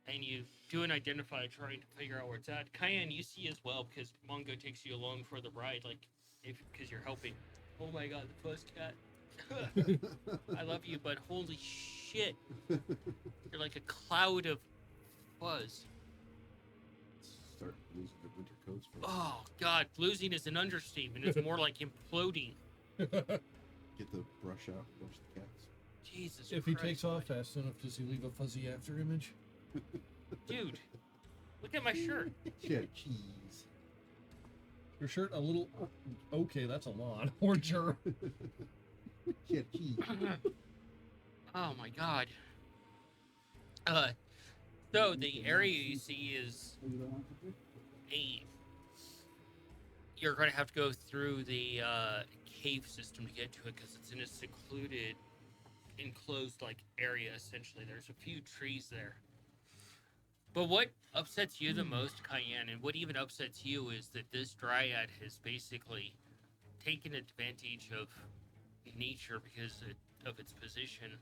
and you do an identify, trying to figure out where it's at. Cayenne, you see as well, because Mongo takes you along for the ride, like, because you're helping. Oh my god, the fuzz cat. I love you, but holy shit. You're like a cloud of fuzz. Start losing the winter coats for Oh god, losing is an understatement. It's more like imploding. Get the brush out, brush the cats. Jesus If he Christ, takes off bud. fast enough, does he leave a fuzzy after image? Dude, look at my shirt. Yeah, cheese. Your shirt a little... Okay, that's a lot. Or sure. Yeah, cheese. Oh my god. So the area you see is you're going to have to go through the cave system to get to it because it's in a secluded, enclosed like area. Essentially, there's a few trees there. But what upsets you the most, Cayenne, and what even upsets you is that this dryad has basically taken advantage of nature because of its position,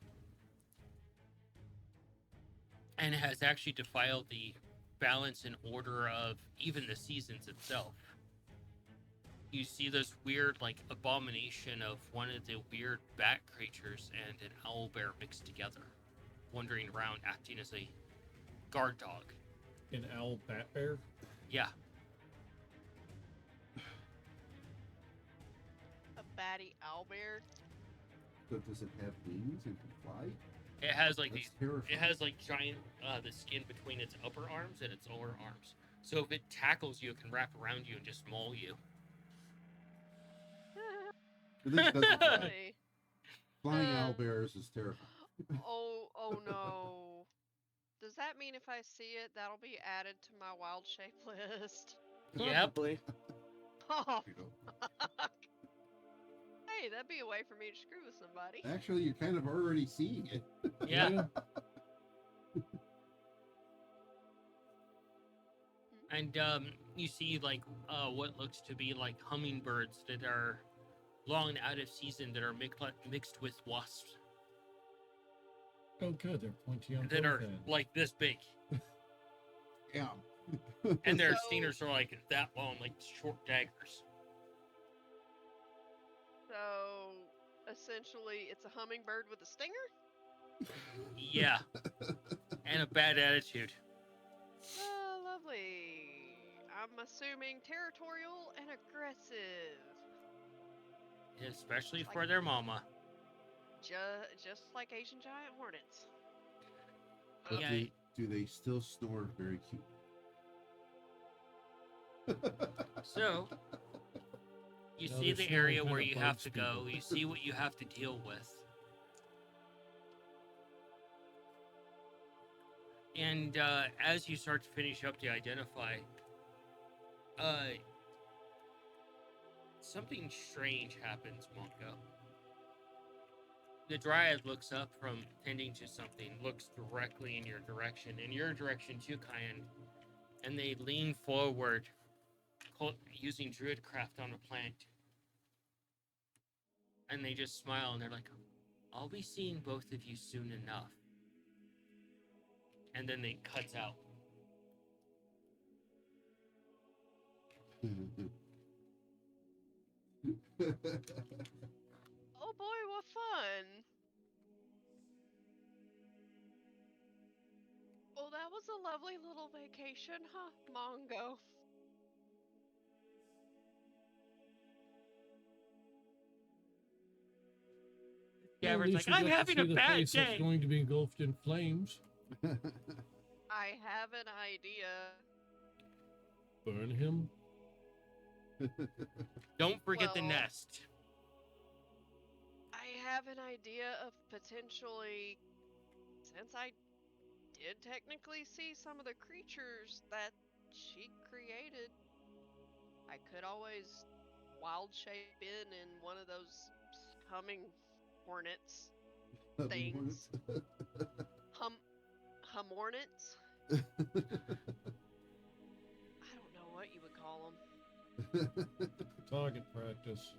and has actually defiled the balance and order of even the seasons itself. You see this weird, like, abomination of one of the weird bat creatures and an owl bear mixed together, wandering around, acting as a guard dog. An owl bat bear? Yeah. A batty owlbear. So does it have wings and can fly? It has like That's these. terrifying. It has like giant the skin between its upper arms and its lower arms. So if it tackles you, it can wrap around you and just maul you. But this doesn't fly. Funny. Flying Uh, owl bears is terrifying. Oh no. Does that mean if I see it, that'll be added to my wild shape list? Yep. Probably. Oh, You know? fuck. Hey, that'd be a way for me to screw with somebody. Actually, you're kind of already seeing it. Yeah. And you see like what looks to be like hummingbirds that are long and out of season that are mixed with wasps Oh, good. They're pointy on that both are ends. like this big, Yeah. and their So- stingers are like that long, like short daggers. So, essentially, it's a hummingbird with a stinger? Yeah, and a bad attitude. Oh, lovely. I'm assuming territorial and aggressive. Especially Like- for their mama. Just like Asian giant hornets. But Yeah. do they still snore very cute? So you No, see they're the area snoring where kinda you have bugs to go. people. You see what you have to deal with. And as you start to finish up to identify, something strange happens, Monko. The Dryad looks up from tending to something, looks directly in your direction too, Kyan, and they lean forward, using Druidcraft on a plant. And they just smile and they're like, I'll be seeing both of you soon enough. And then they cuts out. Oh boy, what fun! Well, that was a lovely little vacation, huh, Mongo? Well, at Gabbard's least like, we I'm got to having see a the bad place that's day. going to be engulfed in flames. I have an idea. Burn him. Don't forget the Well- nest. I have an idea of potentially, since I did technically see some of the creatures that she created, I could always wild shape in one of those humming hornets. Things. Humornets? I don't know what you would call them. Target practice.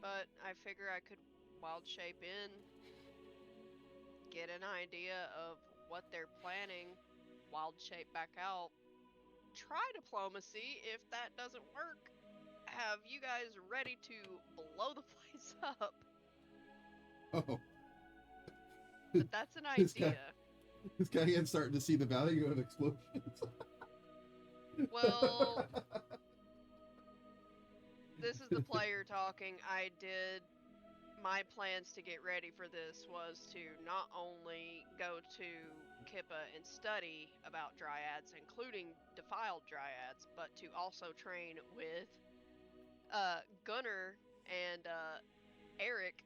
But I figure I could wild shape in, get an idea of what they're planning, wild shape back out, try diplomacy. If that doesn't work, have you guys ready to blow the place up. Oh, But that's an This guy- idea. this guy ain't starting to see the value of explosions. Well, this is the player talking. My plans to get ready for this was to not only go to Kippa and study about dryads, including defiled dryads, but to also train with Gunnar and Eric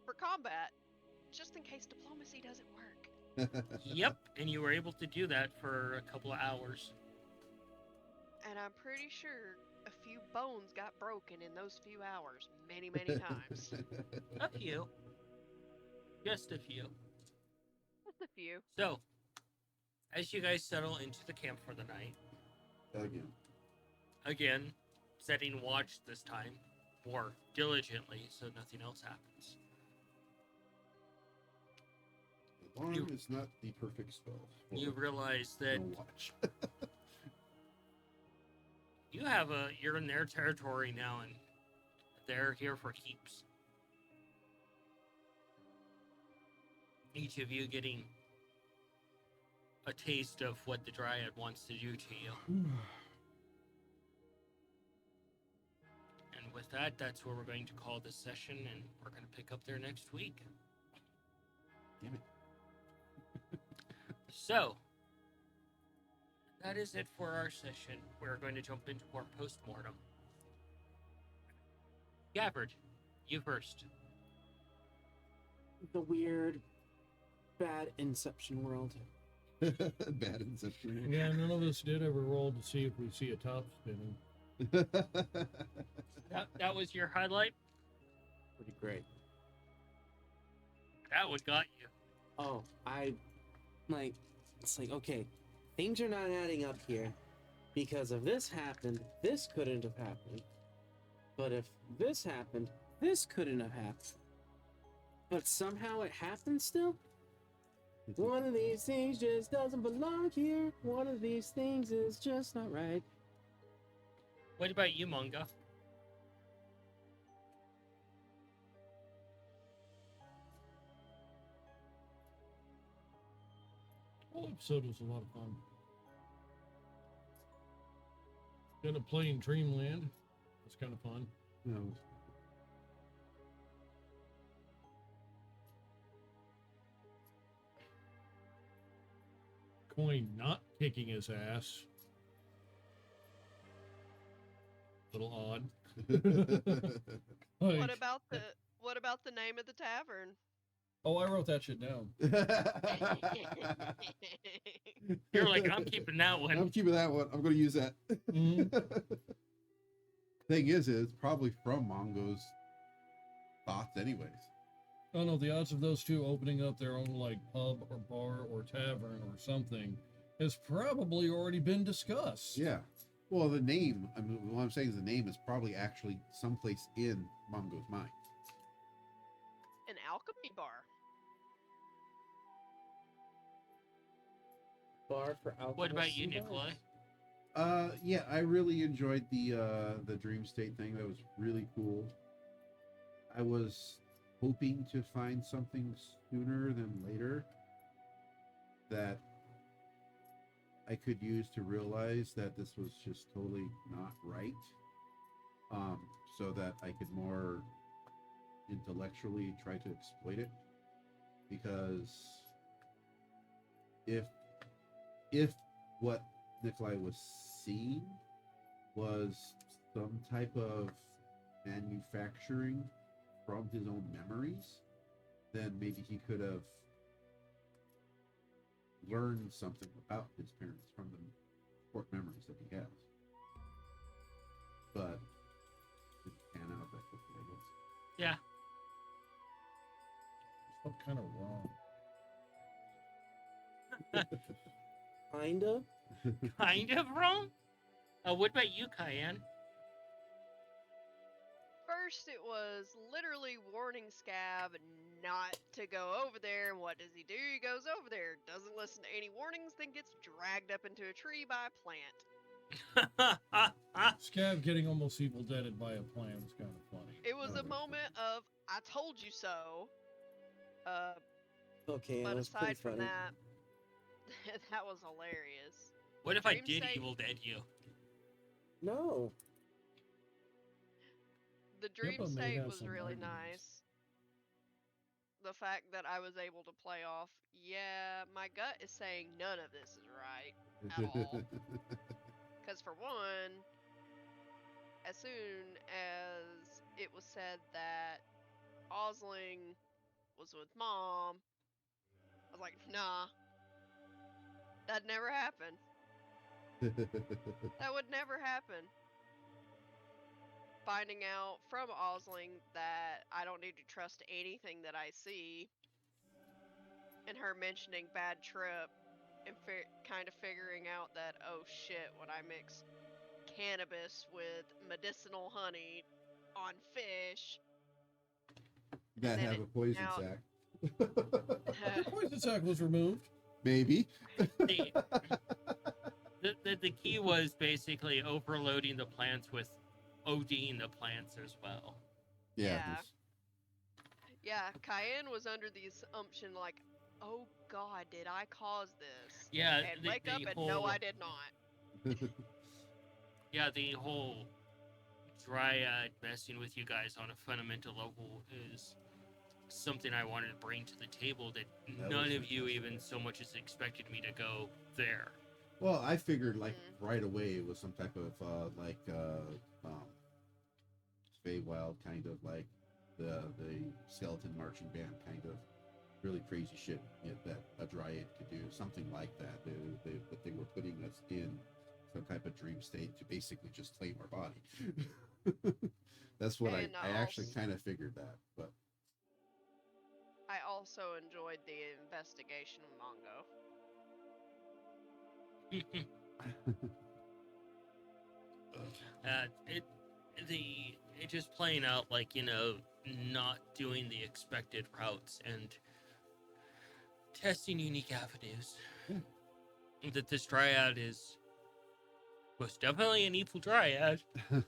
for combat, just in case diplomacy doesn't work. Yep, and you were able to do that for a couple of hours. And I'm pretty sure a few bones got broken in those few hours, many, many times. A few. Just a few. Just a few. So, as you guys settle into the camp for the night, again, setting watch this time, more diligently so nothing else happens. Alarm You- is not the perfect spell. for You realize that no watch. you're in their territory now and they're here for keeps. Each of you getting a taste of what the Dryad wants to do to you. And with that, that's where we're going to call this session, and we're going to pick up there next week. Damn it. So, that is it for our session. We're going to jump into our post-mortem. Gabbard, you first. The weird, bad Inception world. Bad inception. Yeah, none of us did ever roll to see if we see a top spinning. That was your highlight? Pretty great. That one got you. Oh, it's like, okay, things are not adding up here. Because if this happened, this couldn't have happened. But if this happened, this couldn't have happened. But somehow it happened still? One of these things just doesn't belong here. One of these things is just not right. What about you, Manga? Whole episode was a lot of fun. Got to play in Dreamland. It's kind of fun. No. Coin not kicking his ass. Little odd. Like, What about the name of the tavern? oh, I wrote that shit down. You're like, I'm keeping that one. I'm keeping that one. I'm going to use that. Mhm. Thing is, it's probably from Mongo's thoughts, anyways. Oh no, the odds of those two opening up their own like pub or bar or tavern or something has probably already been discussed. Yeah. Well, the name, I mean, what I'm saying is the name is probably actually someplace in Mongo's mind. An alchemy bar. Bar for alcohol. What about you, Nikolai? Yeah, I really enjoyed the dream state thing. That was really cool. I was hoping to find something sooner than later that I could use to realize that this was just totally not right. So that I could more intellectually try to exploit it. Because if what Nikolai was seeing was some type of manufacturing from his own memories, then maybe he could have learned something about his parents from the short memories that he has. But it didn't pan out that quickly, I guess. Yeah. It felt kind of wrong. Kinda. Kind of wrong? What about you, Cayenne? First, it was literally warning Scab not to go over there. And what does he do? He goes over there, doesn't listen to any warnings, then gets dragged up into a tree by a plant. Scab getting almost evil deaded by a plant was kind of funny. It was a moment of "I told you so." Okay, But that was pretty aside from funny. that, that was hilarious. What if I Dream did state- evil dead you? No. The dream Yippa may state have was some really arguments. nice. The fact that I was able to play off, yeah, my gut is saying none of this is right. At all. Because for one, as soon as it was said that Osling was with Mom, I was like, nah, that'd never happen. That would never happen. Finding out from Osling that I don't need to trust anything that I see, and her mentioning bad trip, and kind of figuring out that, oh shit, when I mix cannabis with medicinal honey on fish, that then have a poison now- sac. The poison sac was removed. Maybe. The key was basically overloading the plants with ODing the plants as well. Yeah. yeah, Cayenne was under the assumption like, oh God, did I cause this? Yeah, And wake up and no, I did not. Yeah, the whole dryad messing with you guys on a fundamental level is something I wanted to bring to the table that That none was of you fantastic. even so much as expected me to go there. Well, I figured like Mm. right away it was some type of Feywild kind of like the skeleton marching band kind of really crazy shit that a dryad could do, something like that. That they were putting us in some type of dream state to basically just claim our body. That's what And I actually kind of figured that, but I also enjoyed the investigation of Mongo. It just playing out like, you know, not doing the expected routes and testing unique avenues. That this dryad was definitely an evil dryad. And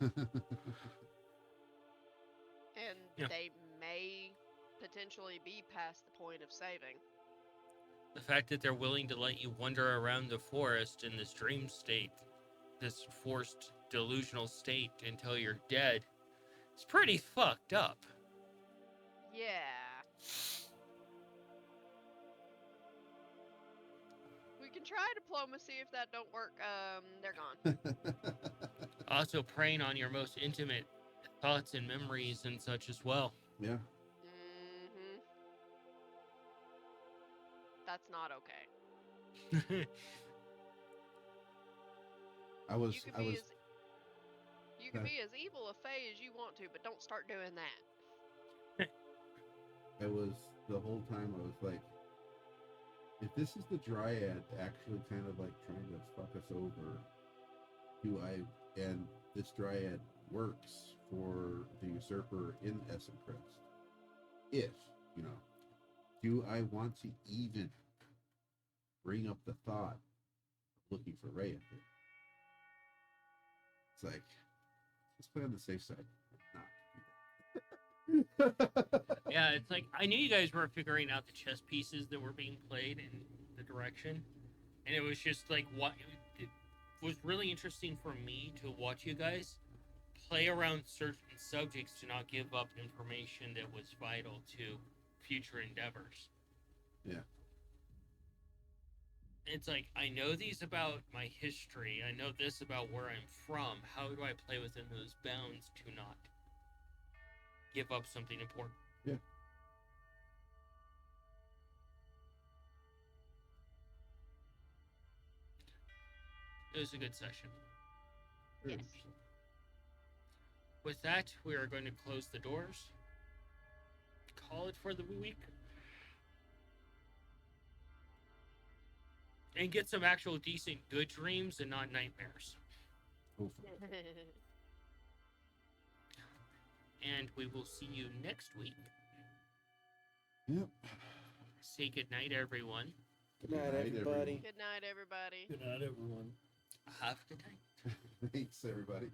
Yeah. they may potentially be past the point of saving. The fact that they're willing to let you wander around the forest in this dream state, this forced delusional state until you're dead, it's pretty fucked up. Yeah. We can try diplomacy. If that don't work, they're gone. Also preying on your most intimate thoughts and memories and such as well. yeah. Mm-hmm. That's not okay. I was You can I be was as you can be as evil a fae as you want to, but don't start doing that. I was the whole time I was like, if this is the dryad actually kind of like trying to fuck us over, and this dryad works for the usurper in Essencrest, if, you know, do I want to even bring up the thought of looking for Rhea? It's like, let's play on the safe side. Yeah, it's like I knew you guys were figuring out the chess pieces that were being played in the direction, and it was just like what it was really interesting for me to watch you guys play around certain subjects to not give up information that was vital to future endeavors. Yeah. It's like I know these about my history, I know this about where I'm from. How do I play within those bounds to not give up something important? Yeah. It was a good session. Yes. With that, we are going to close the doors. Call it for the week. And get some actual decent good dreams and not nightmares. Hopefully. And we will see you next week. Yep. Say good night, everyone. Good night, everybody. Good night, everybody. Good night, everyone. Have a good night. Thanks, everybody.